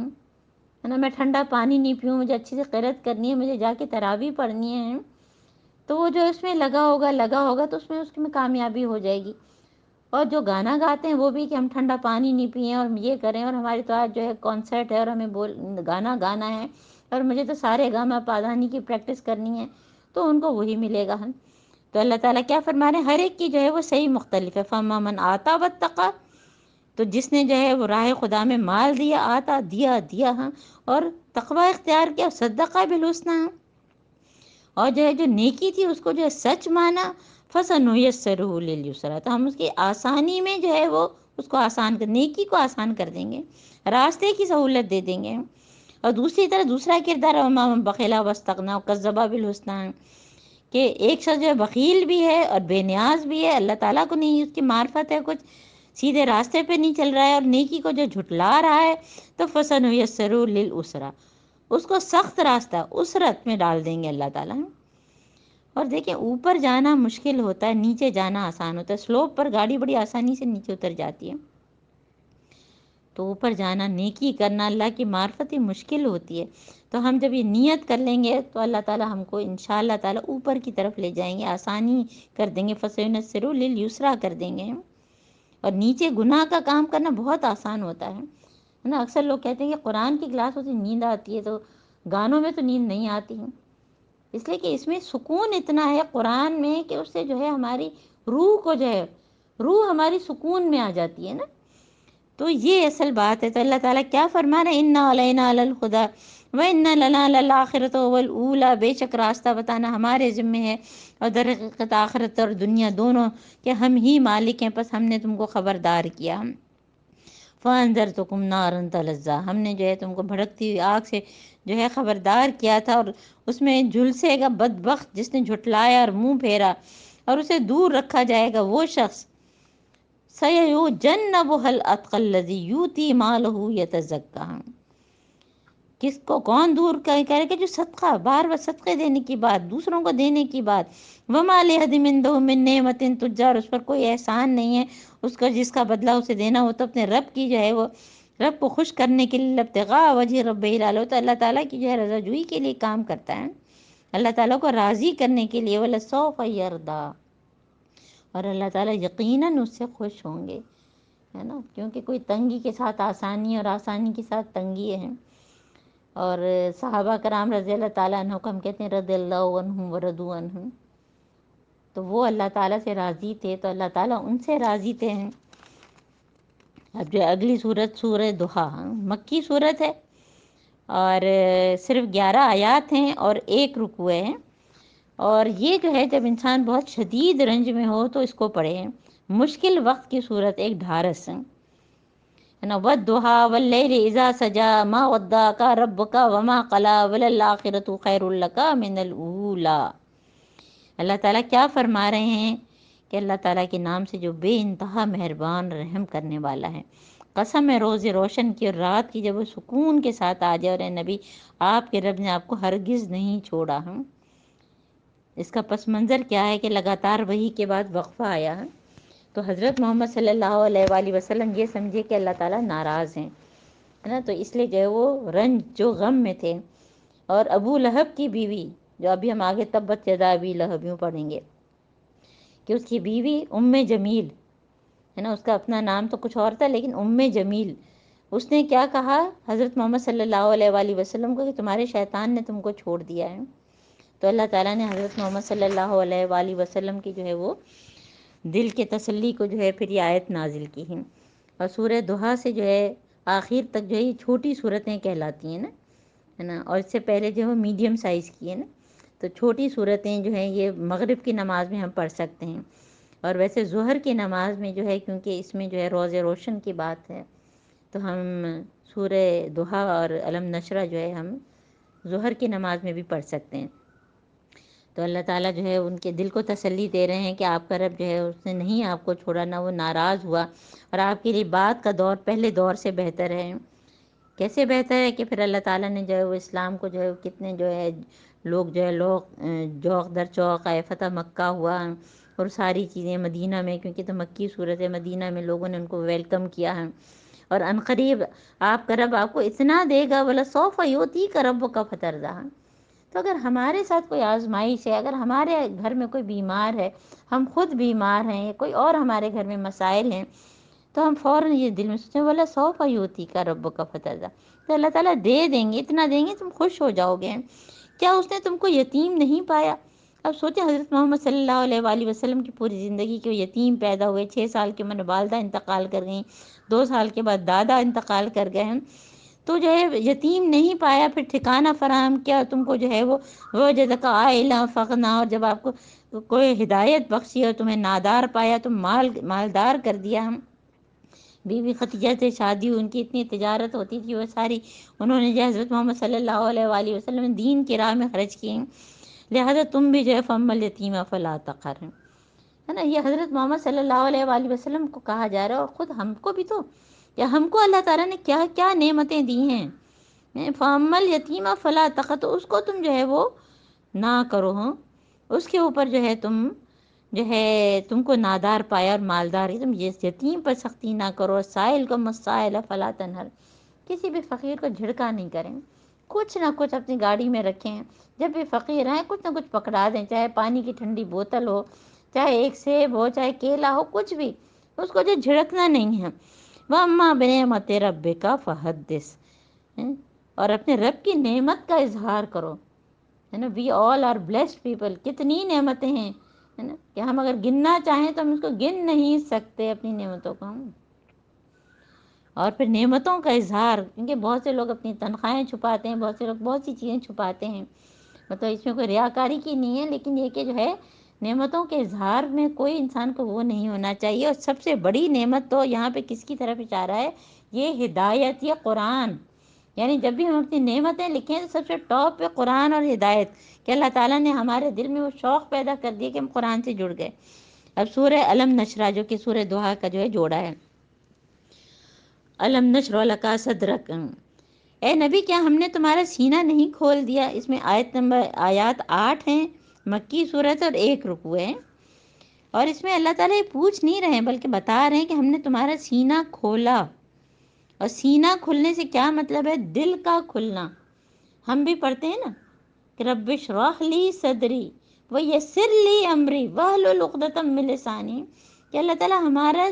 S1: ہے نا، میں ٹھنڈا پانی نہیں پیوں، مجھے اچھی سے قرأت کرنی ہے، مجھے جا کے تراویح پڑھنی ہے، تو وہ جو اس میں لگا ہوگا تو اس میں کامیابی ہو جائے گی۔ اور جو گانا گاتے ہیں وہ بھی کہ ہم ٹھنڈا پانی نہیں پئیں اور یہ کریں، اور ہماری تو آج جو ہے کانسرٹ ہے اور ہمیں گانا گانا ہے اور مجھے تو سارے گاما پادانی کی پریکٹس کرنی ہے، تو ان کو وہی ملے گا۔ تو اللہ تعالیٰ کیا فرما رہے ہیں، ہر ایک کی جو ہے وہ صحیح مختلف ہے۔ فَأَمَّا مَنْ آتَى وَاتَّقَى، تو جس نے جو ہے وہ راہ خدا میں مال دیا، آتا دیا ہاں، اور تقوی اختیار کیا، صدقہ بالحسنی، اور جو ہے جو نیکی تھی اس کو جو ہے سچ مانا، فَسَنُيَسِّرُهُ لِلْيُسْرَىٰ، تو ہم اس کی آسانی میں جو ہے وہ اس کو آسان کر، نیکی کو آسان کر دیں گے، راستے کی سہولت دے دیں گے۔ اور دوسری طرح دوسرا کردار ہے وَمَا مَن بَخِلَ وَاسْتَغْنَىٰ وَكَذَّبَ بِالْحُسْنَىٰ، کہ ایک شخص جو ہے بخیل بھی ہے اور بے نیاز بھی ہے، اللہ تعالیٰ کو نہیں اس کی معرفت ہے، کچھ سیدھے راستے پہ نہیں چل رہا ہے اور نیکی کو جو جھٹلا رہا ہے، تو فَسَنُيَسِّرُهُ لِلْعُسْرَىٰ، اس کو سخت راستہ اسرت میں ڈال دیں گے اللہ تعالیٰ۔ اور دیکھیں اوپر جانا مشکل ہوتا ہے، نیچے جانا آسان ہوتا ہے، سلوپ پر گاڑی بڑی آسانی سے نیچے اتر جاتی ہے، تو اوپر جانا، نیکی کرنا، اللہ کی معرفت ہی مشکل ہوتی ہے۔ تو ہم جب یہ نیت کر لیں گے تو اللہ تعالیٰ ہم کو انشاءاللہ تعالیٰ اوپر کی طرف لے جائیں گے، آسانی کر دیں گے، فَسَيُيَسِّرُهُ لِلْيُسْرَىٰ کر دیں گے۔ اور نیچے گناہ کا کام کرنا بہت آسان ہوتا ہے نا۔ اکثر لوگ کہتے ہیں کہ قرآن کی کلاس ہوتی نیند آتی ہے، تو گانوں میں تو نیند نہیں آتی ہے، اس لیے کہ اس میں سکون اتنا ہے قرآن میں کہ اس سے جو ہے ہماری روح کو جو ہے، روح ہماری سکون میں آ جاتی ہے نا، تو یہ اصل بات ہے۔ تو اللہ تعالیٰ کیا فرما رہے ہیں، اِنَّا عَلَيْنَا لَلْهُدَىٰ وَإِنَّ لَنَا لَلْآخِرَةَ وَالْأُولَىٰ، بے شک راستہ بتانا ہمارے ذمے ہے، اور در حقیقت آخرت اور دنیا دونوں کہ ہم ہی مالک ہیں، پس ہم نے تم کو خبردار کیا۔ فَأَنذَرْتُكُمْ نَارًا تَلَظَّىٰ، ہم نے جو ہے تم کو بھڑکتی ہوئی آگ سے جو ہے خبردار کیا تھا، اور اس میں جھلسے گا بدبخت جس نے جھٹلایا اور منہ پھیرا، اور اسے دور رکھا جائے گا وہ شخص، سَيَجَنَّبُهَا الْأَتْقَى الَّذِي يُؤْتِي مَالَهُ يَتَزَكَّىٰ، کس کو کون دور کرے گا، جو صدقہ، بار بار صدقے دینے کی بات، دوسروں کو دینے کی بات، وَمَا لِأَحَدٍ عِندَهُ مِن نِّعْمَةٍ تُجْزَىٰ، اور اس پر کوئی احسان نہیں ہے اس کا جس کا بدلہ اسے دینا ہو، تو اپنے رب کی جو ہے وہ رب کو خوش کرنے کے لیے، ابتغاء وجہ ربہ العلیٰ، تو اللہ تعالیٰ کی جو ہے رضا جوئی کے لیے کام کرتا ہے، اللہ تعالیٰ کو راضی کرنے کے لیے، وَلَسَوْفَ يَرْضَىٰ، اور اللہ تعالیٰ یقیناً اس سے خوش ہوں گے، ہے نا، کیونکہ کوئی تنگی کے ساتھ آسانی اور آسانی کے ساتھ تنگی ہے۔ اور صحابہ کرام رضی اللہ تعالیٰ عنہ کو ہم کہتے ہیں رضی اللہ عنہم ورضوا عنہ، تو وہ اللہ تعالیٰ سے راضی تھے تو اللہ تعالیٰ ان سے راضی تھے ہیں۔ اب جو اگلی صورت سورہ ضحیٰ، مکی صورت ہے، اور صرف 11 آیات ہیں اور 1 رکوع ہے، اور یہ جو ہے جب انسان بہت شدید رنج میں ہو تو اس کو پڑھے، مشکل وقت کی صورت، ایک ڈھارس ہے نا، وَالضُّحَىٰ وَاللَّيْلِ إِذَا سَجَىٰ مَا وَدَّعَكَ رَبُّكَ وَمَا قَلَىٰ وَلَلْآخِرَةُ خَيْرٌ لَكَ مِنَ الْأُولَىٰ۔ اللہ تعالیٰ کیا فرما رہے ہیں کہ اللہ تعالیٰ کے نام سے جو بے انتہا مہربان رحم کرنے والا ہے، قسم ہے روز روشن کی اور رات کی، جب وہ سکون کے ساتھ آ جائے، اور اے نبی آپ کے رب نے آپ کو ہرگز نہیں چھوڑا ہے۔ اس کا پس منظر کیا ہے کہ لگاتار وحی کے بعد وقفہ آیا ہے، تو حضرت محمد صلی اللہ علیہ وآلہ وسلم یہ سمجھے کہ اللہ تعالیٰ ناراض ہیں، ہے نا، تو اس لیے جو ہے وہ رنج جو غم میں تھے۔ اور ابو لہب کی بیوی، جو ابھی ہم آگے تبت یدا ابی لہب یوں پڑھیں گے، کہ اس کی بیوی ام جمیل، ہے نا، اس کا اپنا نام تو کچھ اور تھا لیکن ام جمیل، اس نے کیا کہا حضرت محمد صلی اللہ علیہ وآلہ وسلم کو کہ تمہارے شیطان نے تم کو چھوڑ دیا ہے، تو اللہ تعالیٰ نے حضرت محمد صلی اللہ علیہ وآلہ وسلم کی جو ہے وہ دل کے تسلی کو جو ہے پھر یہ آیت نازل کی ہیں۔ اور سورہ ضحیٰ سے جو ہے آخر تک جو ہے یہ چھوٹی صورتیں کہلاتی ہیں نا، ہے نا، اور اس سے پہلے جو ہے میڈیم سائز کی ہے نا، تو چھوٹی صورتیں جو ہیں یہ مغرب کی نماز میں ہم پڑھ سکتے ہیں، اور ویسے ظہر کی نماز میں جو ہے کیونکہ اس میں جو ہے روز روشن کی بات ہے تو ہم سورہ دوحا اور علم نشرہ جو ہے ہم ظہر کی نماز میں بھی پڑھ سکتے ہیں۔ تو اللہ تعالیٰ جو ہے ان کے دل کو تسلی دے رہے ہیں کہ آپ کا رب جو ہے اس نے نہیں آپ کو چھوڑا، نہ وہ ناراض ہوا، اور آپ کے لیے بعد کا دور پہلے دور سے بہتر ہے۔ کیسے بہتر ہے کہ پھر اللہ تعالیٰ نے جو ہے وہ اسلام کو جو ہے کتنے جو ہے لوگ جوق در چوق آئے، فتح مکہ ہوا اور ساری چیزیں مدینہ میں، کیونکہ تو مکی صورت ہے، مدینہ میں لوگوں نے ان کو ویلکم کیا ہے، اور عنقریب آپ کا رب آپ کو اتنا دے گا، بولا سوف یؤتیک ربک فترضی۔ تو اگر ہمارے ساتھ کوئی آزمائش ہے، اگر ہمارے گھر میں کوئی بیمار ہے، ہم خود بیمار ہیں، کوئی اور ہمارے گھر میں مسائل ہیں، تو ہم فوراً یہ دل میں سوچیں بولا سوف یؤتیک ربک فترضی، تو اللہ تعالیٰ دے دیں گے، اتنا دیں گے تم خوش ہو جاؤ گے۔ کیا اس نے تم کو یتیم نہیں پایا؟ اب سوچیں حضرت محمد صلی اللہ علیہ وآلہ وسلم کی پوری زندگی کے یتیم پیدا ہوئے، 6 سال کی عمر میں والدہ انتقال کر گئیں، 2 سال کے بعد دادا انتقال کر گئے ہیں، تو جو ہے یتیم نہیں پایا، پھر ٹھکانہ فراہم کیا تم کو، جو ہے وہ وجدک عائلا فغنا، اور جب آپ کو کوئی ہدایت بخشی اور تمہیں نادار پایا، تم مالدار کر دیا ہم۔ بی بی خدیجہ سے شادی ہوئی، ان کی اتنی تجارت ہوتی تھی، وہ ساری انہوں نے جو حضرت محمد صلی اللہ علیہ وآلہ وسلم دین کی راہ میں خرچ کی، لہذا تم بھی جو ہے فَأَمَّا الْيَتِيمَ فَلَا تَقْهَرْ، ہے نا، یہ حضرت محمد صلی اللہ علیہ وآلہ وسلم کو کہا جا رہا ہے، اور خود ہم کو بھی تو، یا ہم کو اللہ تعالیٰ نے کیا کیا نعمتیں دی ہیں۔ فَأَمَّا الْيَتِيمَ فَلَا تَقْهَرْ، تو اس کو تم جو ہے وہ نہ کرو، ہاں اس کے اوپر جو ہے تم جو ہے تم کو نادار پایا اور مالدار، تم یتیم پر سختی نہ کرو، سائل کو مسائل فلا تنہر، کسی بھی فقیر کو جھڑکا نہیں کریں، کچھ نہ کچھ اپنی گاڑی میں رکھیں، جب بھی فقیر آئیں کچھ نہ کچھ پکڑا دیں، چاہے پانی کی ٹھنڈی بوتل ہو، چاہے ایک سیب ہو، چاہے کیلا ہو، کچھ بھی، اس کو جو جھڑکنا نہیں ہے۔ وَأَمَّا بِنِعْمَتِ رَبِّكَ فَحَدِّثْ، اور اپنے رب کی نعمت کا اظہار کرو، ہے نا، وی آل آر بلیسڈ پیپل، کتنی نعمتیں ہیں، ہے نا، کہ ہم اگر گننا چاہیں تو ہم اس کو گن نہیں سکتے اپنی نعمتوں کو۔ اور پھر نعمتوں کا اظہار، کیونکہ بہت سے لوگ اپنی تنخواہیں چھپاتے ہیں، بہت سے لوگ بہت سی چیزیں چھپاتے ہیں، مطلب اس میں کوئی ریاکاری کی نہیں ہے، لیکن یہ کہ جو ہے نعمتوں کے اظہار میں کوئی انسان کو وہ نہیں ہونا چاہیے۔ اور سب سے بڑی نعمت تو یہاں پہ کس کی طرف اشارہ ہے، یہ ہدایت، یہ قرآن، یعنی جب بھی ہم اپنی نعمتیں لکھیں تو سب سے ٹاپ پہ قرآن اور ہدایت، کہ اللہ تعالیٰ نے ہمارے دل میں وہ شوق پیدا کر دیا کہ ہم قرآن سے جڑ گئے۔ اب سورہ علم نشرہ جو کہ سورہ دوحا کا جو ہے جوڑا ہے، علم نشرح لک صدرک، اے نبی کیا ہم نے تمہارا سینہ نہیں کھول دیا؟ اس میں آیات 8 ہیں، مکی صورت اور 1 رکوع ہے، اور اس میں اللہ تعالیٰ یہ پوچھ نہیں رہے ہیں بلکہ بتا رہے ہیں کہ ہم نے تمہارا سینہ کھولا۔ اور سینہ کھلنے سے کیا مطلب ہے؟ دل کا کھلنا۔ ہم بھی پڑھتے ہیں نا کہ رب اشرح لی صدری ویسر لی امری واحلل عقدۃ من لسانی، کہ اللہ تعالیٰ ہمارا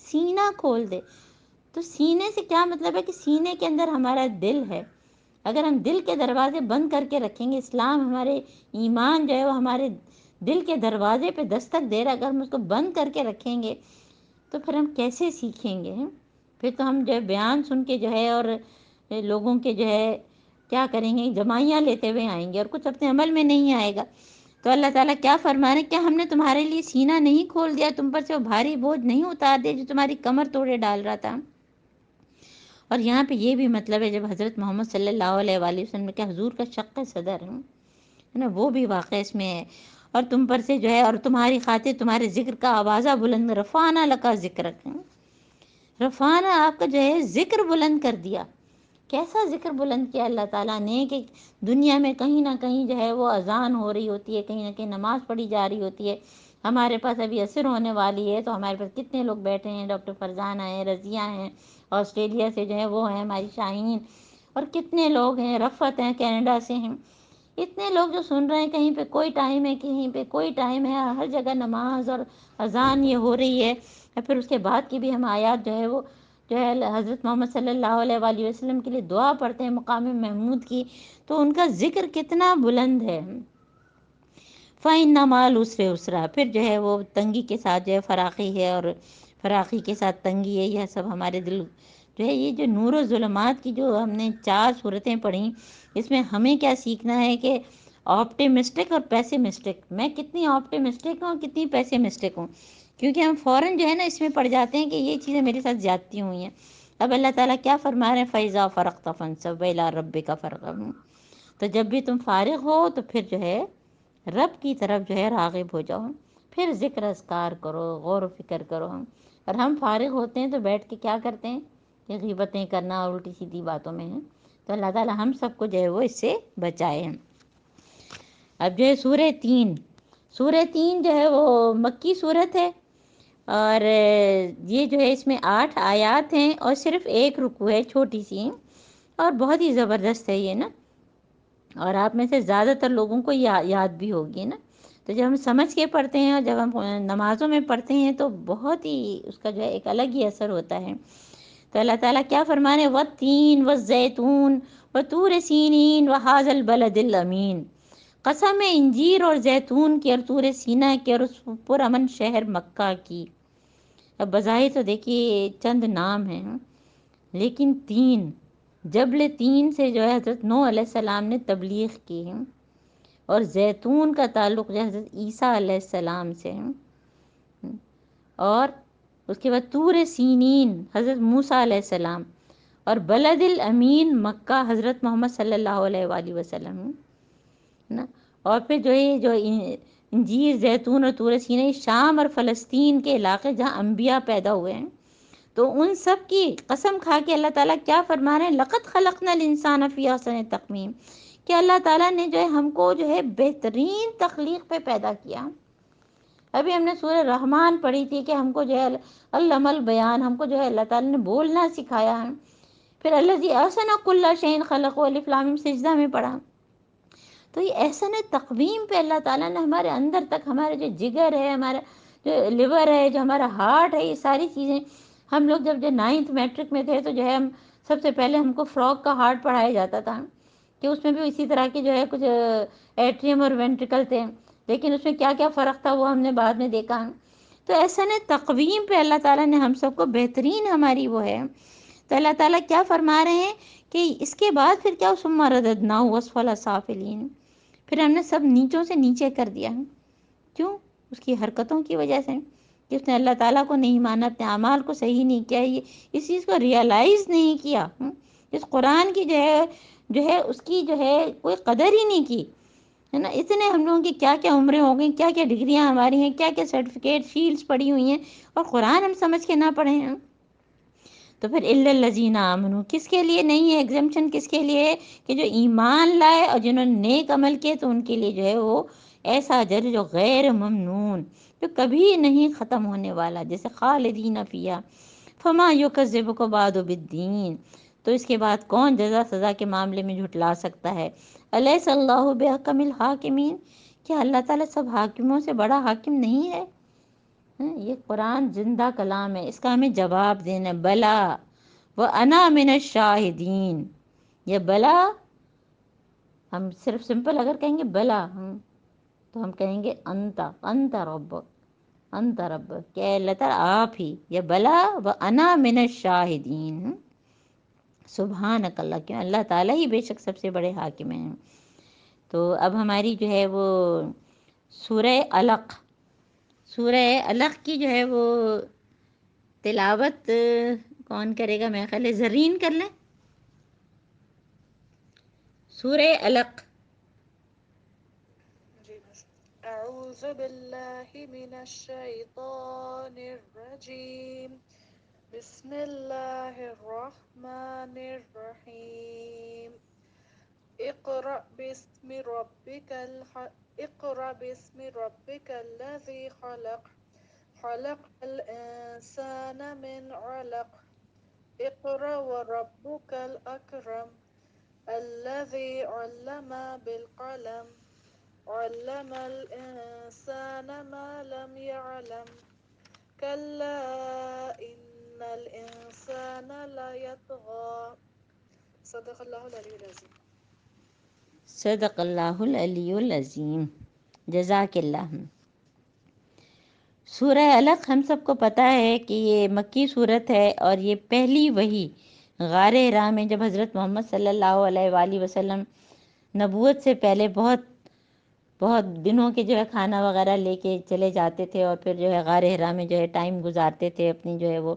S1: سینہ کھول دے۔ تو سینے سے کیا مطلب ہے کہ سینے کے اندر ہمارا دل ہے، اگر ہم دل کے دروازے بند کر کے رکھیں گے، اسلام ہمارے ایمان جو ہے وہ ہمارے دل کے دروازے پہ دستک دے رہا ہے، اگر ہم اس کو بند کر کے رکھیں گے تو پھر ہم کیسے سیکھیں گے؟ پھر تو ہم جو ہے بیان سن کے جو ہے اور لوگوں کے جو ہے کیا کریں گے، جمائیاں لیتے ہوئے آئیں گے اور کچھ اپنے عمل میں نہیں آئے گا۔ تو اللہ تعالیٰ کیا فرما رہے ہیں، کیا ہم نے تمہارے لیے سینہ نہیں کھول دیا، تم پر سے وہ بھاری بوجھ نہیں اتار دیا جو تمہاری کمر توڑے ڈال رہا تھا؟ اور یہاں پہ یہ بھی مطلب ہے، جب حضرت محمد صلی اللہ علیہ وآلہ وسلم نے کہا حضور کا شق صدر ہے نا، وہ بھی واقع اس میں ہے، اور تم پر سے جو ہے اور تمہاری خاطر تمہارے ذکر کا آوازہ بلند، رفعنا لکا ذکرک، رفعنا آپ کا جو ہے ذکر بلند کر دیا۔ کیسا ذکر بلند کیا اللہ تعالیٰ نے کہ دنیا میں کہیں نہ کہیں جو ہے وہ اذان ہو رہی ہوتی ہے، کہیں نہ کہیں نماز پڑھی جا رہی ہوتی ہے، ہمارے پاس ابھی عصر ہونے والی ہے تو ہمارے پاس کتنے لوگ بیٹھے ہیں، ڈاکٹر فرزانہ ہیں، رضیہ ہیں، آسٹریلیا سے جو ہے وہ ہیں ہماری شاہین، اور کتنے لوگ ہیں، رفعت ہیں کینیڈا سے ہیں، اتنے لوگ جو سن رہے ہیں، کہیں پہ کوئی ٹائم ہے، کہیں پہ کوئی ٹائم ہے، ہر جگہ نماز اور اذان یہ ہو رہی ہے۔ اور پھر اس کے بعد کی بھی ہم آیات جو ہے وہ جو ہے حضرت محمد صلی اللہ علیہ وآلہ وسلم کے لیے دعا پڑھتے ہیں مقام محمود کی، تو ان کا ذکر کتنا بلند ہے۔ فَإِنَّ مَعَ الْعُسْرِ يُسْرًا، پھر جو ہے وہ تنگی کے ساتھ جو ہے فراخی ہے، اور فراخی کے ساتھ تنگی ہے، یہ سب ہمارے دل جو ہے، یہ جو نور و ظلمات کی جو ہم نے 4 صورتیں پڑھیں، اس میں ہمیں کیا سیکھنا ہے کہ آپٹیمسٹک اور پیسیمسٹک، میں کتنی آپٹیمسٹک ہوں، کتنی پیسیمسٹک ہوں، کیونکہ ہم فوراً جو ہے نا اس میں پڑ جاتے ہیں کہ یہ چیزیں میرے ساتھ زیادتی ہوئی ہیں، اب اللہ تعالیٰ کیا فرما رہے ہیں؟ فَإِذَا فَرَغْتَ فَانصَبْ وَإِلَىٰ رَبِّكَ فَارْغَب. تو جب بھی تم فارغ ہو تو پھر جو ہے رب کی طرف جو ہے راغب ہو جاؤ، پھر ذکر اذکار کرو، غور و فکر کرو. اور ہم فارغ ہوتے ہیں تو بیٹھ کے کیا کرتے ہیں کہ غیبتیں کرنا اور الٹی سیدھی باتوں میں ہیں. تو اللہ تعالیٰ ہم سب کو جو ہے وہ اس سے بچائے ہیں. اب جو ہے سورہ تین جو ہے وہ مکی صورت ہے، اور یہ جو ہے اس میں 8 آیات ہیں اور صرف ایک رکوع ہے، چھوٹی سی، اور بہت ہی زبردست ہے یہ نا. اور آپ میں سے زیادہ تر لوگوں کو یاد بھی ہوگی نا. تو جب ہم سمجھ کے پڑھتے ہیں اور جب ہم نمازوں میں پڑھتے ہیں تو بہت ہی اس کا جو ہے ایک الگ ہی اثر ہوتا ہے. تو اللہ تعالیٰ کیا فرمانے؟ وَالتِّينِ وَالزَّيْتُونِ وَطُورِ سِينِينَ وَهَٰذَا الْبَلَدِ الْأَمِينِ. قسم انجیر اور زیتون کی اور طور سینا کی اور اس پرامن شہر مکہ کی. اب بظاہر تو دیکھیے چند نام ہیں، لیکن جبل تین سے جو ہے حضرت نوح علیہ السلام نے تبلیغ کی ہے، اور زیتون کا تعلق جو ہے حضرت عیسیٰ علیہ السلام سے ہے، اور اس کے بعد طور سینین حضرت موسیٰ علیہ السلام، اور بلد الامین مکہ حضرت محمد صلی اللہ علیہ وآلہ وسلم نا. اور پھر جو ہے جو انجیر، زیتون اور طور سینہ شام اور فلسطین کے علاقے جہاں انبیاء پیدا ہوئے ہیں، تو ان سب کی قسم کھا کے اللہ تعالیٰ کیا فرما رہے ہیں؟ لَقَدْ خَلَقْنَا الْإِنسَانَ فِي أَحْسَنِ تَقْوِيمٍ. کہ اللہ تعالیٰ نے جو ہے ہم کو جو ہے بہترین تخلیق پہ پیدا کیا. ابھی ہم نے سورہ رحمان پڑھی تھی کہ ہم کو جو ہے علم البیان، ہم کو جو ہے اللہ تعالیٰ نے بولنا سکھایا ہے. پھر الذی احسن کل شیء خلقہ، الف لام میم سجدہ میں پڑھا. تو یہ احسن تقویم پہ اللہ تعالیٰ نے ہمارے اندر تک، ہمارے جو جگر ہے، ہمارا جو لیور ہے، جو ہمارا ہارٹ ہے، یہ ساری چیزیں. ہم لوگ جب جو 9th میٹرک میں تھے تو جو ہے ہم سب سے پہلے ہم کو فراگ کا ہارٹ پڑھایا جاتا تھا کہ اس میں بھی اسی طرح کی جو ہے کچھ ایٹریم اور وینٹریکل تھے، لیکن اس میں کیا کیا فرق تھا وہ ہم نے بعد میں دیکھا. تو احسن تقویم پہ اللہ تعالیٰ نے ہم سب کو بہترین ہماری وہ ہے. تو اللہ تعالیٰ کیا فرما رہے ہیں کہ اس کے بعد پھر کیا ثم رددناہ اسفل سافلین، پھر ہم نے سب نیچوں سے نیچے کر دیا. کیوں؟ اس کی حرکتوں کی وجہ سے کہ اس نے اللہ تعالیٰ کو نہیں مانا، اپنے اعمال کو صحیح نہیں کیا، یہ اس چیز کو ریئلائز نہیں کیا. اس قرآن کی جو ہے اس کی جو ہے کوئی قدر ہی نہیں کی ہے نا. اتنے ہم لوگوں کی کیا کیا عمریں ہو گئیں، کیا کیا ڈگریاں ہماری ہیں، کیا کیا سرٹیفکیٹ شیلڈز پڑی ہوئی ہیں، اور قرآن ہم سمجھ کے نہ پڑھے ہیں. تو پھر الا الذین آمنوا کس کے لیے نہیں ہے ایگزمپشن؟ کس کے لیے؟ کہ جو ایمان لائے اور جنہوں نے نیک عمل کیے، تو ان کے لیے جو ہے وہ ایسا اجر جو غیر ممنون، جو کبھی نہیں ختم ہونے والا، جیسے خالدین فیہا فما یکذبک بعد بالدین. تو اس کے بعد کون جزا سزا کے معاملے میں جھٹلا سکتا ہے؟ الیس اللہ بحکم الحاکمین، کیا اللہ تعالیٰ سب حاکموں سے بڑا حاکم نہیں ہے؟ یہ قرآن زندہ کلام ہے، اس کا ہمیں جواب دینا. بلا وانا من الشاہدین. یہ بلا ہم صرف سمپل اگر کہیں گے بلا تو ہم کہیں گے انت رب کہ اللہ تعالیٰ آپ ہی. یہ بلا وانا من الشاہدین. سبحانک اللہ، کیوں اللہ تعالیٰ ہی بے شک سب سے بڑے حاکم ہیں. تو اب ہماری جو ہے وہ سورہ علق کی جو ہے وہ تلاوت کون کرے گا؟ میں خیال ہے زرین کر لیں. سورہ علق.
S3: اعوذ باللہ من الشیطان الرجیم، بسم اللہ الرحمن الرحیم. اقرأ باسم ربك الذي خلق، خلق الإنسان من علق. اقرأ وربك الأكرم الذي علم بالقلم، علم الإنسان ما لم يعلم. كلا إن الإنسان ليطغى. صدق اللہ العلی العظیم.
S1: صدق اللہ العلی العظیم. جزاک اللہ. سورہ علق ہم سب کو پتہ ہے کہ یہ مکی صورت ہے، اور یہ پہلی وحی غار حرا میں جب حضرت محمد صلی اللہ علیہ وآلہ وسلم نبوت سے پہلے بہت دنوں کے جو ہے کھانا وغیرہ لے کے چلے جاتے تھے، اور پھر جو ہے غار حرا میں جو ہے ٹائم گزارتے تھے، اپنی جو ہے وہ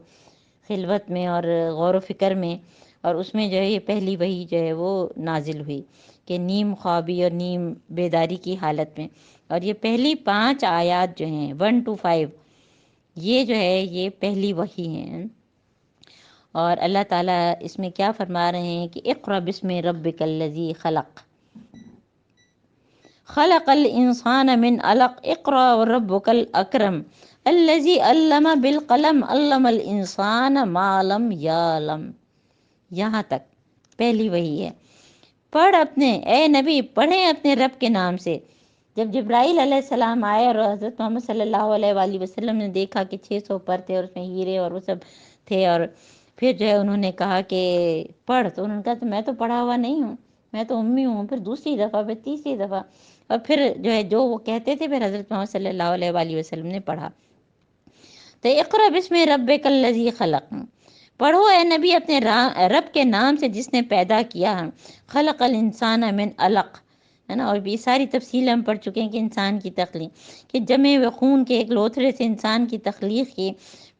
S1: خلوت میں اور غور و فکر میں، اور اس میں جو ہے یہ پہلی وحی جو ہے وہ نازل ہوئی کہ نیم خوابی اور نیم بیداری کی حالت میں. اور یہ پہلی 5 آیات جو ہیں 1 to 5 یہ جو ہے یہ پہلی وحی ہیں. اور اللہ تعالیٰ اس میں کیا فرما رہے ہیں کہ اقرأ بسم ربک الذی خلق، خلق الانسان من علق، اقرأ وربک الاکرم الذی علم بالقلم علم الانسان ما لم یعلم. یہاں تک پہلی وحی ہے. پڑھ اپنے اے نبی، پڑھیں اپنے رب کے نام سے. جب جبرائیل علیہ السلام آئے اور حضرت محمد صلی اللہ علیہ وآلہ وسلم نے دیکھا کہ 600 پر تھے اور اس میں ہیرے اور وہ سب تھے، اور پھر جو ہے انہوں نے کہا کہ پڑھ، تو انہوں نے کہا تو میں تو پڑھا ہوا نہیں ہوں، میں تو امی ہوں. پھر دوسری دفعہ، پھر تیسری دفعہ، اور پھر جو ہے جو وہ کہتے تھے پھر حضرت محمد صلی اللہ علیہ وآلہ وسلم نے پڑھا. تو اقرأ بسم ربک الذی خلق، پڑھو اے نبی اپنے رب کے نام سے جس نے پیدا کیا. خلق الانسان من علق، ہے نا. اور بھی ساری تفصیل ہم پڑھ چکے ہیں کہ انسان کی تخلیق، کہ جمے ہوئے خون کے ایک لوتھڑے سے انسان کی تخلیق کی.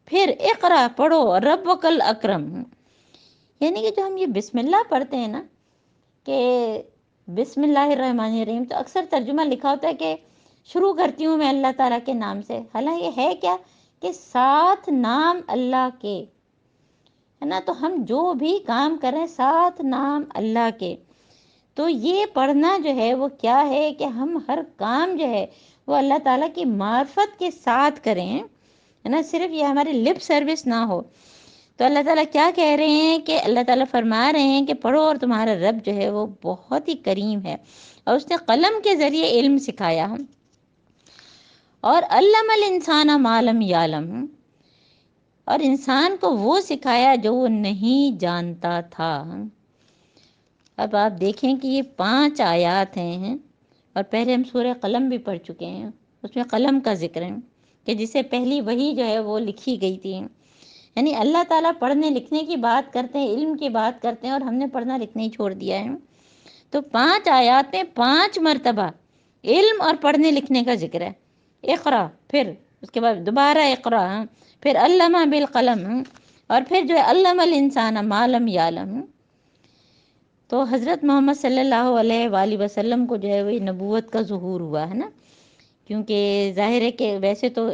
S1: پھر اقرا پڑھو ربک الاکرم، یعنی کہ جو ہم یہ بسم اللہ پڑھتے ہیں نا کہ بسم اللہ الرحمن الرحیم، تو اکثر ترجمہ لکھا ہوتا ہے کہ شروع کرتی ہوں میں اللہ تعالیٰ کے نام سے. حالانکہ یہ ہے کیا کہ 7 نام اللہ کے، ہے نا. تو ہم جو بھی کام کریں 7 نام اللہ کے، تو یہ پڑھنا جو ہے وہ کیا ہے کہ ہم ہر کام جو ہے وہ اللہ تعالیٰ کی معرفت کے ساتھ کریں، ہے نا. صرف یہ ہماری لپ سروس نہ ہو. تو اللہ تعالیٰ کیا کہہ رہے ہیں کہ اللہ تعالیٰ فرما رہے ہیں کہ پڑھو اور تمہارا رب جو ہے وہ بہت ہی کریم ہے، اور اس نے قلم کے ذریعے علم سکھایا. اور علم الانسان ما لم یعلم، اور انسان کو وہ سکھایا جو وہ نہیں جانتا تھا. اب آپ دیکھیں کہ یہ 5 آیات ہیں، اور پہلے ہم سورہ قلم بھی پڑھ چکے ہیں، اس میں قلم کا ذکر ہے کہ جسے پہلی وحی جو ہے وہ لکھی گئی تھی. یعنی اللہ تعالیٰ پڑھنے لکھنے کی بات کرتے ہیں، علم کی بات کرتے ہیں، اور ہم نے پڑھنا لکھنا ہی چھوڑ دیا ہے. تو 5 آیات میں 5 مرتبہ علم اور پڑھنے لکھنے کا ذکر ہے. اقرا، پھر اس کے بعد دوبارہ اقرا، پھر علمہ بالقلم، اور پھر جو ہے علم الانسان ما لم یعلم. تو حضرت محمد صلی اللہ علیہ وآلہ وسلم کو جو ہے وہ نبوت کا ظہور ہوا ہے نا. کیونکہ ظاہر ہے کہ ویسے تو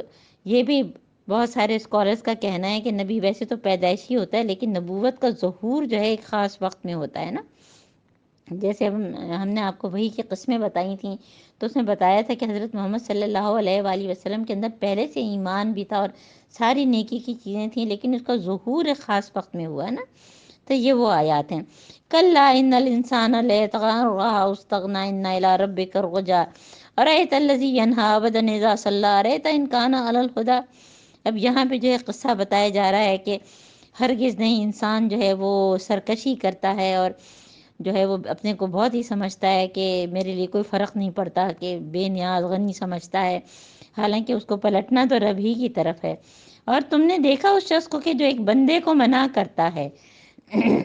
S1: یہ بھی بہت سارے اسکالرز کا کہنا ہے کہ نبی ویسے تو پیدائشی ہوتا ہے، لیکن نبوت کا ظہور جو ہے ایک خاص وقت میں ہوتا ہے نا. جیسے ہم نے آپ کو وحی کی قسمیں بتائی تھیں، تو اس میں بتایا تھا کہ حضرت محمد صلی اللہ علیہ وآلہ وسلم کے اندر پہلے سے ایمان بھی تھا اور ساری نیکی کی چیزیں تھیں، لیکن اس کا ظہور ایک خاص وقت میں ہوا ہے نا. تو یہ وہ آیات ہیں. کلا ان الانسان لیطغی ان رآہ استغنی ان الی ربک الرجع ارأیت الذی ینہی عبدا اذا صلی ارأیت ان کان علی الہدی. اب یہاں پہ جو ہے قصہ بتایا جا رہا ہے کہ ہرگز نہیں، انسان جو ہے وہ سرکشی کرتا ہے اور جو ہے وہ اپنے کو بہت ہی سمجھتا ہے کہ میرے لیے کوئی فرق نہیں پڑتا، کہ بے نیاز غنی سمجھتا ہے، حالانکہ اس کو پلٹنا تو رب ہی کی طرف ہے. اور تم نے دیکھا اس شخص کو کہ جو ایک بندے کو منع کرتا ہے.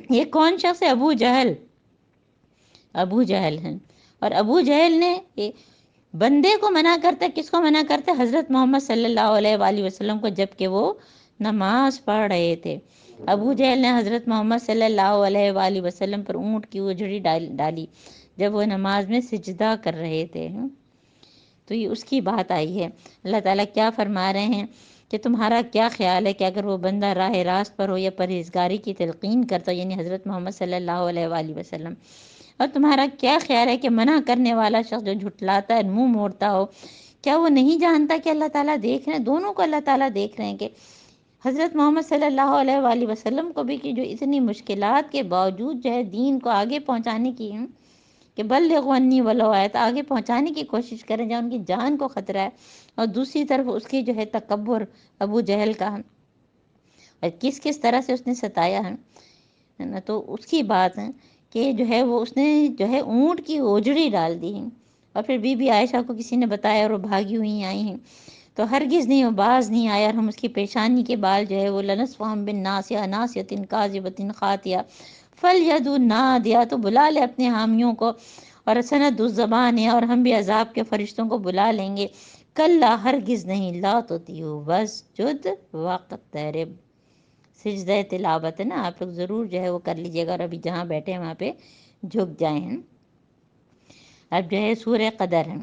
S1: یہ کون شخص ہے؟ ابو جہل. ابو جہل ہیں. اور ابو جہل نے بندے کو منع کرتا ہے. کس کو منع کرتا ہے؟ حضرت محمد صلی اللہ علیہ وآلہ وسلم کو، جب کہ وہ نماز پڑھ رہے تھے. ابو جہل نے حضرت محمد صلی اللہ علیہ وآلہ وسلم پر اونٹ کی اجڑی ڈالی جب وہ نماز میں سجدہ کر رہے تھے. تو یہ اس کی بات آئی ہے. اللہ تعالیٰ کیا فرما رہے ہیں کہ تمہارا کیا خیال ہے کہ اگر وہ بندہ راہ راست پر ہو یا پرہیزگاری کی تلقین کرتا ہو، یعنی حضرت محمد صلی اللہ علیہ وآلہ وسلم، اور تمہارا کیا خیال ہے کہ منع کرنے والا شخص جو جھٹلاتا ہے، منہ موڑتا ہو، کیا وہ نہیں جانتا کہ اللہ تعالیٰ دیکھ رہے ہیں؟ دونوں کو اللہ تعالیٰ دیکھ رہے ہیں. کہ حضرت محمد صلی اللہ علیہ وآلہ وسلم کو بھی کہ جو اتنی مشکلات کے باوجود جو ہے دین کو آگے پہنچانے کی کہ بلغوا عنی ولو آیۃ، آگے پہنچانے کی کوشش کریں جہاں ان کی جان کو خطرہ ہے، اور دوسری طرف اس کی جو ہے تکبر ابو جہل کا، اور کس کس طرح سے اس نے ستایا ہے نا. تو اس کی بات ہے کہ جو ہے وہ اس نے جو ہے اونٹ کی اوجڑی ڈال دی ہے، اور پھر بی بی عائشہ کو کسی نے بتایا اور وہ بھاگی ہوئی آئی ہیں. تو ہرگز نہیں، وہ باز نہیں آیا، اور ہم اس کی پیشانی کے بال جو ہے وہ لنصفہم بالناصیہ ناصیۃ کاذبۃ خاطیہ فلیدعوا النادیہ، تو بلا لے اپنے حامیوں کو، اور سند الزبان ہے، اور ہم بھی عذاب کے فرشتوں کو بلا لیں گے. کلا، ہرگز نہیں، لا تطیعوا واسجد واقترب، سجدہ تلاوت ہے نا، آپ لوگ ضرور جو ہے وہ کر لیجیے گا، اور ابھی جہاں بیٹھے ہیں وہاں پہ جھک جائیں ہیں۔ اب جو ہے سورہ قدر ہے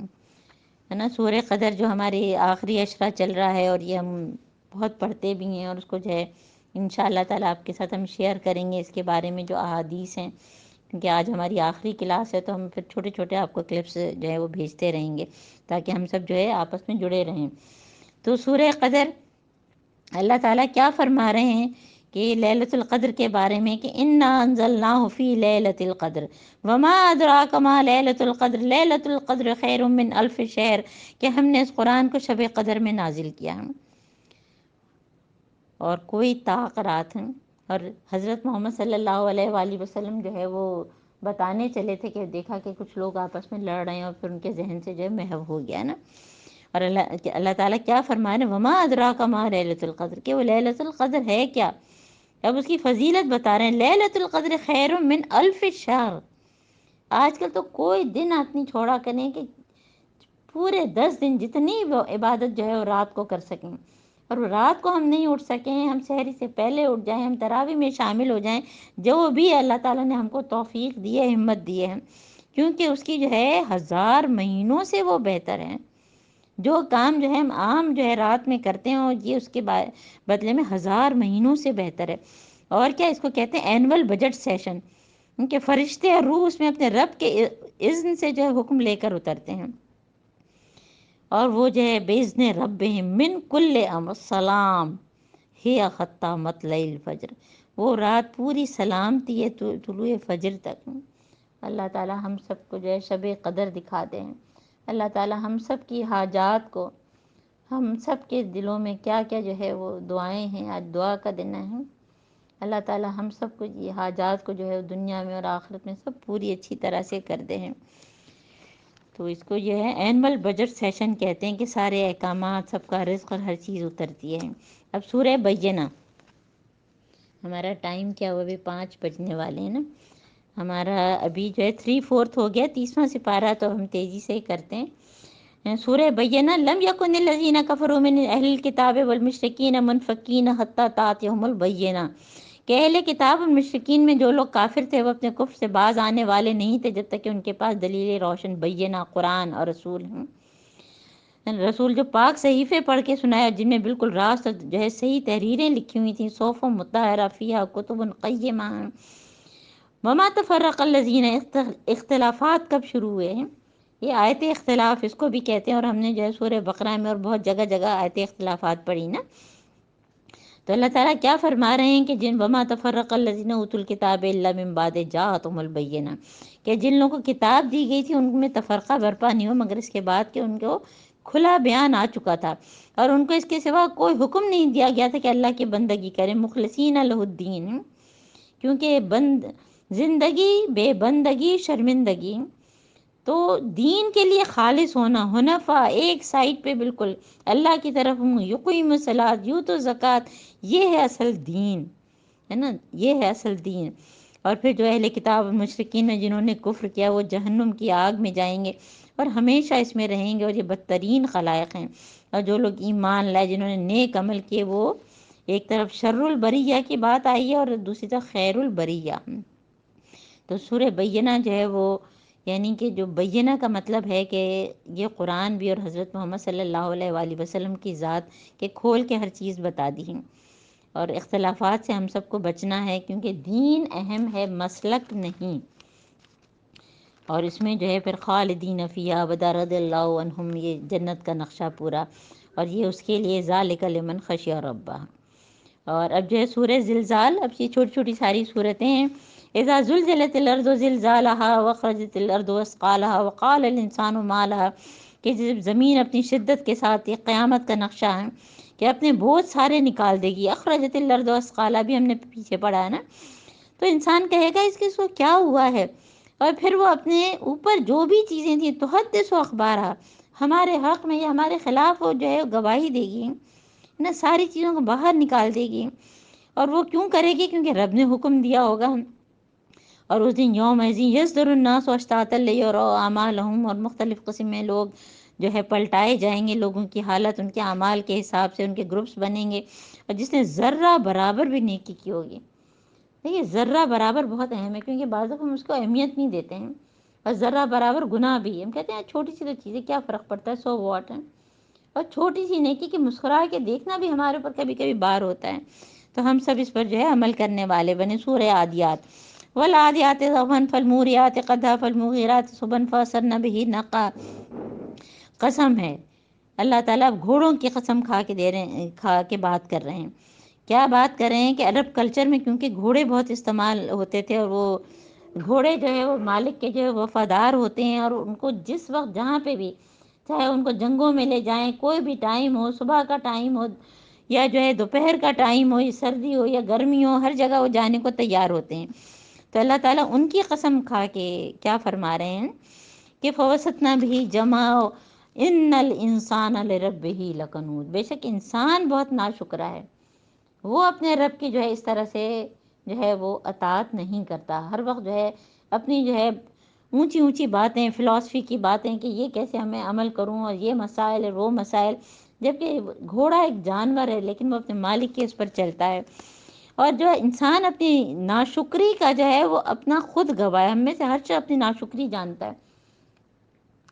S1: نا، سورہ قدر جو ہماری آخری اشرا چل رہا ہے، اور یہ ہم بہت پڑھتے بھی ہیں، اور اس کو جو ہے انشاءاللہ تعالیٰ آپ کے ساتھ ہم شیئر کریں گے اس کے بارے میں جو احادیث ہیں، کیونکہ آج ہماری آخری کلاس ہے، تو ہم پھر چھوٹے چھوٹے آپ کو کلپس جو ہے وہ بھیجتے رہیں گے تاکہ ہم سب جو ہے آپس میں جڑے رہیں۔ تو سورہ قدر اللہ تعالیٰ کیا فرما رہے ہیں کہ لیلۃ القدر کے بارے میں کہ انا انزلناہ فی لیلۃ القدر وما ادراک ما لیلۃ القدر لیلۃ القدر خیر من الف شہر، کہ ہم نے اس قرآن کو شب قدر میں نازل کیا ہے، اور کوئی طاق رات ہیں۔ اور حضرت محمد صلی اللہ علیہ وآلہ وسلم جو ہے وہ بتانے چلے تھے کہ دیکھا کہ کچھ لوگ آپس میں لڑ رہے ہیں، اور پھر ان کے ذہن سے جو ہے محو ہو گیا نا، اور اللہ تعالیٰ کیا فرما رہے ہیں، وما ادراک ما لیلۃ القدر، کہ وہ لیلۃ القدر ہے کیا، اب اس کی فضیلت بتا رہے ہیں، لیلۃ القدر خیر من الف شہر۔ آج کل تو کوئی دن آپ نہیں چھوڑا کریں کہ پورے 10 دن جتنی وہ عبادت جو ہے وہ رات کو کر سکیں، اور رات کو ہم نہیں اٹھ سکیں، ہم سحری سے پہلے اٹھ جائیں، ہم تراویح میں شامل ہو جائیں، جو بھی اللہ تعالیٰ نے ہم کو توفیق دی ہے، ہمت دی ہے، کیونکہ اس کی جو ہے 1000 مہینوں سے وہ بہتر ہے۔ جو کام جو ہے ہم عام جو ہے رات میں کرتے ہیں، اور یہ اس کے بدلے میں 1000 مہینوں سے بہتر ہے۔ اور کیا اس کو کہتے ہیں اینول بجٹ سیشن، ان کے فرشتے اور روح اس میں اپنے رب کے اذن سے جو ہے حکم لے کر اترتے ہیں، اور وہ جو ہے باذن ربہم من کل امر سلام ہی خطہ مطلع الفجر، وہ رات پوری سلامتی ہے طلوع فجر تک۔ اللہ تعالی ہم سب کو جو ہے شب قدر دکھا دیں، اللہ تعالی ہم سب کی حاجات کو، ہم سب کے دلوں میں کیا کیا جو ہے وہ دعائیں ہیں، آج دعا کا دن ہے، اللہ تعالی ہم سب کو یہ حاجات کو جو ہے دنیا میں اور آخرت میں سب پوری اچھی طرح سے کر دے ہیں۔ تو اس کو یہ ہے اینول بجٹ سیشن کہتے ہیں، کہ سارے احکامات، سب کا رزق اور ہر چیز اترتی ہے۔ اب سورہ بینہ، ہمارا ٹائم کیا ہوا، ابھی 5 بجنے والے ہیں نا، ہمارا ابھی جو ہے 3/4 ہو گیا، 30واں سپارہ، تو ہم تیزی سے کرتے ہیں۔ سورہ بینہ، لم یکن الذین کفروا من اہل الکتاب والمشرکین منفکین حتی تأتیہم البینہ، کہ اہل کتاب اور مشرکین میں جو لوگ کافر تھے وہ اپنے کفر سے باز آنے والے نہیں تھے جب تک کہ ان کے پاس دلیل روشن بینہ قرآن اور رسول ہیں، رسول جو پاک صحیفے پڑھ کے سنایا، جن میں بالکل راست اور جو ہے صحیح تحریریں لکھی ہوئی تھیں، صحف مطہرہ فیہا کتب قیمہ۔ وما تفرق الذین، اختلافات کب شروع ہوئے ہیں، یہ آیت اختلاف اس کو بھی کہتے ہیں، اور ہم نے جو ہے سورہ بقرہ میں اور بہت جگہ جگہ آیت اختلافات پڑھی نا، تو اللہ تعالیٰ کیا فرما رہے ہیں کہ وما تفرق الذین اوتوا الکتاب الا من بعد جاءتهم البینہ، کہ جن لوگوں کو کتاب دی گئی تھی ان میں تفرقہ برپا نہیں ہو مگر اس کے بعد کہ ان کو کھلا بیان آ چکا تھا، اور ان کو اس کے سوا کوئی حکم نہیں دیا گیا تھا کہ اللہ کی بندگی کریں، مخلصین لہ الدین، کیونکہ زندگی بے بندگی شرمندگی، تو دین کے لیے خالص ہونا، حنفاء، ایک سائڈ پہ بالکل اللہ کی طرف ہوں، یقیم الصلاۃ، یؤتوا الزکوٰۃ، یہ ہے اصل دین، ہے نا، یہ ہے اصل دین۔ اور پھر جو اہل کتاب اور مشرکین ہیں جنہوں نے کفر کیا، وہ جہنم کی آگ میں جائیں گے اور ہمیشہ اس میں رہیں گے، اور یہ بدترین خلائق ہیں۔ اور جو لوگ ایمان لائے، جنہوں نے نیک عمل کیے، وہ ایک طرف شر البریہ کی بات آئی ہے اور دوسری طرف خیر البریہ۔ تو سورہ بینہ جو ہے وہ یعنی کہ جو بینہ کا مطلب ہے کہ یہ قرآن بھی اور حضرت محمد صلی اللہ علیہ وآلہ وسلم کی ذات کے کھول کے ہر چیز بتا دی ہیں، اور اختلافات سے ہم سب کو بچنا ہے، کیونکہ دین اہم ہے، مسلک نہیں۔ اور اس میں جو ہے پھر خالدین فیہا ابدا، رضی اللہ عنہم، یہ جنت کا نقشہ پورا، اور یہ اس کے لیے ذالک لمن خشی ربہ۔ اور اب جو ہے سورہ زلزال، اب یہ چھوٹی چھوٹی ساری صورتیں ہیں۔ اذا زلزلت الارض زلزالها واخرجت الارض اثقالها وقال الانسان ما لها، کہ جب زمین اپنی شدت کے ساتھ، یہ قیامت کا نقشہ ہے کہ اپنے بوجھ سارے نکال دے گی۔ اخرجت الارض اثقالها بھی ہم نے پیچھے پڑھا ہے نا، تو انسان کہے گا اس کو کیا ہوا ہے، اور پھر وہ اپنے اوپر جو بھی چیزیں تھیں، تحدث اخبارها، ہمارے حق میں یا ہمارے خلاف وہ جو ہے گواہی دے گی نا، ساری چیزوں کو باہر نکال دے گی۔ اور وہ کیوں کرے گی؟ کیونکہ رب نے حکم دیا ہوگا۔ اور اس دن یومئذ یصدر الناس اشتاتا لیروا اعمالهم، اور مختلف قسم میں لوگ جو ہے پلٹائے جائیں گے، لوگوں کی حالت ان کے اعمال کے حساب سے ان کے گروپس بنیں گے، اور جس نے ذرہ برابر بھی نیکی کی ہوگی. دیکھیے ذرہ برابر بہت اہم ہے، کیونکہ بعض ہم اس کو اہمیت نہیں دیتے ہیں، اور ذرہ برابر گناہ بھی ہے. ہم کہتے ہیں چھوٹی سی تو چیزیں کیا فرق پڑتا ہے، سو واٹ ہے. اور چھوٹی سی نیکی کی مسکرا کے دیکھنا بھی ہمارے اوپر کبھی کبھی بار ہوتا ہے. تو ہم سب اس پر جو ہے عمل کرنے والے بنے. سورہ عادیات، والعادیات ضبحا فالموریات قدحا فالمغیرات صبحا فاثرن بہ نقعا. قسم ہے اللہ تعالیٰ گھوڑوں کی قسم کھا کے بات کر رہے ہیں. کیا بات کر رہے ہیں کہ عرب کلچر میں کیونکہ گھوڑے بہت استعمال ہوتے تھے، اور وہ گھوڑے جو ہے وہ مالک کے جو ہے وفادار ہوتے ہیں، اور ان کو جس وقت جہاں پہ بھی چاہے ان کو جنگوں میں لے جائیں، کوئی بھی ٹائم ہو، صبح کا ٹائم ہو یا جو ہے دوپہر کا ٹائم ہو، یا سردی ہو یا گرمی ہو، ہر جگہ وہ جانے کو تیار ہوتے ہیں. تو اللہ تعالیٰ ان کی قسم کھا کے کیا فرما رہے ہیں کہ فوسطنا بھی جماؤ ان الانسان لربہ لکنود. بے شک انسان بہت ناشکرا ہے، وہ اپنے رب کی جو ہے اس طرح سے جو ہے وہ اطاعت نہیں کرتا. ہر وقت جو ہے اپنی جو ہے اونچی اونچی باتیں، فلاسفی کی باتیں کہ یہ کیسے ہمیں عمل کروں، اور یہ مسائل ہے وہ مسائل، جبکہ گھوڑا ایک جانور ہے لیکن وہ اپنے مالک کے اس پر چلتا ہے. اور جو انسان اپنی ناشکری کا جو ہے وہ اپنا خود گواہ ہے. ہم میں سے ہر شخص اپنی ناشکری جانتا ہے،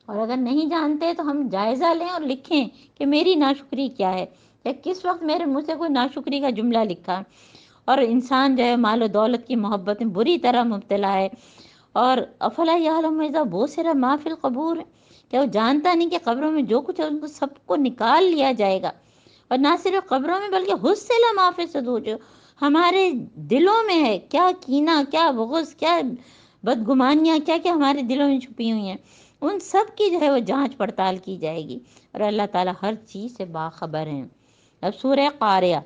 S1: اور اگر نہیں جانتے تو ہم جائزہ لیں اور لکھیں کہ میری ناشکری کیا ہے، یا کس وقت میرے منہ سے کوئی ناشکری کا جملہ لکھا. اور انسان جو ہے مال و دولت کی محبت میں بری طرح مبتلا ہے. اور افلا یعلم اذا بعثر ما فی القبور، کیا وہ جانتا نہیں کہ قبروں میں جو کچھ ہے ان کو سب کو نکال لیا جائے گا. اور نہ صرف قبروں میں بلکہ حصل ما فی الصدور، جو ہمارے دلوں میں ہے، کیا کینہ، کیا بغض، کیا بدگمانیاں، کیا کیا ہمارے دلوں میں چھپی ہوئی ہیں، ان سب کی جو ہے وہ جانچ پڑتال کی جائے گی. اور اللہ تعالیٰ ہر چیز سے باخبر ہیں. اب سورہ قاریہ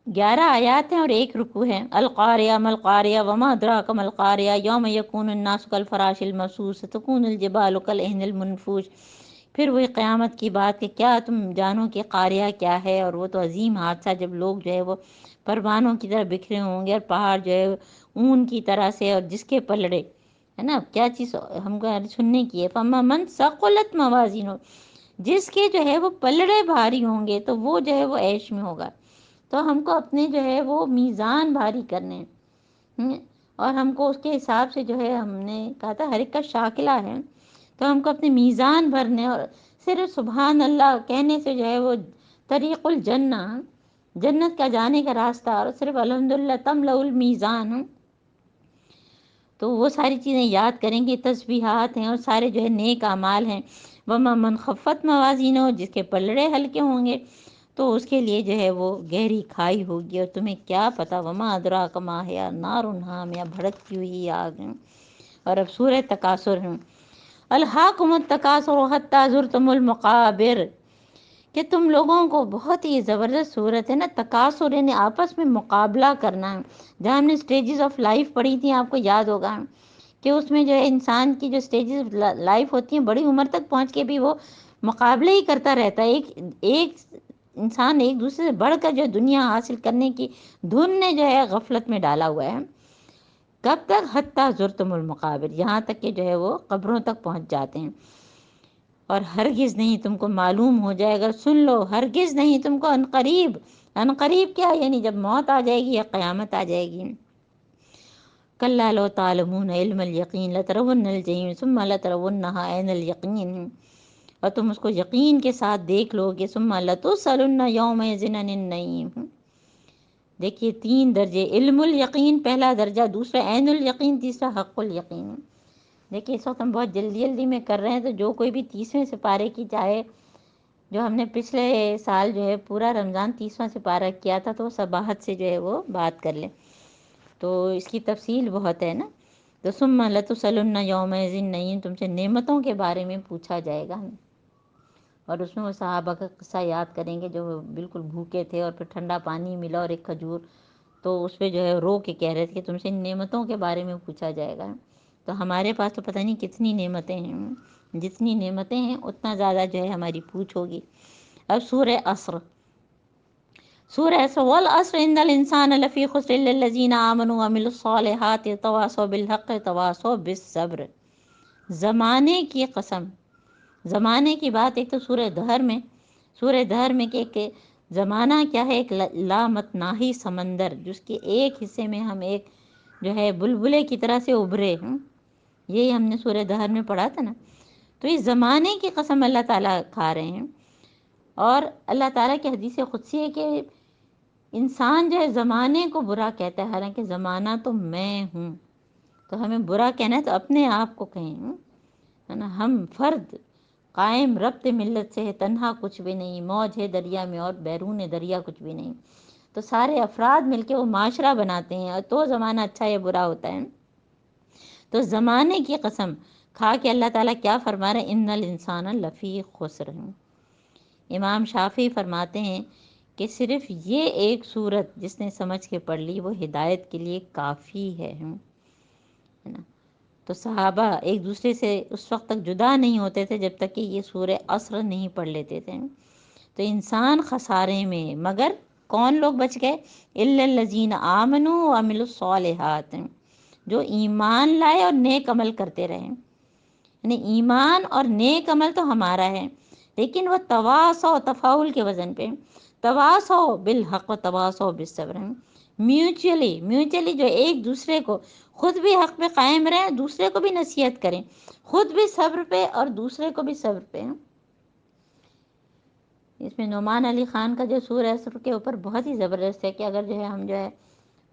S1: 11 آیات ہیں اور 1 رکوع ہے. القاریہ ما القاریہ وما ادراک ما القاریہ یوم یکون الناس کالفراش المبثوث تکون الجبال کالعہن المنفوش. پھر وہی قیامت کی بات کہ کیا تم جانو کہ قاریہ کیا ہے، اور وہ تو عظیم حادثہ جب لوگ جو ہے وہ پروانوں کی طرح بکھرے ہوں گے، اور پہاڑ جو ہے اون کی طرح سے، اور جس کے پلڑے ہے نا کیا چیز ہم کو سننے کی ہے. فَأَمَّا مَنْ ثَقُلَتْ مَوَازِينُهُ، جس کے جو ہے وہ پلڑے بھاری ہوں گے تو وہ جو ہے وہ عیش میں ہوگا. تو ہم کو اپنے جو ہے وہ میزان بھاری کرنے ہیں، اور ہم کو اس کے حساب سے جو ہے ہم نے کہا تھا ہر ایک کا شاکلہ ہے، تو ہم کو اپنے میزان بھرنے. اور صرف سبحان اللہ کہنے سے جو ہے وہ طریق الجنہ، جنت کا جانے کا راستہ، اور صرف الحمدللہ تملأ المیزان، تو وہ ساری چیزیں یاد کریں گے. تسبیحات ہیں اور سارے جو ہے نیک اعمال ہیں. وَمَا مَنْ خَفَّتْ مَوَازِينُهُ، جس کے پلڑے ہلکے ہوں گے تو اس کے لیے جو ہے وہ گہری کھائی ہوگی. اور تمہیں کیا پتا، وَمَا أَدْرَاكَ مَا هِيَ نَارٌ حَامِيَةٌ، بھڑکتی ہوئی آگ. اور اب سورہ تکاثر ہے. الہاکم التکاثر حتی زرتم المقابر، کہ تم لوگوں کو بہت ہی زبردست صورت ہے نا، تکاثر یعنی آپس میں مقابلہ کرنا. جہاں ہم نے سٹیجز آف لائف پڑھی تھی، آپ کو یاد ہوگا کہ اس میں جو ہے انسان کی جو سٹیجز آف لائف ہوتی ہیں، بڑی عمر تک پہنچ کے بھی وہ مقابلے ہی کرتا رہتا ہے. ایک انسان ایک دوسرے سے بڑھ کر جو دنیا حاصل کرنے کی دھن نے جو ہے غفلت میں ڈالا ہوا ہے. کب تک؟ حتی زرتم المقابر، یہاں تک کہ جو ہے وہ قبروں تک پہنچ جاتے ہیں. اور ہرگز نہیں تم کو معلوم ہو جائے گا، سن لو، ہرگز نہیں تم کو ان قریب. ان قریب کیا یعنی جب موت آ جائے گی یا قیامت آ جائے گی. کلا لو تعلمون علم الیقین لترون الجحیم ثم لترونها عین الیقین، اور تم اس کو یقین کے ساتھ دیکھ لو گے. ثم لتسألن یومئذ عن النعیم. دیکھیے 3 درجے، علم الیقین پہلا درجہ، دوسرا عین الیقین، تیسرا حق الیقین. دیکھیے اس وقت ہم بہت جلدی جلدی میں کر رہے ہیں، تو جو کوئی بھی 30ویں سپارے کی چاہے، جو ہم نے پچھلے سال جو ہے پورا رمضان 30واں سپارہ کیا تھا، تو وہ صباحت سے جو ہے وہ بات کر لیں. تو اس کی تفصیل بہت ہے نا. تو ثم لتسألن یومئذ النعیم، تم سے نعمتوں کے بارے میں پوچھا جائے گا. اور اس میں وہ صحابہ کا قصہ یاد کریں گے جو بالکل بھوکے تھے، اور پھر ٹھنڈا پانی ملا اور ایک کھجور، تو اس پہ جو ہے رو کے کہہ رہے تھے کہ تم سے نعمتوں کے بارے میں پوچھا جائے گا. تو ہمارے پاس تو پتہ نہیں کتنی نعمتیں ہیں، جتنی نعمتیں ہیں اتنا زیادہ جو ہے ہماری پوچھ ہوگی. اب سورہ عصر، سورہ عصر، والعصر ان الانسان لفی خسر الا الذین آمنوا وعملوا الصالحات تواصوا بالحق تواصوا بالصبر. زمانے کی قسم، زمانے کی بات ایک تو سورہ دہر میں کہ زمانہ کیا ہے، ایک لامتناہی سمندر جس کے ایک حصے میں ہم ایک جو ہے بلبلے کی طرح سے ابھرے ہیں، یہی ہم نے سورہ دہر میں پڑھا تھا نا۔ تو اس زمانے کی قسم اللہ تعالیٰ کھا رہے ہیں، اور اللہ تعالیٰ کی حدیث قدسی ہے کہ انسان جو ہے زمانے کو برا کہتا ہے، حالانکہ زمانہ تو میں ہوں۔ تو ہمیں برا کہنا ہے تو اپنے آپ کو کہیں، ہے نا۔ ہم فرد قائم ربط ملت سے ہے، تنہا کچھ بھی نہیں، موج ہے دریا میں اور بیرون دریا کچھ بھی نہیں۔ تو سارے افراد مل کے وہ معاشرہ بناتے ہیں، اور تو زمانہ اچھا یا برا ہوتا ہے۔ تو زمانے کی قسم کھا کے اللہ تعالیٰ کیا فرما رہے ہیں، ان الانسان لفی خسر۔ امام شافعی فرماتے ہیں کہ صرف یہ ایک صورت جس نے سمجھ کے پڑھ لی وہ ہدایت کے لیے کافی ہے نا۔ تو صحابہ ایک دوسرے سے اس وقت تک جدا نہیں ہوتے تھے جب تک کہ یہ سورہ عصر نہیں پڑھ لیتے تھے۔ تو انسان خسارے میں، مگر کون لوگ بچ گئے، الا الذین آمنوا وعملوا الصالحات، جو ایمان لائے اور نیک عمل کرتے رہے۔ یعنی ایمان اور نیک عمل تو ہمارا ہے، لیکن وہ تواصو تفاعل کے وزن پہ، تواصو بالحق و تواصو بالصبر، میوچلی جو ایک دوسرے کو، خود بھی حق پہ قائم رہیں، دوسرے کو بھی نصیحت کریں، خود بھی صبر پہ اور دوسرے کو بھی صبر پہ۔ اس میں نعمان علی خان کا جو سورہ عصر کے اوپر بہت ہی زبردست ہے کہ اگر جو ہے ہم جو ہے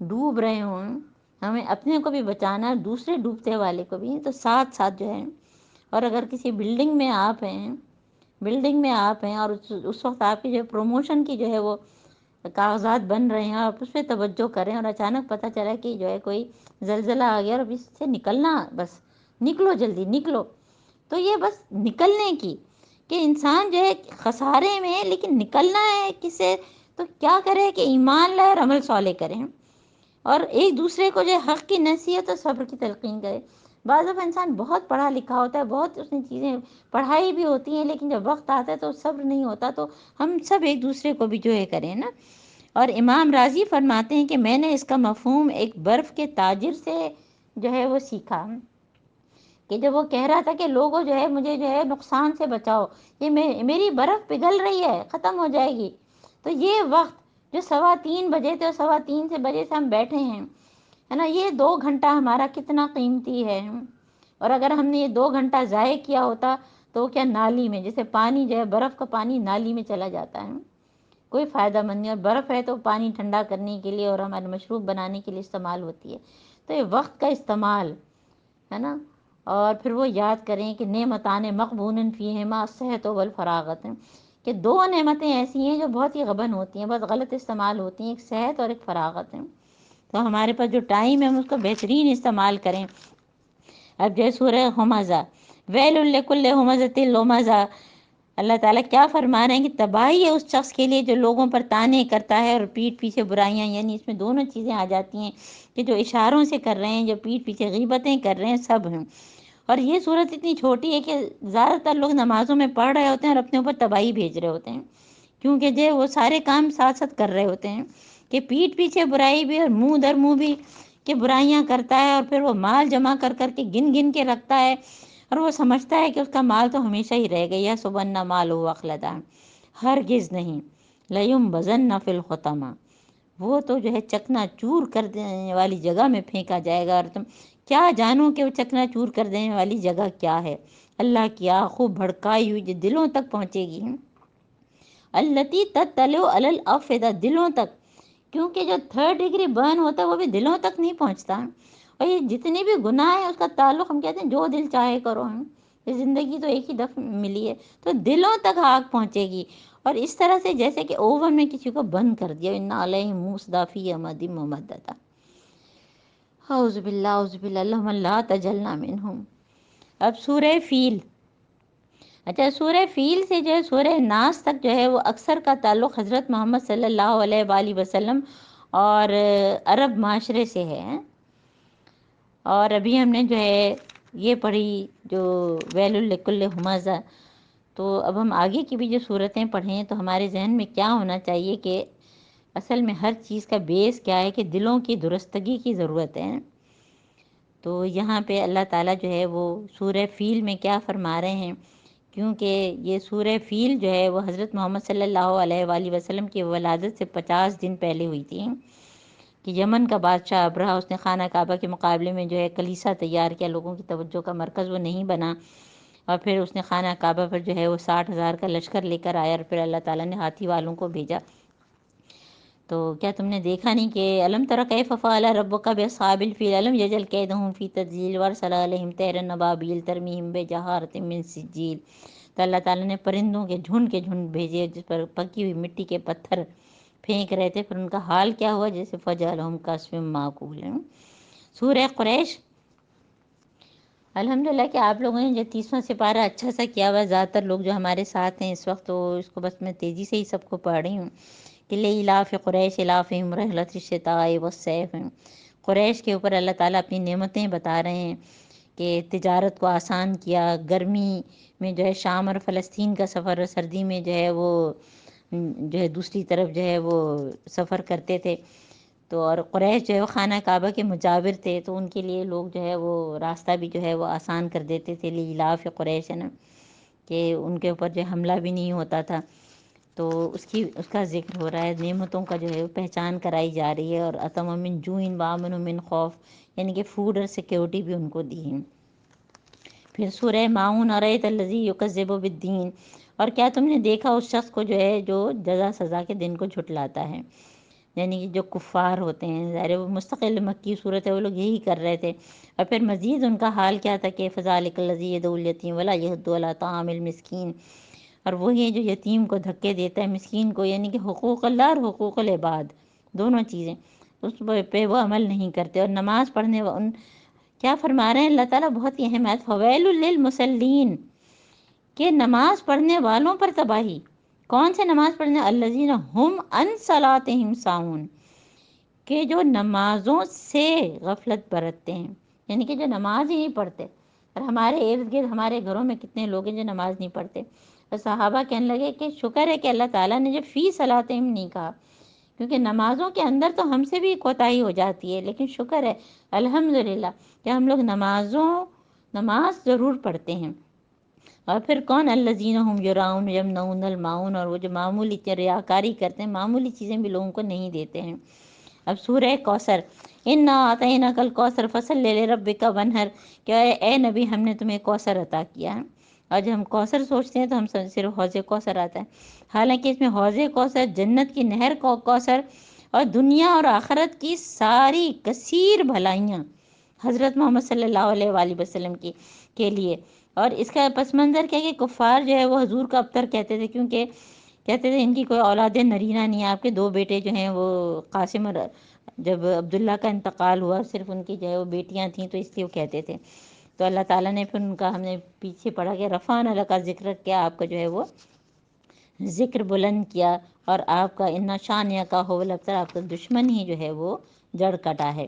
S1: ڈوب رہے ہوں، ہمیں اپنے کو بھی بچانا ہے، دوسرے ڈوبتے والے کو بھی، تو ساتھ ساتھ جو ہے، اور اگر کسی بلڈنگ میں آپ ہیں اور اس وقت آپ کی جو پروموشن کی جو ہے وہ کاغذات بن رہے ہیں، آپ اس پہ توجہ کریں اور اچانک پتہ چلا کہ جو ہے کوئی زلزلہ آ گیا اور اب اس سے نکلنا، بس نکلو جلدی نکلو، تو یہ بس نکلنے کی کہ انسان جو ہے خسارے میں ہے، لیکن نکلنا ہے کس سے، تو کیا کرے کہ ایمان لائے اور عمل صالح کریں، اور ایک دوسرے کو جو ہے حق کی نصیحت اور صبر کی تلقین کرے۔ بعض دفعہ انسان بہت پڑھا لکھا ہوتا ہے، بہت اس نے چیزیں پڑھائی بھی ہوتی ہیں، لیکن جب وقت آتا ہے تو صبر نہیں ہوتا، تو ہم سب ایک دوسرے کو بھی جو ہے کریں نا۔ اور امام راضی فرماتے ہیں کہ میں نے اس کا مفہوم ایک برف کے تاجر سے جو ہے وہ سیکھا، کہ جب وہ کہہ رہا تھا کہ لوگوں جو ہے مجھے جو ہے نقصان سے بچاؤ، یہ میری برف پگھل رہی ہے، ختم ہو جائے گی، تو یہ وقت جو 3:15 بجے تھے اور 3:15 بجے سے ہم بیٹھے ہیں، ہے نا، یہ 2 گھنٹہ ہمارا کتنا قیمتی ہے، اور اگر ہم نے یہ 2 گھنٹہ ضائع کیا ہوتا تو کیا نالی میں، جیسے پانی جو ہے برف کا پانی نالی میں چلا جاتا ہے، کوئی فائدہ مند نہیں، اور برف ہے تو پانی ٹھنڈا کرنے کے لیے اور ہمارے مشروب بنانے کے لیے استعمال ہوتی ہے۔ تو یہ وقت کا استعمال ہے نا۔ اور پھر وہ یاد کریں کہ نعمتان مقبون فیہما الصحت والفراغت، کہ 2 نعمتیں ایسی ہیں جو بہت ہی غبن ہوتی ہیں، بہت غلط استعمال ہوتی ہیں، ایک صحت اور ایک فراغت ہے۔ تو ہمارے پاس جو ٹائم ہے ہم اس کو بہترین استعمال کریں۔ اب جو سورہ ہمزہ، ویل لکل ہمزۃ لمزہ، اللہ تعالیٰ کیا فرما رہے ہیں کہ تباہی ہے اس شخص کے لیے جو لوگوں پر طعنے کرتا ہے اور پیٹھ پیچھے برائیاں، یعنی اس میں دونوں چیزیں آ جاتی ہیں کہ جو اشاروں سے کر رہے ہیں، جو پیٹھ پیچھے غیبتیں کر رہے ہیں، سب ہیں۔ اور یہ صورت اتنی چھوٹی ہے کہ زیادہ تر لوگ نمازوں میں پڑھ رہے ہوتے ہیں اور اپنے اوپر تباہی بھیج رہے ہوتے ہیں، کیونکہ جو وہ سارے کام ساتھ ساتھ کر رہے ہوتے ہیں، کہ پیٹھ پیچھے برائی بھی اور منہ در منہ بھی کہ برائیاں کرتا ہے، اور پھر وہ مال جمع کر کر کے گن گن کے رکھتا ہے، اور وہ سمجھتا ہے کہ اس کا مال تو ہمیشہ ہی رہے گا، یا سبحان مال ہو اخلدا، ہرگز نہیں، لیمبذن فی الحطمہ، وہ تو جو ہے چکنا چور کر دینے والی جگہ میں پھینکا جائے گا، اور تم کیا جانو کہ وہ چکنا چور کر دینے والی جگہ کیا ہے۔ اللہ کی آگ خوب بھڑکائی ہوئی جو دلوں تک پہنچے گی، التی تطلع علی الافئدہ، دلوں تک، کیونکہ جو 3rd ڈگری برن ہوتا ہے وہ بھی دلوں تک نہیں پہنچتا، اور یہ جتنے بھی گناہ ہیں اس کا تعلق، ہم کہتے ہیں جو دل چاہے کرو، یہ زندگی تو ایک ہی دفعہ ملی ہے، تو دلوں تک آگ پہنچے گی، اور اس طرح سے جیسے کہ اوون میں کسی کو بند کر دیا، ان علیہم موصدا فی امد ممددہ۔ اعوذ باللہ اللہم لا تجلنا منہم۔ اب سورہ فیل، اچھا سورہ فیل سے جو ہے سورہ ناس تک جو ہے وہ اکثر کا تعلق حضرت محمد صلی اللہ علیہ وآلہ وسلم اور عرب معاشرے سے ہے، اور ابھی ہم نے جو ہے یہ پڑھی جو ویل لکل ہمزہ، تو اب ہم آگے کی بھی جو صورتیں پڑھیں تو ہمارے ذہن میں کیا ہونا چاہیے کہ اصل میں ہر چیز کا بیس کیا ہے کہ دلوں کی درستگی کی ضرورت ہے۔ تو یہاں پہ اللہ تعالیٰ جو ہے وہ سورہ فیل میں کیا فرما رہے ہیں کیونکہ یہ سورہ فیل جو ہے وہ حضرت محمد صلی اللہ علیہ وآلہ وسلم کی ولادت سے 50 دن پہلے ہوئی تھی، کہ یمن کا بادشاہ ابرہہ اس نے خانہ کعبہ کے مقابلے میں جو ہے کلیسا تیار کیا، لوگوں کی توجہ کا مرکز وہ نہیں بنا، اور پھر اس نے خانہ کعبہ پر جو ہے وہ 60,000 کا لشکر لے کر آیا، اور پھر اللہ تعالیٰ نے ہاتھی والوں کو بھیجا۔ تو کیا تم نے دیکھا نہیں کہ الم تر کیف فعل ربک باصحاب الفیل الم یجعل کیدہم فی تضلیل وارسل علیہم طیرا ابابیل ترمیہم بجحارۃ من سجیل۔ تو اللہ تعالیٰ نے پرندوں کے جھنڈ بھیجے جس پر پکی ہوئی مٹی کے پتھر پھینک رہے تھے، پھر ان کا حال کیا ہوا، جیسے فجعلہم کعصف مأکول۔ سورہ قریش، الحمدللہ کہ آپ لوگوں نے جو 30واں سپارہ اچھا سا کیا ہوا، زیادہ تر لوگ جو ہمارے ساتھ ہیں اس وقت، تو اس کو بس میں تیزی سے ہی سب کو پڑھ رہی ہوں کہ لإلاف قریش إلافهم رحلۃ الشتاء والصیف۔ قریش کے اوپر اللہ تعالیٰ اپنی نعمتیں بتا رہے ہیں کہ تجارت کو آسان کیا، گرمی میں جو ہے شام اور فلسطین کا سفر، اور سردی میں جو ہے وہ جو ہے دوسری طرف جو ہے وہ سفر کرتے تھے۔ تو اور قریش جو ہے وہ خانہ کعبہ کے مجاور تھے، تو ان کے لیے لوگ جو ہے وہ راستہ بھی جو ہے وہ آسان کر دیتے تھے، لإلاف قریش ہے نا، کہ ان کے اوپر جو حملہ بھی نہیں ہوتا تھا۔ تو اس کا ذکر ہو رہا ہے، نعمتوں کا جو ہے وہ پہچان کرائی جا رہی ہے، اور اتم من جوع وآمن من خوف، یعنی کہ فوڈ اور سیکیورٹی بھی ان کو دی ہے۔ پھر سورہ ماؤن، ارأیت الذی یکذب بالدین، اور کیا تم نے دیکھا اس شخص کو جو ہے جو جزا سزا کے دن کو جھٹلاتا ہے، یعنی کہ جو کفار ہوتے ہیں، ظاہر وہ مستقل مکی صورت ہے، وہ لوگ یہی کر رہے تھے۔ اور پھر مزید ان کا حال کیا تھا کہ فذلک الذی یدعو الیتیم ولا یحض علی طعام المسکین، اور وہی جو یتیم کو دھکے دیتا ہے، مسکین کو، یعنی کہ حقوق اللہ اور حقوق العباد دونوں چیزیں اس پہ وہ عمل نہیں کرتے۔ اور نماز پڑھنے کیا فرما رہے ہیں اللہ تعالیٰ، بہت ہی اہم ہے، فویل للمصلین، کہ نماز پڑھنے والوں پر تباہی۔ کون سے نماز پڑھنے؟ الذین ہم عن صلاتہم ساہون، کہ جو نمازوں سے غفلت برتتے ہیں، یعنی کہ جو نماز ہی نہیں پڑھتے۔ اور ہمارے ارد گرد ہمارے گھروں میں کتنے لوگ ہیں جو نماز نہیں پڑھتے۔ اور صحابہ کہنے لگے کہ شکر ہے کہ اللہ تعالیٰ نے جو فی صلاتہم نہیں کہا، کیونکہ نمازوں کے اندر تو ہم سے بھی کوتاہی ہو جاتی ہے، لیکن شکر ہے الحمدللہ کہ ہم لوگ نماز ضرور پڑھتے ہیں۔ اور پھر کون؟ الذین هم یراؤن یمنعون الماعون، اور وہ جو معمولی ریاکاری کرتے ہیں، معمولی چیزیں بھی لوگوں کو نہیں دیتے ہیں۔ اب سورہ کوثر، انا اعطیناک الکوثر فصل لربک وانحر، کہ اے نبی ہم نے تمہیں کوثر عطا کیا ہے۔ اور جب ہم کوثر سوچتے ہیں تو ہم صرف حوض کوثر آتا ہے، حالانکہ اس میں حوض کوثر، جنت کی نہر کوثر، اور دنیا اور آخرت کی ساری کثیر بھلائیاں حضرت محمد صلی اللہ علیہ وآلہ وسلم کے لیے۔ اور اس کا پس منظر کیا کہ کفار جو ہے وہ حضور کا ابتر کہتے تھے، کیونکہ کہتے تھے ان کی کوئی اولاد نرینہ نہیں ہے، آپ کے 2 بیٹے جو ہیں وہ قاسم، اور جب عبداللہ کا انتقال ہوا صرف ان کی جو ہے وہ بیٹیاں تھیں، تو اس لیے وہ کہتے تھے۔ تو اللہ تعالیٰ نے پھر ان کا، ہم نے پیچھے پڑھا کہ رفعنا لک ذکرک، کیا آپ کا جو ہے وہ ذکر بلند کیا، اور آپ کا انا شانئک ھو الابتر، آپ کا دشمن ہی جو ہے وہ جڑ کٹا ہے۔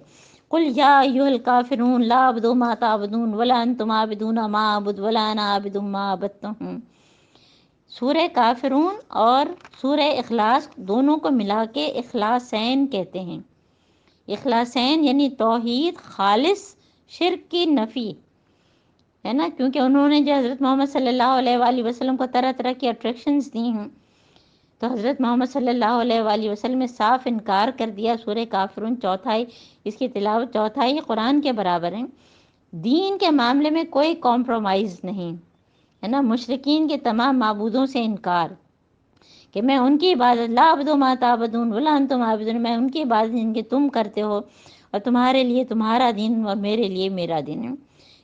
S1: قل یا ایھا الکافرون لا اعبد ما تعبدون ولا انتم عابدون ما اعبد ولا انا عابد ما عبدتم۔ سورہ کافرون اور سورہ اخلاص دونوں کو ملا کے اخلاصین کہتے ہیں۔ اخلاصین یعنی توحید، خالص، شرک کی نفی، ہے نا، کیونکہ انہوں نے جو حضرت محمد صلی اللہ علیہ وآلہ وسلم کو طرح طرح کی اٹریکشنز دی ہیں، تو حضرت محمد صلی اللہ علیہ وآلہ وسلم نے صاف انکار کر دیا۔ سورہ کافرون چوتھائی، اس کی تلاوت چوتھائی قرآن کے برابر ہیں۔ دین کے معاملے میں کوئی کمپرومائز نہیں، ہے نا، مشرکین کے تمام معبودوں سے انکار، کہ میں ان کی عبادت، لا اعبد ما تعبدون ولا انتم عابدون، میں ان کی عبادت جن کی تم کرتے ہو، اور تمہارے لیے تمہارا دین اور میرے لیے میرا دین ہے۔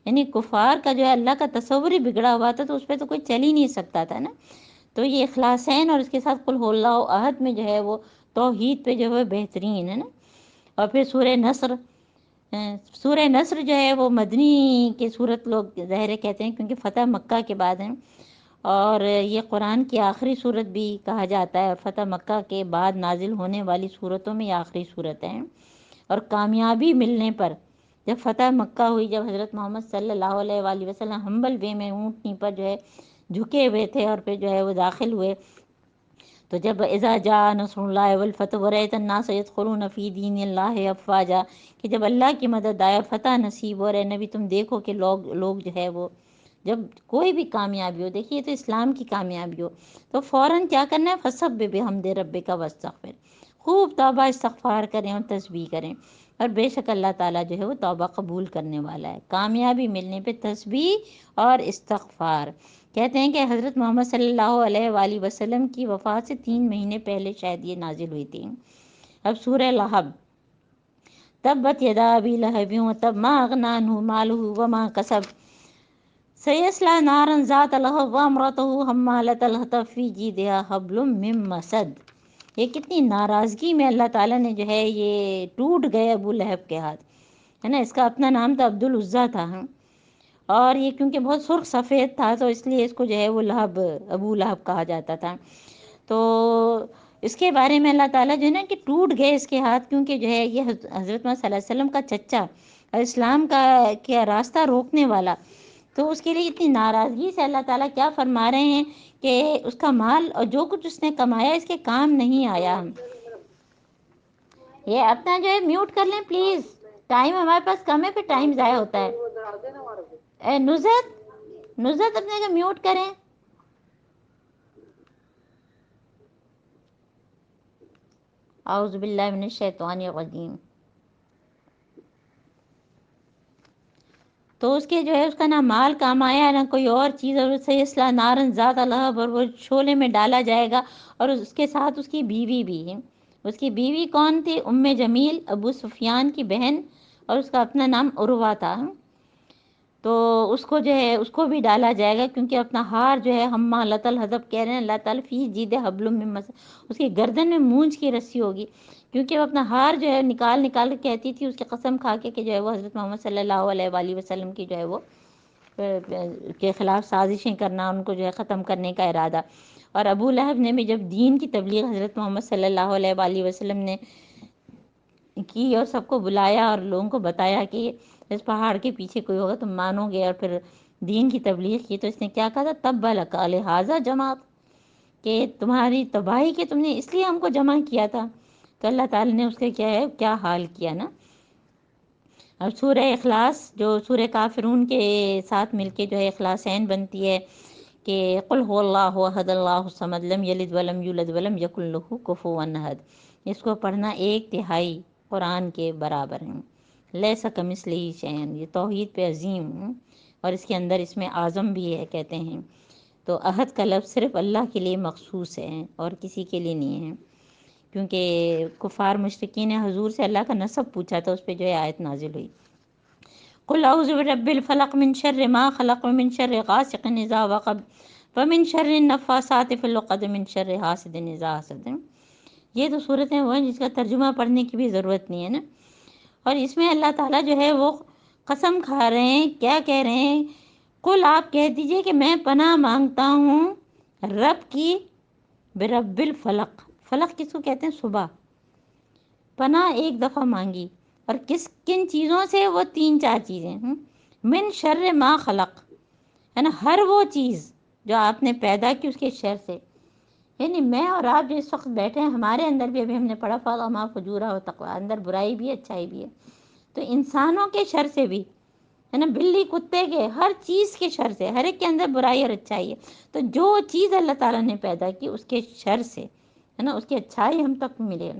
S1: یعنی کفار کا جو ہے اللہ کا تصور ہی بگڑا ہوا تھا، تو اس پہ تو کوئی چل ہی نہیں سکتا تھا نا۔ تو یہ اخلاصین اور اس کے ساتھ قل ھو اللہ احد میں جو ہے وہ توحید پہ جو ہے بہترین ہے نا۔ اور پھر سورہ نصر، سورہ نصر جو ہے وہ مدنی کی صورت لوگ ظاہر کہتے ہیں، کیونکہ فتح مکہ کے بعد ہیں، اور یہ قرآن کی آخری صورت بھی کہا جاتا ہے، اور فتح مکہ کے بعد نازل ہونے والی صورتوں میں یہ آخری صورت ہے۔ اور کامیابی ملنے پر، جب فتح مکہ ہوئی، جب حضرت محمد صلی اللہ علیہ وآلہ وسلم ہمبل وے میں اونٹنی پر جو ہے جھکے ہوئے تھے، اور پھر جو ہے وہ داخل ہوئے، تو جب اذا جاء نصر اللہ والفتح ورأیت الناس یدخلون فی دین اللہ افواجا، کہ جب اللہ کی مدد آئے اور فتح نصیب ہو رہے، نبی تم دیکھو کہ لوگ جو ہے وہ جب کوئی بھی کامیابی ہو، دیکھیے تو اسلام کی کامیابی ہو تو فوراً کیا کرنا ہے، فسبح بحمد ربک واستغفر، خوب توبہ استغفار کریں اور تسبیح کریں، اور بے شک اللہ تعالیٰ جو ہے وہ توبہ قبول کرنے والا ہے۔ کامیابی ملنے پہ تسبیح اور استغفار۔ کہتے ہیں کہ حضرت محمد صلی اللہ علیہ وآلہ وسلم کی وفات سے 3 مہینے پہلے شاید یہ نازل ہوئی تھی۔ اب سورہ لہب، تبت یدا ابی لہب وتب ما اغنی عنہ مالہ وما کسب سیصلی نارا ذات لہب وامرأتہ حمالۃ الحطب فی جیدہا حبل من مسد۔ یہ کتنی ناراضگی میں اللہ تعالیٰ نے جو ہے یہ ٹوٹ گئے ابو لہب کے ہاتھ، ہے نا۔ اس کا اپنا نام تھا عبد العزیٰ تھا، اور یہ کیونکہ بہت سرخ سفید تھا تو اس لیے اس کو جو ہے وہ لہب، ابو لہب کہا جاتا تھا۔ تو اس کے بارے میں اللہ تعالیٰ جو ہے نا کہ ٹوٹ گئے اس کے ہاتھ، کیونکہ جو ہے یہ حضرت محمد صلی اللہ علیہ وسلم کا چچا اور اسلام کا راستہ روکنے والا، تو اس کے لیے اتنی ناراضگی سے اللہ تعالیٰ کیا فرما رہے ہیں کہ اس کا مال اور جو کچھ اس نے کمایا اس کے کام نہیں آیا۔ یہ اپنا جو ہے میوٹ کر لیں پلیز، ٹائم ہمارے پاس کم ہے، پھر ٹائم ضائع ہوتا ہے۔ نزت اپنے کا میوٹ کریں۔ اعوذ باللہ من الشیطان الرجیم۔ تو اس کے جو ہے اس کا نہ مال کام آیا نہ کوئی اور چیز، اور سیصلی نارا ذات لہب، اور وہ شعلے میں ڈالا جائے گا، اور اس کے ساتھ اس کی بیوی بھی ہے۔ اس کی بیوی کون تھی؟ ام جمیل، ابو سفیان کی بہن، اور اس کا اپنا نام عروہ تھا۔ تو اس کو جو ہے اس کو بھی ڈالا جائے گا، کیونکہ اپنا ہار جو ہے حمالۃ الحطب کہہ رہے ہیں اللہ تعالیٰ، فی جیدہا حبل من مسد، اس کی گردن میں مونج کی رسی ہوگی، کیونکہ وہ اپنا ہار جو ہے نکال کے کہتی تھی، اس کی قسم کھا کے کہ جو ہے وہ حضرت محمد صلی اللہ علیہ وآلہ وسلم کی جو ہے وہ کے خلاف سازشیں کرنا، ان کو جو ہے ختم کرنے کا ارادہ۔ اور ابو لہب نے بھی جب دین کی تبلیغ حضرت محمد صلی اللہ علیہ وآلہ وسلم نے کی اور سب کو بلایا اور لوگوں کو بتایا کہ اس پہاڑ کے پیچھے کوئی ہوگا تم مانو گے، اور پھر دین کی تبلیغ کی، تو اس نے کیا کہا تھا، تب لک لہذا جماعت، کہ تمہاری تباہی کے تم نے اس لیے ہم کو جمع کیا تھا۔ تو اللہ تعالیٰ نے اس کے کیا حال کیا نا۔ اب سورہ اخلاص جو سورہ کافرون کے ساتھ مل کے جو ہے اخلاصین بنتی ہے، کہ قل هو اللہ احد اللہ الصمد لم یلد ولم یولد ولم یکن لہ کفوا احد، اس کو پڑھنا 1/3 قرآن کے برابر ہیں۔ لیس کمثلہ شیء، یہ توحید پہ عظیم، اور اس کے اندر اس میں اعظم بھی ہے کہتے ہیں۔ تو احد کا لفظ صرف اللہ کے لیے مخصوص ہے اور کسی کے لیے نہیں ہے، کیونکہ کفار مشرکین نے حضور سے اللہ کا نسب پوچھا تھا، اس پہ جو ہے آیت نازل ہوئی، قل اعوذ برب الفلق من شر ما خلق ومن شر غاسق اذا وقب ومن شر النفاثات في العقد من شر حاسد اذا حسد۔ یہ تو صورتیں وہ ہیں جس کا ترجمہ پڑھنے کی بھی ضرورت نہیں ہے نا۔ اور اس میں اللہ تعالیٰ جو ہے وہ قسم کھا رہے ہیں، کیا کہہ رہے ہیں، قل آپ کہہ دیجئے کہ میں پناہ مانگتا ہوں رب کی، برب الفلق، فلق کس کو کہتے ہیں؟ صبح، پناہ ایک دفعہ مانگی، اور کن چیزوں سے؟ وہ 3-4 چیزیں، من شر ما خلق، ہے نا، ہر وہ چیز جو آپ نے پیدا کی اس کے شر سے، یعنی میں اور آپ جو اس وقت بیٹھے ہیں ہمارے اندر بھی ابھی ہم نے پڑھا فَالْهَمَا فُجُورَهَا وَتَقْوَاهَا، اندر برائی بھی اچھائی بھی ہے، تو انسانوں کے شر سے بھی، ہے نا، بلی کتے کے، ہر چیز کے شر سے، ہر ایک کے اندر برائی اور اچھائی ہے، تو جو چیز اللہ تعالیٰ نے پیدا کی اس کے شر سے، ہے نا، اس کی اچھائی ہم تک ملے۔